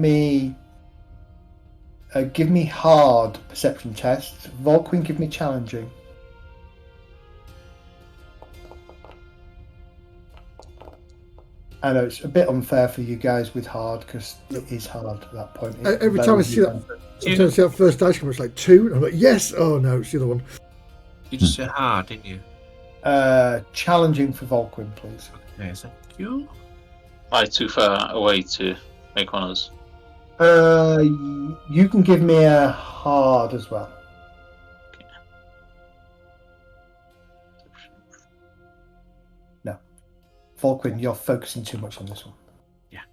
me hard perception tests. Volquin, give me challenging. I know it's a bit unfair for you guys with hard because it is hard at that point. Every time I see that first dice come, it's like 2, and I'm like, yes! Oh no, it's the other one. You just said hard, didn't you? Challenging for Volquin, please. Okay, thank you. Am I too far away to make one of those? You can give me a hard as well. No. Volquin, you're focusing too much on this one. Yeah.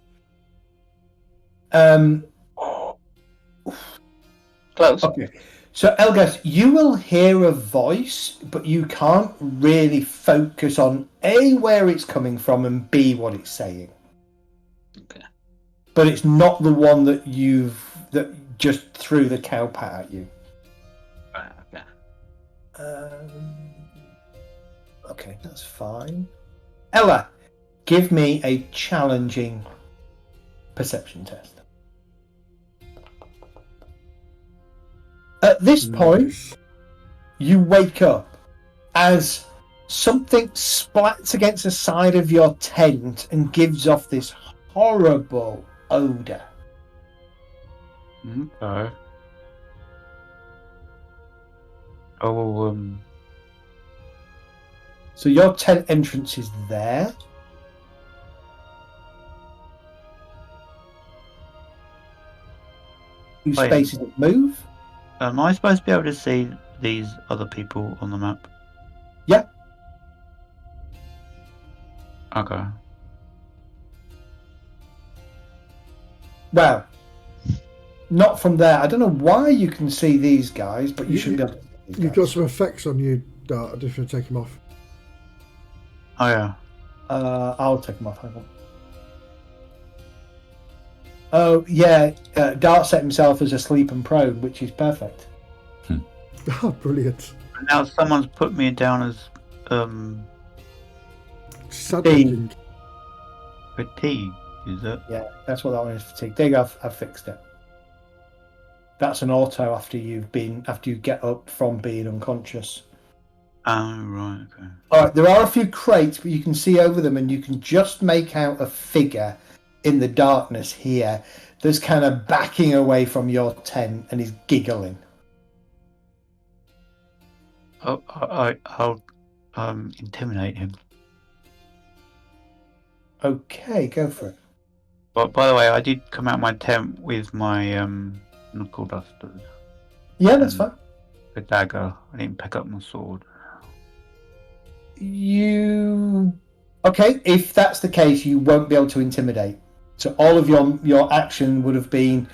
Close. Okay. So, Elgas, you will hear a voice, but you can't really focus on A, where it's coming from, and B, what it's saying. Okay. But it's not the one that just threw the cowpat at you. Right, okay. Okay, that's fine. Ella, give me a challenging perception test. At this point, you wake up as something splats against the side of your tent and gives off this horrible odour. Okay. Oh, So your tent entrance is there. Two Wait. spaces that move. am I supposed to be able to see these other people on the map? Yeah. Okay. Well, not from there. I don't know why you can see these guys, but you shouldn't be able to. You've got some effects on you, Dart. I just want to take them off. Oh yeah. I'll take them off. Hang on. Oh yeah, Dart set himself as asleep and prone, which is perfect. Oh, brilliant. Now someone's put me down as Sadly, fatigue. Is it? Yeah, that's what that one is. Fatigue. There you go. I've fixed it. That's an auto after you get up from being unconscious. Oh right. Okay. All right, there are a few crates, but you can see over them, and you can just make out a figure in the darkness here that's kind of backing away from your tent and is giggling. Oh, I'll intimidate him. Okay, go for it. But by the way, I did come out of my tent with my knuckle dusters, Yeah, that's fine. the dagger. I didn't pick up my sword. Okay, if that's the case, you won't be able to intimidate. So all of your action would have been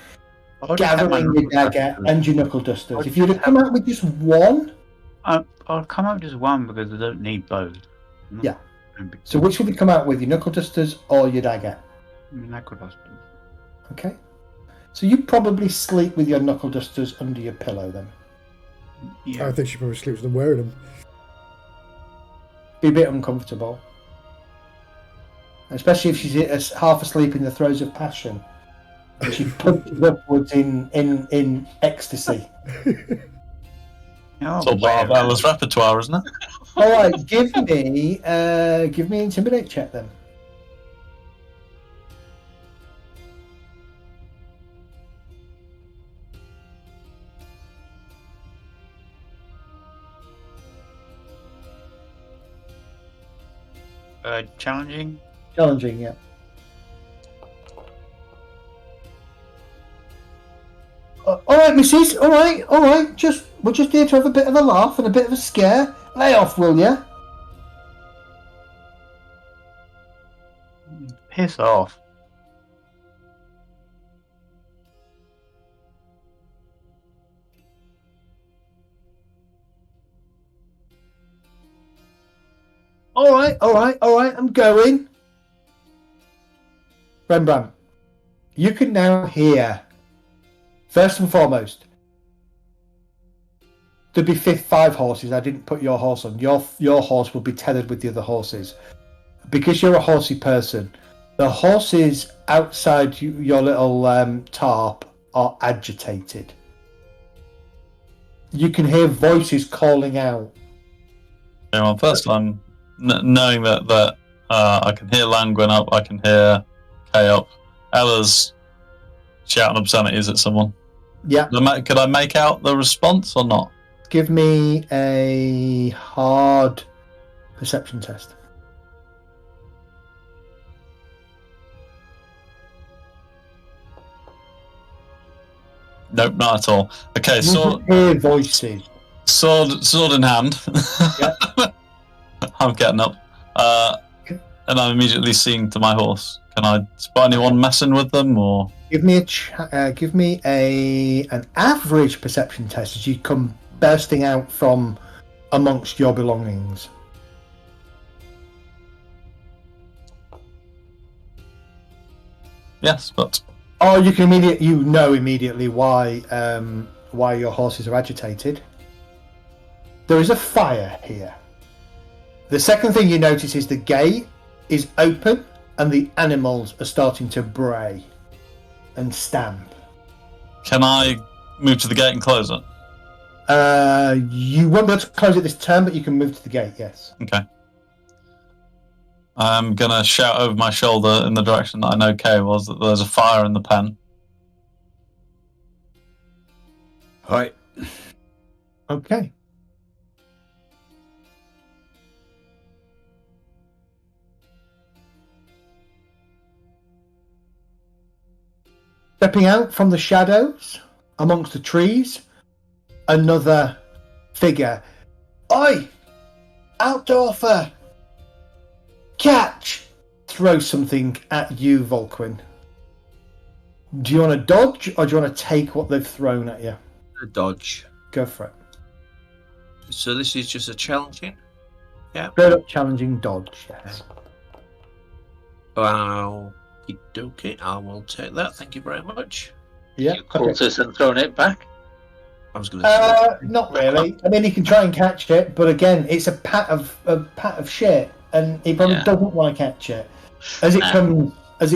I'll just have my gathering your knuckle dagger dusters. and your knuckle dusters. I'll If you'd have just come out with just one, I'll come out with just one because I don't need both. Yeah. so which would you come out with, your knuckle dusters or your dagger? Knuckle dusters. Okay. So you'd probably sleep with your knuckle dusters under your pillow then. Yeah. I think she probably sleeps with them wearing them. Be a bit uncomfortable. Especially if she's half asleep in the throes of passion. And she punches upwards in ecstasy. Oh, It's all part of Ella's repertoire, isn't it? Alright, give me an intimidate check then. Challenging. Challenging, yeah. Alright, missus, alright. We're just here to have a bit of a laugh and a bit of a scare. Lay off, will ya? Piss off. Alright, I'm going. Rembrandt, you can now hear, first and foremost, there'd be 5 horses. I didn't put your horse on. Your horse will be tethered with the other horses. Because you're a horsey person, the horses outside your little tarp are agitated. You can hear voices calling out. Yeah, well, first time knowing that I can hear Langwin up, I can hear Kay up. Ella's shouting obscenities at someone. Yeah. Could I make out the response or not? Give me a hard perception test. Nope, not at all. Okay, You sword can hear voices. in hand. Yeah. I'm getting up, and I'm immediately seeing to my horse. Can I spot anyone messing with them, or Give me an average perception test as you come bursting out from amongst your belongings. yes? But Or you can immediately why your horses are agitated. There is a fire here. The second thing you notice is the gate is open and the animals are starting to bray and stamp. can I move to the gate and close it? You won't be able to close it this turn, but you can move to the gate, yes. Okay. I'm gonna shout over my shoulder in the direction that I know Kay was, that there's a fire in the pen. Hi. Okay. Stepping out from the shadows amongst the trees, another figure. Oi! Outdorfer! Catch! Throw something at you, Volquin. Do you want to dodge or do you want to take what they've thrown at you? A dodge. Go for it. So this is just a challenging. Straight up challenging dodge, yes. Wow. Okay, I will take that. Thank you very much. Yeah. You caught Okay. us and thrown it back. I was going to say. Not really. I mean, he can try and catch it, but again, it's a pat of shit, and he probably Yeah. doesn't want to catch it. As it Nah.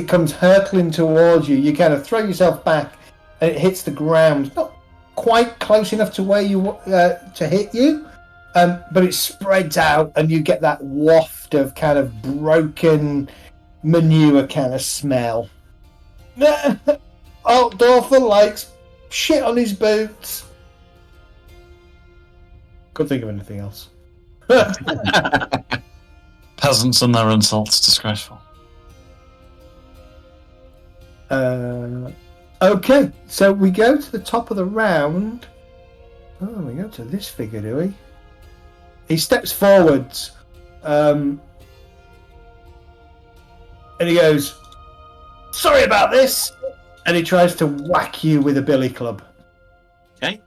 comes hurtling towards you, you kind of throw yourself back, and it hits the ground. Not quite close enough to where you to hit you, but it spreads out, and you get that waft of kind of broken manure kind of smell. Altdorfer likes shit on his boots. Couldn't think of anything else. Peasants and their insults, disgraceful. Okay, so we go to the top of the round. Oh, we go to this figure, do we? He steps forwards, and he goes, "Sorry about this," and he tries to whack you with a billy club. Okay.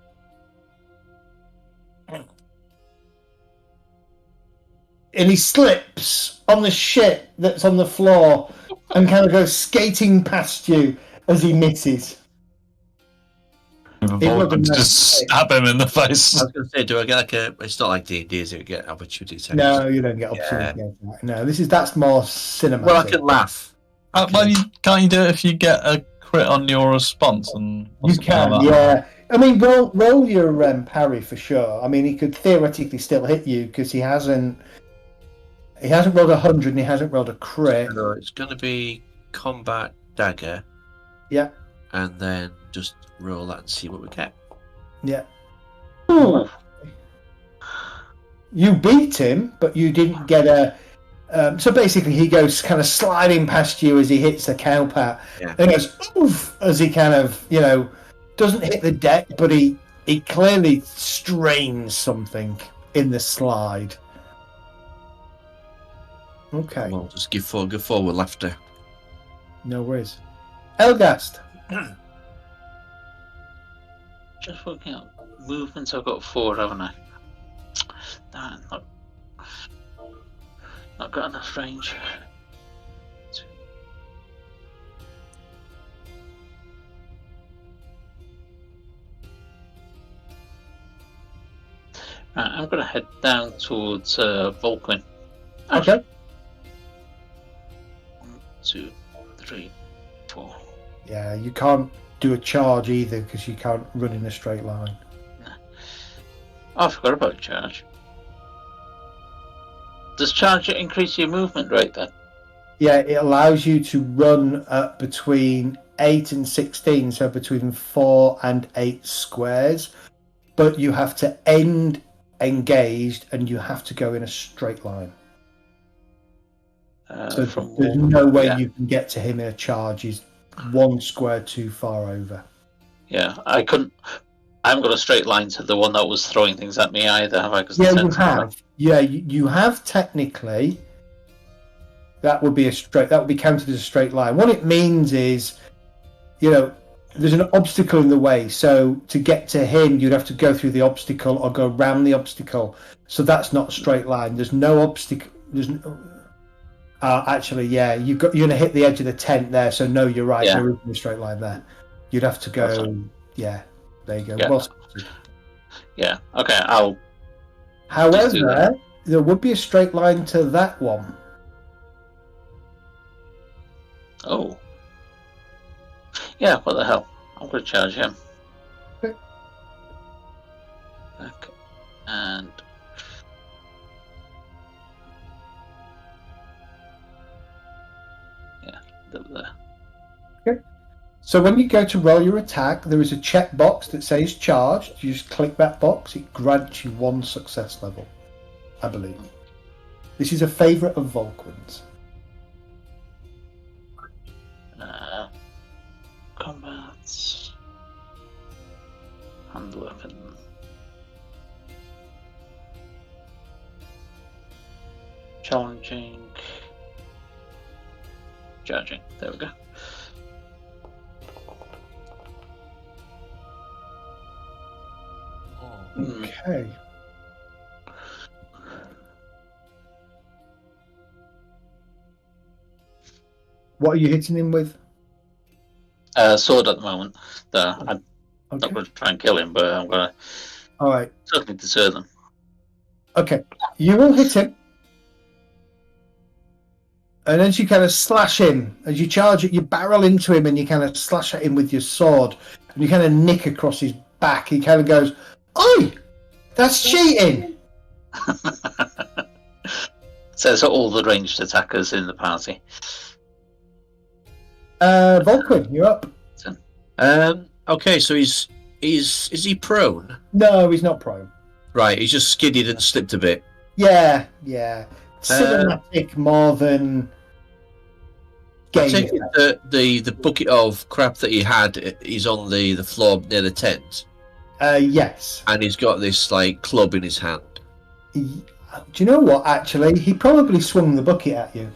And he slips on the shit that's on the floor and kind of goes skating past you as he misses. Avoid wasn't them to that just quick. stab him in the face. I was going to say, do I get like a? It's not like D&D, is it? Get opportunity to. No, you don't get opportunity. No, that's more cinematic. Well, I can laugh. Well, can't you do it if you get a crit on your response? And You can, yeah. I mean, roll your parry for sure. I mean, he could theoretically still hit you because he hasn't rolled 100 and he hasn't rolled a crit. So it's going to be combat dagger. Yeah. And then just roll that and see what we get. Yeah. Ooh. You beat him, but you didn't get a. So basically, he goes kind of sliding past you as he hits the cowpat, and he goes oof as he kind of doesn't hit the deck, but he clearly strains something in the slide. Okay. Well, just give forward laughter. No worries. Elgast. Just working out movements. I've got 4, haven't I? Damn, not got enough range. Right, I'm going to head down towards Volquin. Okay. 1, 2, 3, 4. Yeah, you can't do a charge either because you can't run in a straight line. Oh, I forgot about charge. Does charge increase your movement rate then? Yeah, it allows you to run between 8 and 16, so between 4 and 8 squares, but you have to end engaged and you have to go in a straight line. So there's no way you can get to him in a charge. He's 1 square too far over. Yeah, I couldn't. I haven't got a straight line to the one that was throwing things at me either, have I? Yeah, you have. Yeah, you have technically. That would be counted as a straight line. What it means is, there's an obstacle in the way. So to get to him, you'd have to go through the obstacle or go around the obstacle. So that's not a straight line. There's no obstacle. Actually, yeah, you're going to hit the edge of the tent there. So no, you're right. Yeah. There isn't a straight line there. You'd have to go. Yeah, there you go. Yeah. Well, Yeah. Okay. however, there would be a straight line to that one. Oh. Yeah. What the hell? I'm going to charge him. Okay. Okay. And. Yeah. There. Okay. So when you go to roll your attack, there is a checkbox that says charged. You just click that box. It grants you 1 success level, I believe. This is a favourite of Volquin's. Combat. Hand weapon. Challenging. Charging. There we go. Okay. What are you hitting him with? Sword at the moment. I'm Okay. not going to try and kill him, but I'm going to All right. certainly deter them. Okay. You will hit him. And as you kind of slash him, as you charge it, you barrel into him and you kind of slash at him with your sword. And you kind of nick across his back. He kind of goes, "Oi! That's cheating!" Says all the ranged attackers in the party. Volquin, you're up. Okay, so is he prone? No, he's not prone. Right, he's just skidded and slipped a bit. Yeah. Cinematic more than I game. take it that the bucket of crap that he had is on the floor near the tent, Yes. and he's got this like club in his hand. Do you know what, actually? He probably swung the bucket at you.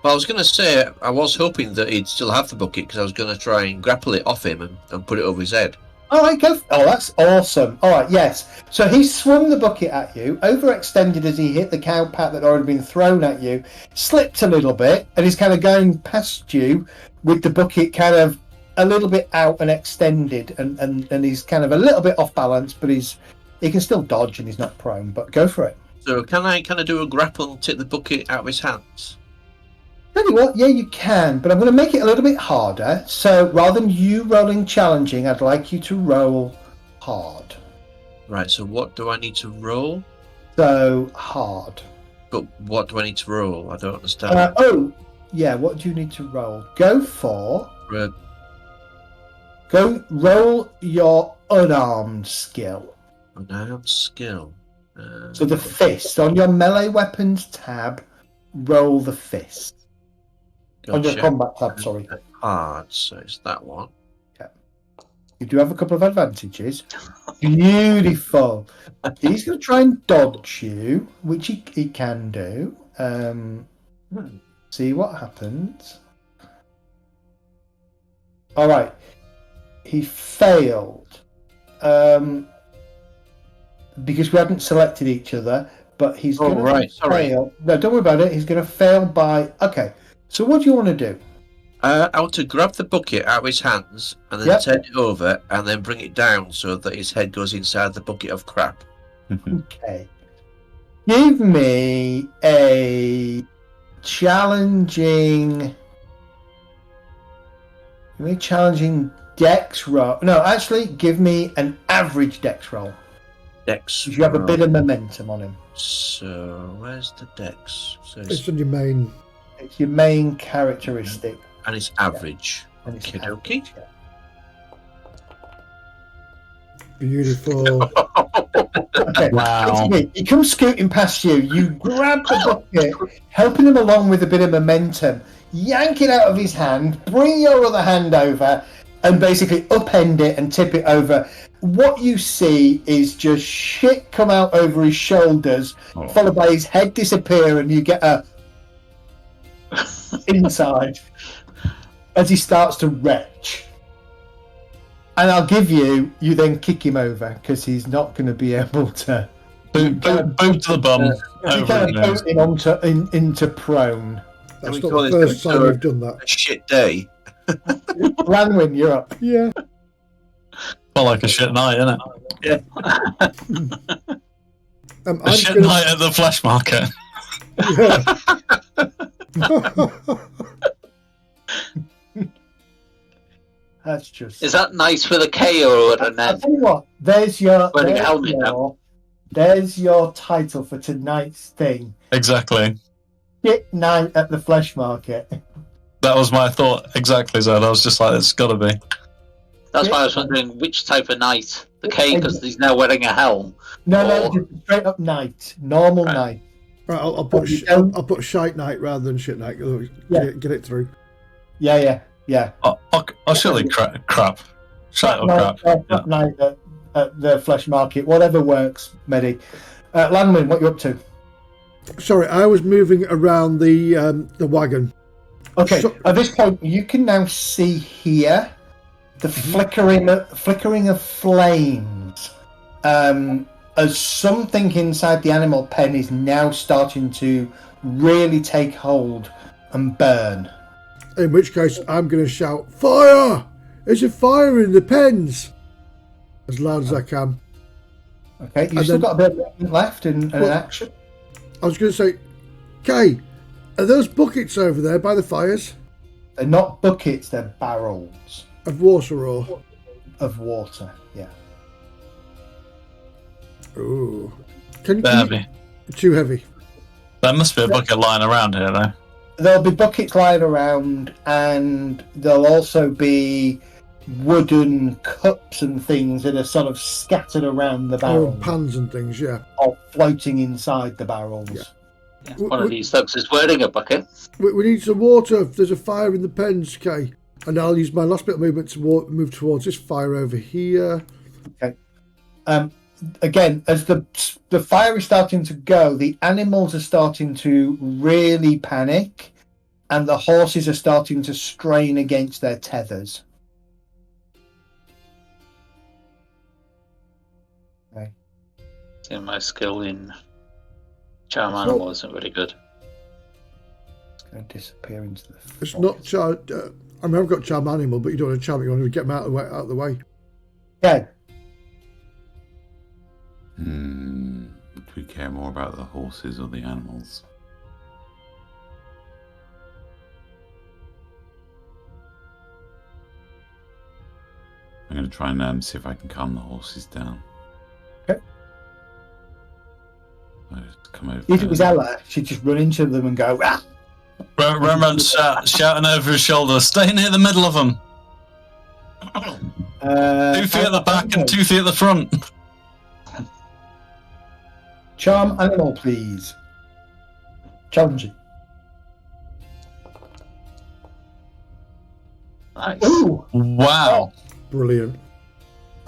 Well, I was going to say, I was hoping that he'd still have the bucket because I was going to try and grapple it off him and put it over his head. All right, go. Oh, that's awesome. All right, yes. So he swung the bucket at you, overextended as he hit the cow pat that had already been thrown at you, slipped a little bit, and he's kind of going past you with the bucket kind of a little bit out and extended, and he's kind of a little bit off balance, but he can still dodge and he's not prone. But go for it. So can I do a grapple and take the bucket out of his hands? Tell you what, yeah, you can, but I'm going to make it a little bit harder. So rather than you rolling challenging, I'd like you to roll hard. Right, so what do I need to roll? So hard. But what do I need to roll? I don't understand. What do you need to roll? Go Red. roll your unarmed skill. Unarmed skill. So the fist on your melee weapons tab, roll the fist. On your combat tab, sorry. Hard, so it's that one. You do have a couple of advantages. Beautiful. He's going to try and dodge you, which he can do. See what happens. All right. He failed. Because we hadn't selected each other, but he's going to fail. No, don't worry about it. He's going to fail by... Okay. So what do you want to do? I want to grab the bucket out of his hands and then turn it over and then bring it down so that his head goes inside the bucket of crap. Okay. Give me a challenging dex roll. No, actually, give me an average dex roll. Dex. You have a bit of momentum on him. So, where's the dex? So It's on your main. It's your main characteristic. And it's average. And it's Okie average, dokie. yeah. Beautiful. Okay. Wow. He comes scooting past you. You grab the bucket, helping him along with a bit of momentum, yank it out of his hand, bring your other hand over, and basically upend it and tip it over. What you see is just shit come out over his shoulders, followed by his head disappear, and you get a inside as he starts to retch. And I'll give you then kick him over because he's not going to be able to. Boot to the bum. You kind of boot him into prone. That's we not call the this first time we've done that. A shit day. Lanwin, you're up. Yeah. Well, like a shit night, isn't it? I'm A shit night at the flesh market. That's just. Is that nice with a K or an I'll N? tell you what. There's your. Wearing a helmet now. There's your title for tonight's thing. Exactly. Shit night at the flesh market. That was my thought. Exactly, Zed. I was just like, it's got to be. That's why I was wondering which type of knight. The K because he's now wearing a helm. No, just straight up night. Normal night. Right, I'll put shite night rather than shit night. Get it through. Yeah. I'll surely crap. Shite or crap. Crap night at the flesh market. Whatever works, Medi. Langman, what you up to? Sorry, I was moving around the wagon. Okay, at this point, you can now see here the flickering of flames as something inside the animal pen is now starting to really take hold and burn. In which case, I'm going to shout, "Fire! There's a fire in the pens!" As loud as I can. Okay, you've still got a bit of movement left in an action. I was going to say, Kay, are those buckets over there by the fires? They're not buckets, they're barrels. Of water or? Of water, yeah. Ooh. Can Heavy. Too heavy. There must be a bucket lying around here, though. There'll be buckets lying around, and there'll also be wooden cups and things that are sort of scattered around the barrel. Oh, pans and things, yeah. Or floating inside the barrels. Yeah. One of these thugs is wearing a bucket. We need some water. There's a fire in the pens, Kay. And I'll use my last bit of movement to move towards this fire over here. Okay. Again, as the fire is starting to go, the animals are starting to really panic, and the horses are starting to strain against their tethers. Okay. See, my skill in charm animal isn't very good. It's going to disappear into the forest. It's not charm. I mean, I've got charm animal, but you don't want to charm it. You want to get them out of the way. Yeah. Do we care more about the horses or the animals? I'm going to try and see if I can calm the horses down. Okay. I just come over If it was Ella, she'd just run into them and go, "Ah!" Rembrandt's shouting over his shoulder, "Stay near the middle of them. 2 feet at the back and 2 feet at the front." Charm animal, please. Challenging. Nice. Ooh. Wow. Brilliant.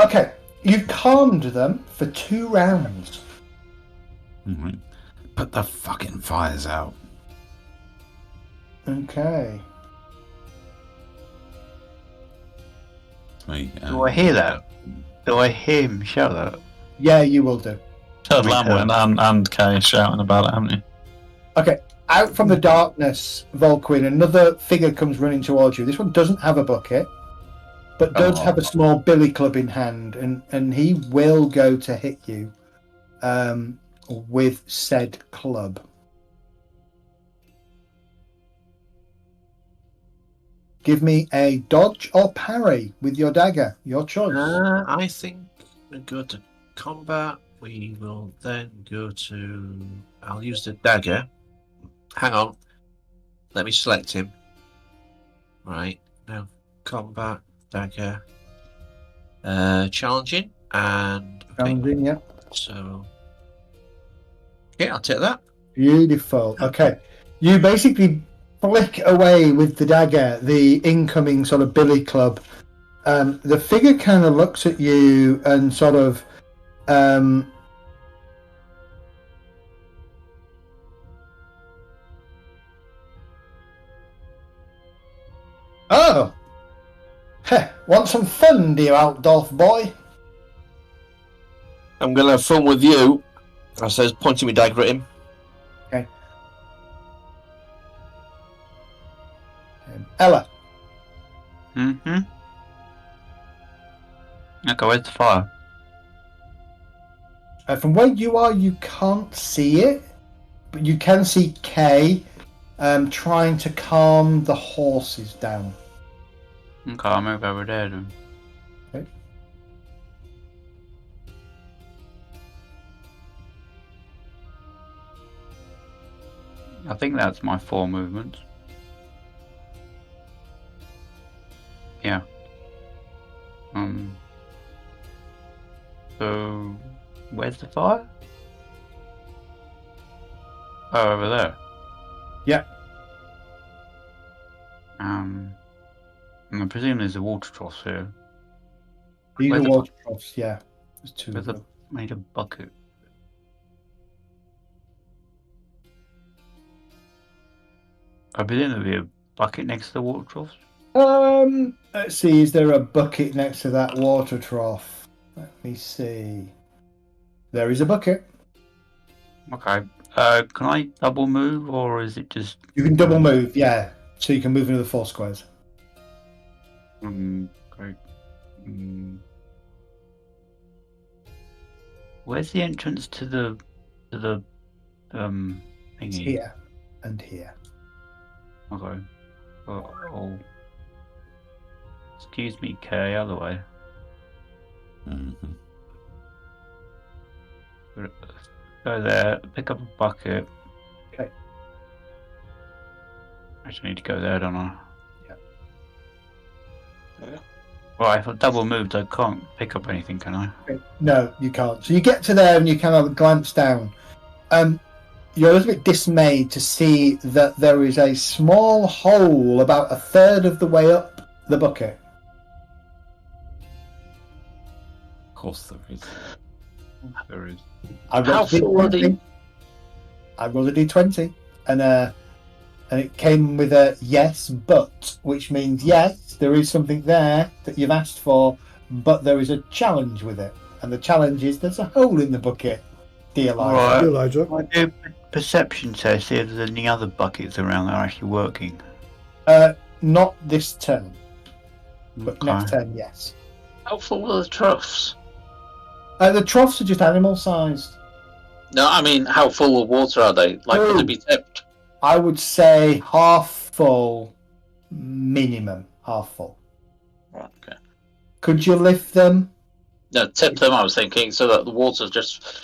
Okay, you've calmed them for 2 rounds. Alright. Put the fucking fires out. Okay. It's me. Do I hear that? Do I hear him shout that? Yeah, you will do. Heard Lamwin and Kay shouting about it, haven't you? Okay, out from the darkness, Volquin, another figure comes running towards you. This one doesn't have a bucket, but does have a small billy club in hand, and he will go to hit you with said club. Give me a dodge or parry with your dagger. Your choice. I think we go to combat. We will then go to... I'll use the dagger. Hang on. Let me select him. Right. Now, combat, dagger. Challenging. And... Okay. Challenging, yeah. So... Okay, I'll take that. Beautiful. Okay. You basically flick away with the dagger the incoming sort of billy club. The figure kind of looks at you and sort of... Oh! Heh, want some fun, dear Altdorf boy? I'm going to have fun with you. I says, pointing my dagger at him. Okay. Ella. Mm-hmm. Okay, where's the fire? From where you are, you can't see it, but you can see Kay trying to calm the horses down. Okay, I'll move over there then. Okay. I think that's my 4 movements. Yeah. So, where's the fire? Oh, over there. Yeah. I presume there's a water trough here. These Where's are the- water troughs, yeah. There's 2 There's of a them. made a bucket. I presume there'll be a bucket next to the water troughs. Let's see, is there a bucket next to that water trough? Let me see. There is a bucket. Okay. Can I double move, or is it just... You can double move, yeah. So you can move into the 4 squares. Great. Where's the entrance to the thingy? It's here and here. Okay. Oh. Excuse me, Kay, other way. Mhm. Go there, pick up a bucket. Okay. I just need to go there, don't I? Yeah. Right, if I double moved, I can't pick up anything, can I? Okay. No, you can't. So you get to there and you kind of glance down. You're a little bit dismayed to see that there is a small hole about a third of the way up the bucket. Of course there is. There is. I've How got a full are D20. they? I rolled a D20 and it came with a yes, but, which means yes, there is something there that you've asked for, but there is a challenge with it. And the challenge is there's a hole in the bucket, dear Liza. Right. See you later. I do a perception test, see if there's any other buckets around that are actually working. Not this turn, but Okay. next turn, yes. How full are the troughs? The troughs are just animal sized. No, I mean, how full of water are they? Like, could they be tipped? I would say half full, minimum half full. Right, okay. Could you lift them? No, tip them, I was thinking, so that the water just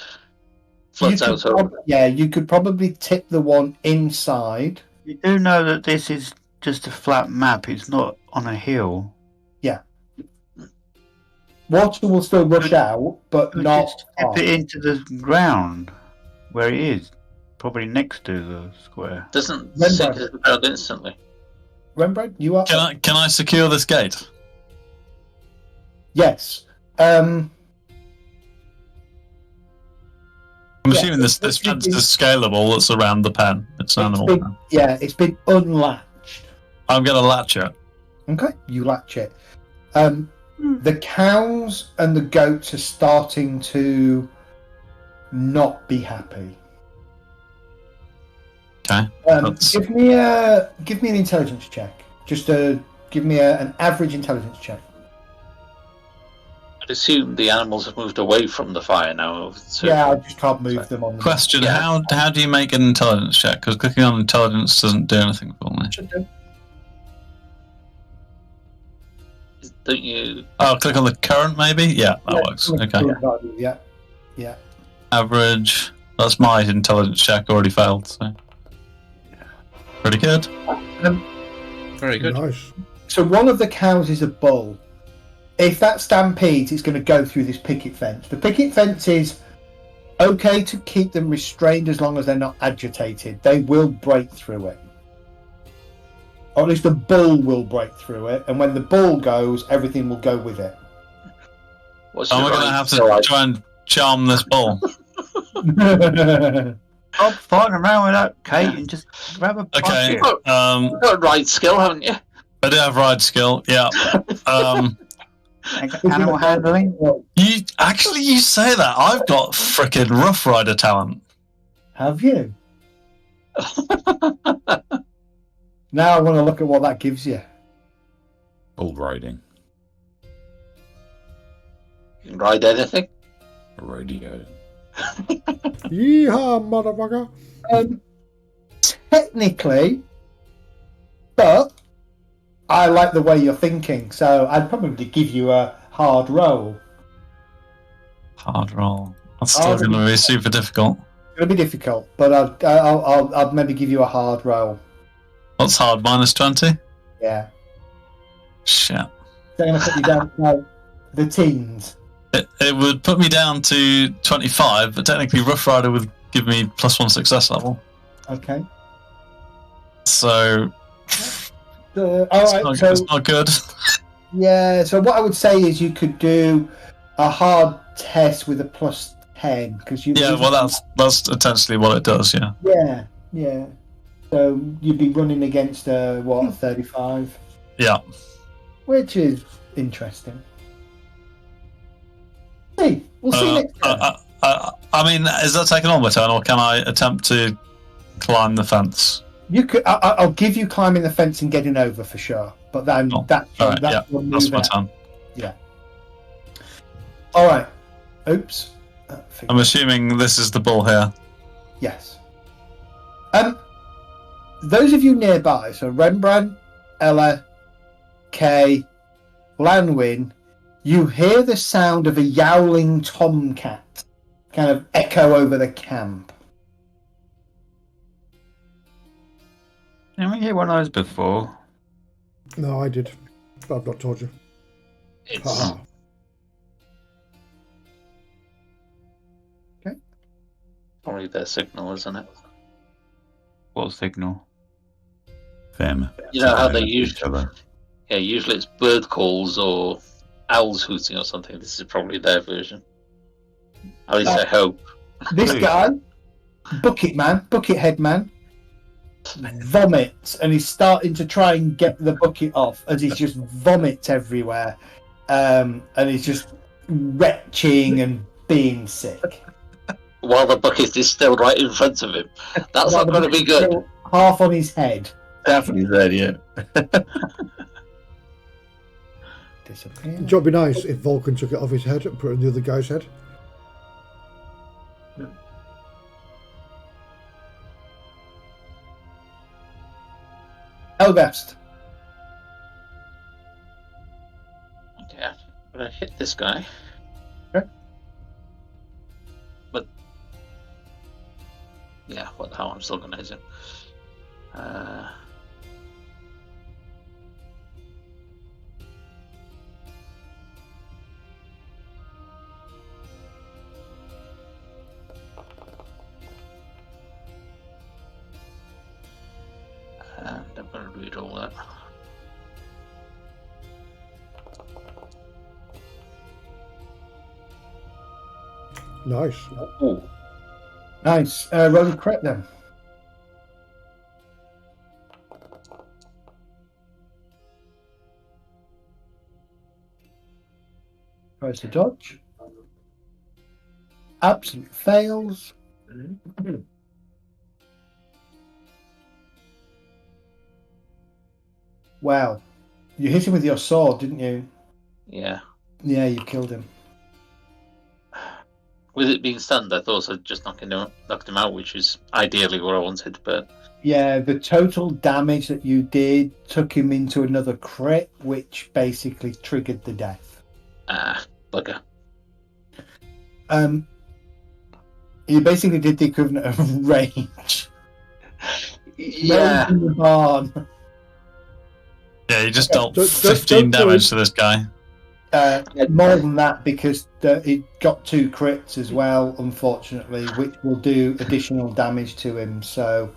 floods You out. could you could probably tip the one inside. You do know that this is just a flat map, it's not on a hill. Water will still rush out, but You not just tip off. it into the ground where it is, probably next to the square. Doesn't Remember- sink to the ground instantly. Rembrandt, you are. Can I secure this gate? Yes. I'm Yeah, assuming this fence is scalable. That's around the pen. It's an animal pen. It's been unlatched. I'm going to latch it. Okay, you latch it. The cows and the goats are starting to not be happy. Okay. Give me an intelligence check. Just give me an average intelligence check. I'd assume the animals have moved away from the fire now. So Yeah, I just can't move them on the Question: Yeah. How do you make an intelligence check? Because clicking on intelligence doesn't do anything for me. Should do. don't you? Oh, click on the current, maybe. Yeah, that works. Okay. Yeah. Average. That's my intelligence check already failed. So pretty good. Very good. Nice. So one of the cows is a bull. If that stampedes, it's going to go through this picket fence. The picket fence is okay to keep them restrained as long as they're not agitated. They will break through it. Or at least the bull will break through it. And when the bull goes, everything will go with it. What's Am I your going to right? have to So try and charm this bull? Stop fighting around with that, Kate, and just grab a Okay. bucket. You've got ride skill, haven't you? I do have ride skill. Yeah. Animal handling. You say that. I've got frickin' Rough Rider talent. Have you? Now I want to look at what that gives you. Bull riding. You can ride anything. A radio. Yeehaw, motherfucker. Technically, but I like the way you're thinking, so I'd probably give you a hard roll. Hard roll. That's still going to be super difficult. It'll be difficult, but I'll maybe give you a hard roll. What's hard? -20? Yeah, Shit. they're going to put you down to the teens. It would put me down to 25, but technically Rough Rider would give me +1 success level. Okay. So All it's, right. not, So it's not good. yeah. So what I would say is you could do a hard test with a +10 because you. Yeah, well, that's essentially what it does. Yeah. Yeah. So you'd be running against a 35, Yeah. which is interesting. See, we'll see next time. I mean, is that taken on my turn, or can I attempt to climb the fence? You could. I'll give you climbing the fence and getting over for sure. But then Oh, that's all right, that's yeah, your that's move my out. turn. All right. Oops. I'm assuming this is the bull here. Yes. Those of you nearby, so Rembrandt, Ella, Kay, Lanwin, you hear the sound of a yowling tomcat kind of echo over the camp. Didn't we hear one of those before? No, I did. But I've not told you. It's Haha. probably their signal, isn't it? What signal? Them. You know how talking they to each usually, other. yeah, usually it's bird calls or owls hooting or something. This is probably their version. At least I hope. This Please. guy, bucket head man, vomits, and he's starting to try and get the bucket off as he's just vomits everywhere, and he's just retching and being sick. While the bucket is still right in front of him. That's While not the going to be bucket's good. still half on his head. Definitely there, yeah. Disappear. It would be nice if Vulcan took it off his head and put it on the other guy's head. Elbest. Okay, I'm going to hit this guy. Okay. But, yeah, what the hell, I'm still going to hit him. And I'm going to read all that. Nice. Oh, Nice. Roll a crit then. Tries to dodge. Absolute fails. Wow. You hit him with your sword, didn't you? yeah. Yeah, you killed him. With it being stunned, I thought I'd just knocked him out, which is ideally what I wanted, but Yeah, the total damage that you did took him into another crit, which basically triggered the death. bugger. You basically did the equivalent of range. Yeah. Range in the barn. Yeah, you just Okay, dealt don't 15 kill damage him. to this guy. More than that, because it got 2 crits as well, unfortunately, which will do additional damage to him. So,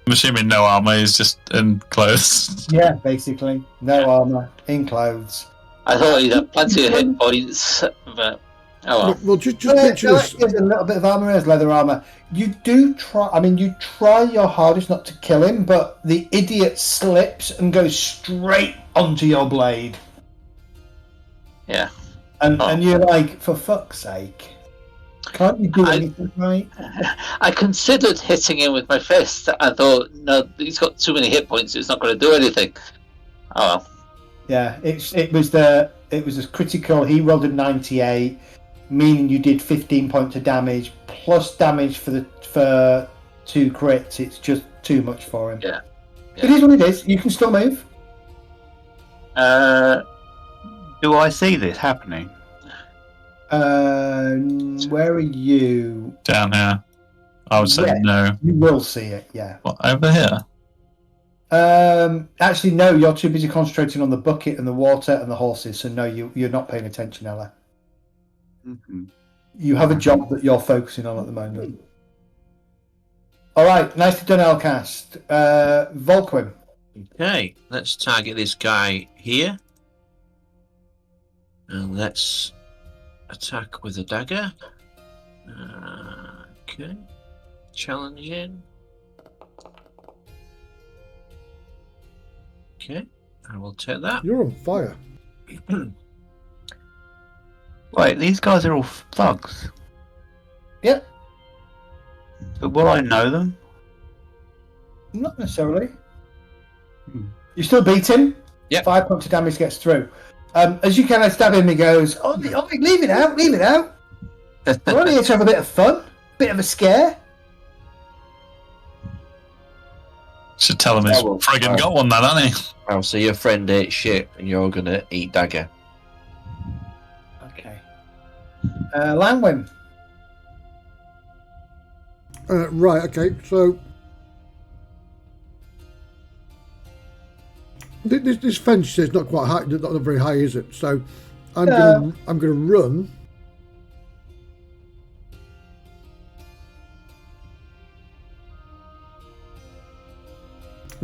I'm assuming no armor, he's just in clothes. yeah, basically, no armor, in clothes. I thought he'd have plenty of hit points, but oh well. Well, just Well, picture this. there's a little bit of armor, there's leather armor. You do try. I mean, you try your hardest not to kill him, but the idiot slips and goes straight onto your blade. Yeah. And you're like, for fuck's sake, can't you do I- anything right? I considered hitting him with my fist. I thought, no, he's got too many hit points. It's not going to do anything. Oh well. Yeah, it was a critical. He rolled a 98, meaning you did 15 points of damage plus damage for 2 crits. It's just too much for him. Yeah. It is what it is. You can still move. Do I see this happening? Where are you? Down here. I would say Yeah. no. You will see it. Yeah. What, over here? Actually, no. You're too busy concentrating on the bucket and the water and the horses. So no, you're not paying attention, Ella. Mm-hmm. You have a job that you're focusing on at the moment. All right, nicely done, Elcast. Volquin. Okay, let's target this guy here. And let's attack with a dagger. Okay. Challenging. Okay, I will take that. You're on fire. Wait, these guys are all thugs. Yep. But will I know them? Not necessarily. You still beat him. Yep. 5 points of damage gets through. As you kind of stab him, he goes, "Oh, leave it out, leave it out. We're only here to have a bit of fun, bit of a scare." Should tell him he's Oh, well, friggin' got one then, hasn't he? I'll see your friend ate shit, and you're gonna eat dagger. Okay. Langwin. Right, okay, so this fence is not quite high, not very high, is it? So I'm gonna run. I'm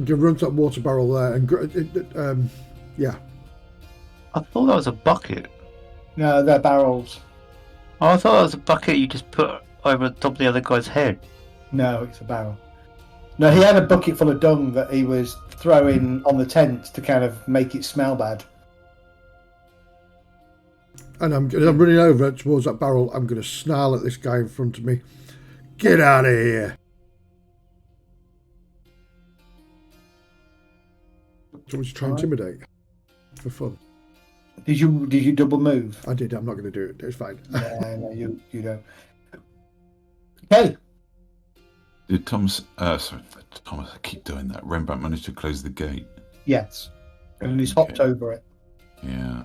gonna run to that water barrel there and yeah. I thought that was a bucket. No, they're barrels. Oh, I thought that was a bucket you just put over the top of the other guy's head. No, it's a barrel. No, he had a bucket full of dung that he was throwing on the tent to kind of make it smell bad. And I'm running over towards that barrel. I'm going to snarl at this guy in front of me. Get out of here! So was trying to intimidate for fun. Did you double move? I did. I'm not going to do it. It's fine. No, you don't. Okay. Did Thomas, I keep doing that. Rembrandt managed to close the gate. Yes. And he's hopped over it. Yeah.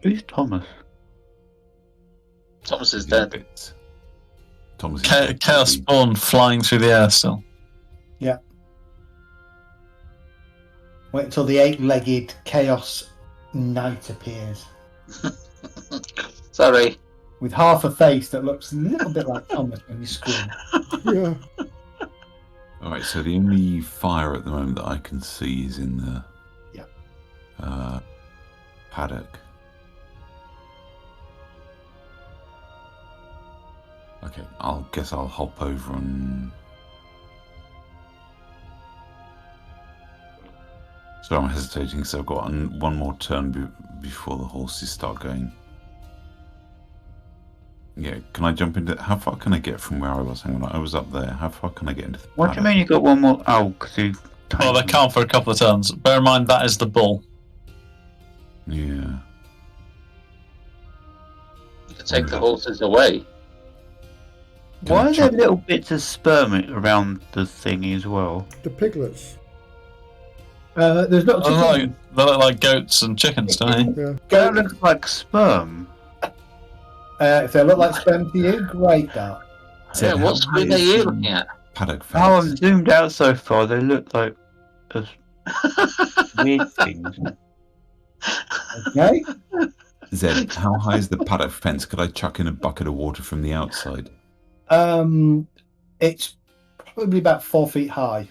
Who's Thomas? Thomas is He's dead. a bit- Thomas. Chaos Spawn flying through the air still. Yeah. Wait until the 8-legged Chaos Knight appears. Sorry. With half a face that looks a little bit like Thomas when you scream. Yeah. All right. So the only fire at the moment that I can see is in the paddock. Okay. Guess I'll hop over and. So I'm hesitating because I've got one more turn before the horses start going. Yeah, can I jump into... How far can I get from where I was? Hang on, I was up there. How far can I get into the What do you paddock? mean you got one more? Oh, because you... Oh, they can't for a couple of turns. Bear in mind, that is the bull. Yeah. You can take the horses away. Can Why I are there chop- little bits of sperm around the thingy as well? The piglets. There's not They look like goats and chickens, don't they? Yeah. That looks like sperm. If they look like sperm to you, great, Dart. Yeah, Zed, what how screen high are is you the looking at? Paddock Oh, I've fence. zoomed out so far, they look like weird things. Okay. Zed, how high is the paddock fence? Could I chuck in a bucket of water from the outside? It's probably about 4 feet high.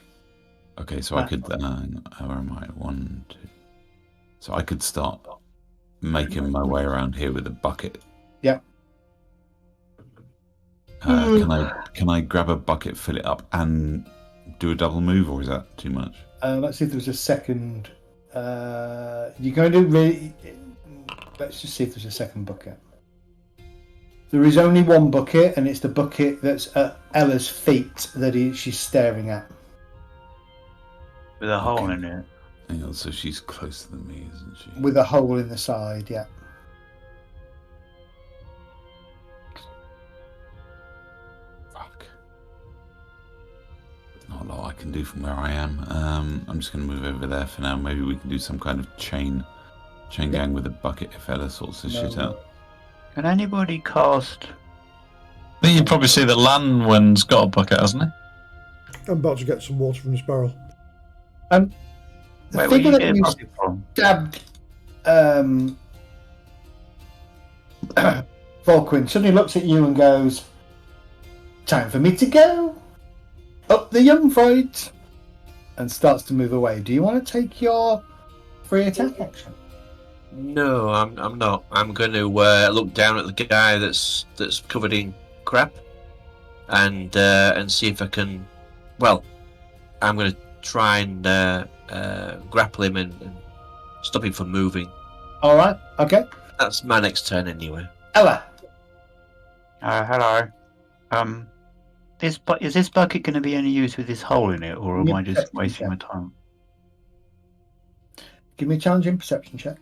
Okay, so I could. Where am I? 1, 2. So I could start making my way around here with a bucket. Yeah. Can I grab a bucket, fill it up, and do a double move, or is that too much? Let's see if there's a second. You're going to really. Let's just see if there's a second bucket. There is only one bucket, and it's the bucket that's at Ella's feet that she's staring at. With a hole Okay. in it. Hang on, so she's closer than me, isn't she? With a hole in the side, yeah. Fuck. Not a lot I can do from where I am. I'm just going to move over there for now. Maybe we can do some kind of chain gang with a bucket if Ella sorts this shit out. Can anybody cast... I think you probably see that Lanwin's got a bucket, hasn't he? I'm about to get some water from this barrel. The Where were figure you that getting you bucket from? stabbed Volquin suddenly looks at you and goes, "Time for me to go up the Jungfreude," and starts to move away. Do you want to take your free attack action? No, I'm not. I'm going to look down at the guy that's covered in crap, and see if I can. Well, I'm going to try and grapple him and stop him from moving. All right. Okay. That's my next turn anyway. Ella. Hello. Is this bucket going to be any use with this hole in it, or am I just wasting my time? Give me a challenging perception check.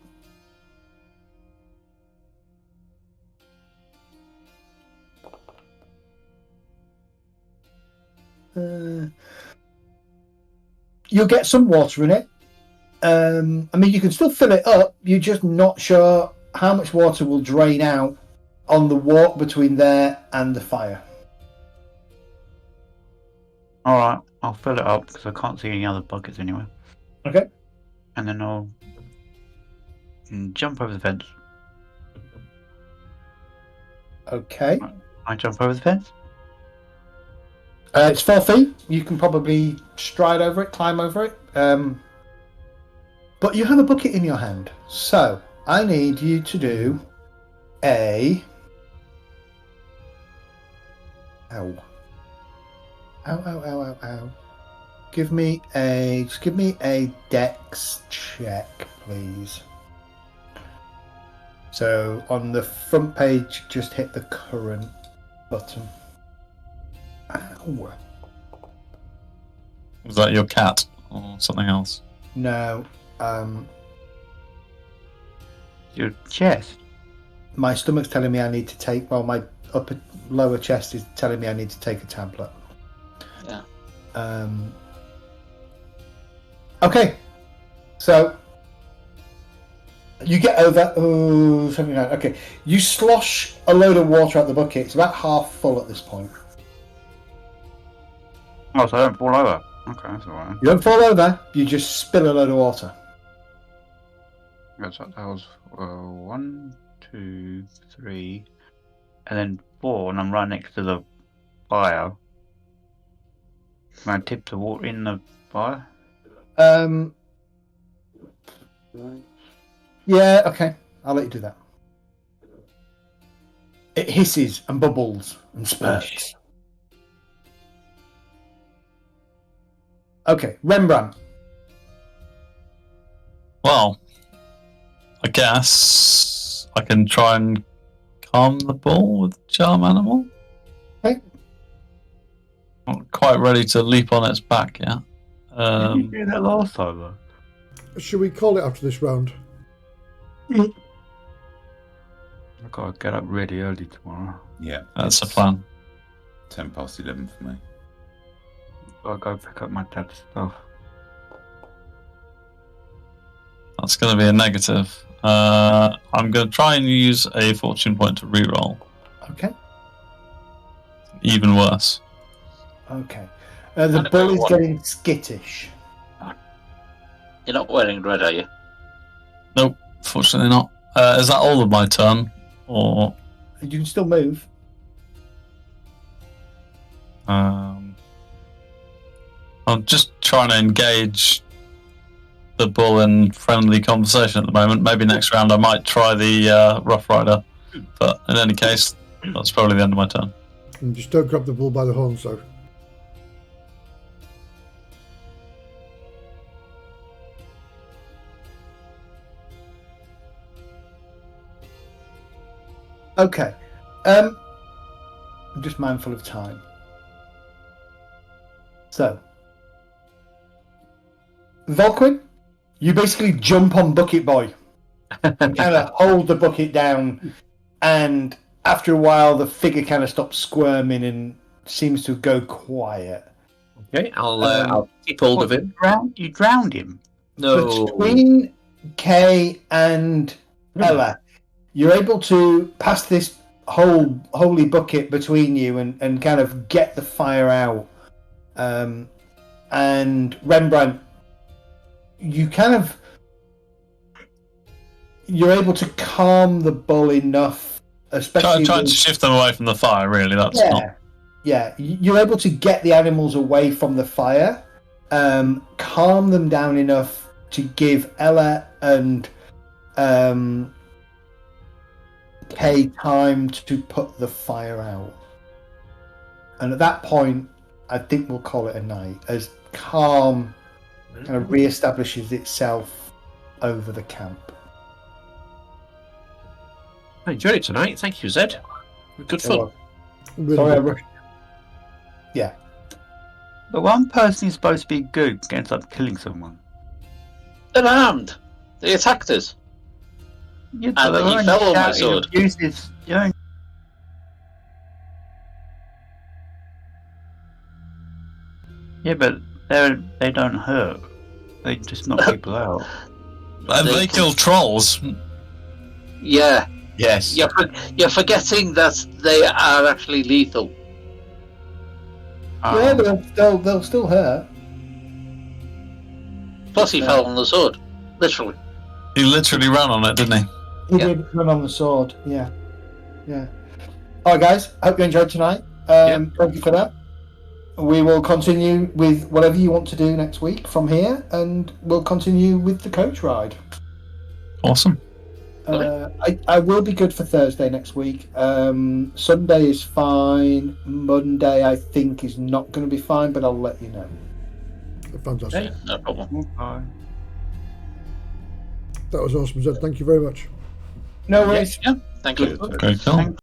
You'll get some water in it. I mean, you can still fill it up. You're just not sure how much water will drain out on the walk between there and the fire. All right, I'll fill it up because I can't see any other buckets anyway. Okay. And then I'll jump over the fence. Okay. I jump over the fence. It's 4 feet. You can probably stride over it, climb over it. But you have a bucket in your hand. So I need you to do a... Ow. Ow, ow, ow, ow, ow. Give me a dex check, please. So on the front page, just hit the current button. Ow. Was that your cat or something else? No. Your chest. My stomach's telling me I need to take... Well, my lower chest is telling me I need to take a tablet. Yeah. Okay. So you get over... Oh, 79. Okay. You slosh a load of water out the bucket. It's about half full at this point. Oh, so I don't fall over. Okay, that's alright. You don't fall over. You just spill a load of water. That was 1, 2, 3, and then 4, and I'm right next to the fire. Can I tip the water in the fire? Yeah, okay. I'll let you do that. It hisses and bubbles and spurts. Okay, Rembrandt. Well, I guess I can try and calm the bull with Charm Animal. Okay. Not quite ready to leap on its back yet. Did you do that last time, though? Should we call it after this round? I've got to get up really early tomorrow. Yeah, That's the it's plan. 11:10 for me. I'll go pick up my dad's stuff. That's going to be a negative. I'm going to try and use a fortune point to reroll. Okay. Even worse. Okay. The bull is getting skittish. You're not wearing red, are you? Nope, fortunately not. Is that all of my turn? Or You can still move. I'm just trying to engage the bull in friendly conversation at the moment. Maybe next round I might try the Rough Rider. But in any case, that's probably the end of my turn. And just don't grab the bull by the horns, though. Okay. I'm just mindful of time. So, Volquin, you basically jump on Bucket Boy and kind of hold the bucket down, and after a while the figure kind of stops squirming and seems to go quiet. Okay, I'll keep hold of him. You drowned him? No. Between Kay and Ella, you're able to pass this whole holy bucket between you and kind of get the fire out. And Rembrandt, you're able to calm the bull enough, especially Trying to shift them away from the fire, really. That's not... Yeah, you're able to get the animals away from the fire, calm them down enough to give Ella and Kay time to put the fire out. And at that point, I think we'll call it a night, as calm kind of re-establishes itself over the camp. I enjoyed it tonight. Thank you, Zed. Good fun. Really Sorry, I good. rushed. Yeah. But one person is supposed to be good ends up killing someone. They're armed. They attacked us. Yeah, And they're he only fell on my shouting sword. abuses, you know. Yeah, but they don't hurt. They just knock people out. And they kill trolls. Yeah, Yes. you're forgetting that they are actually lethal. Yeah, they'll still hurt. Plus, he fell on the sword, literally. He literally ran on it, didn't he? He Yeah. did run on the sword. Yeah. Yeah. All right, guys. Hope you enjoyed tonight. Yep. Thank you for that. We will continue with whatever you want to do next week from here, and we'll continue with the coach ride. Awesome. I will be good for Thursday next week. Sunday is fine. Monday, I think, is not going to be fine, but I'll let you know. Fantastic. No problem. Okay. That was awesome, Zed. Thank you very much. No worries. Yeah, thank you. Okay, cool.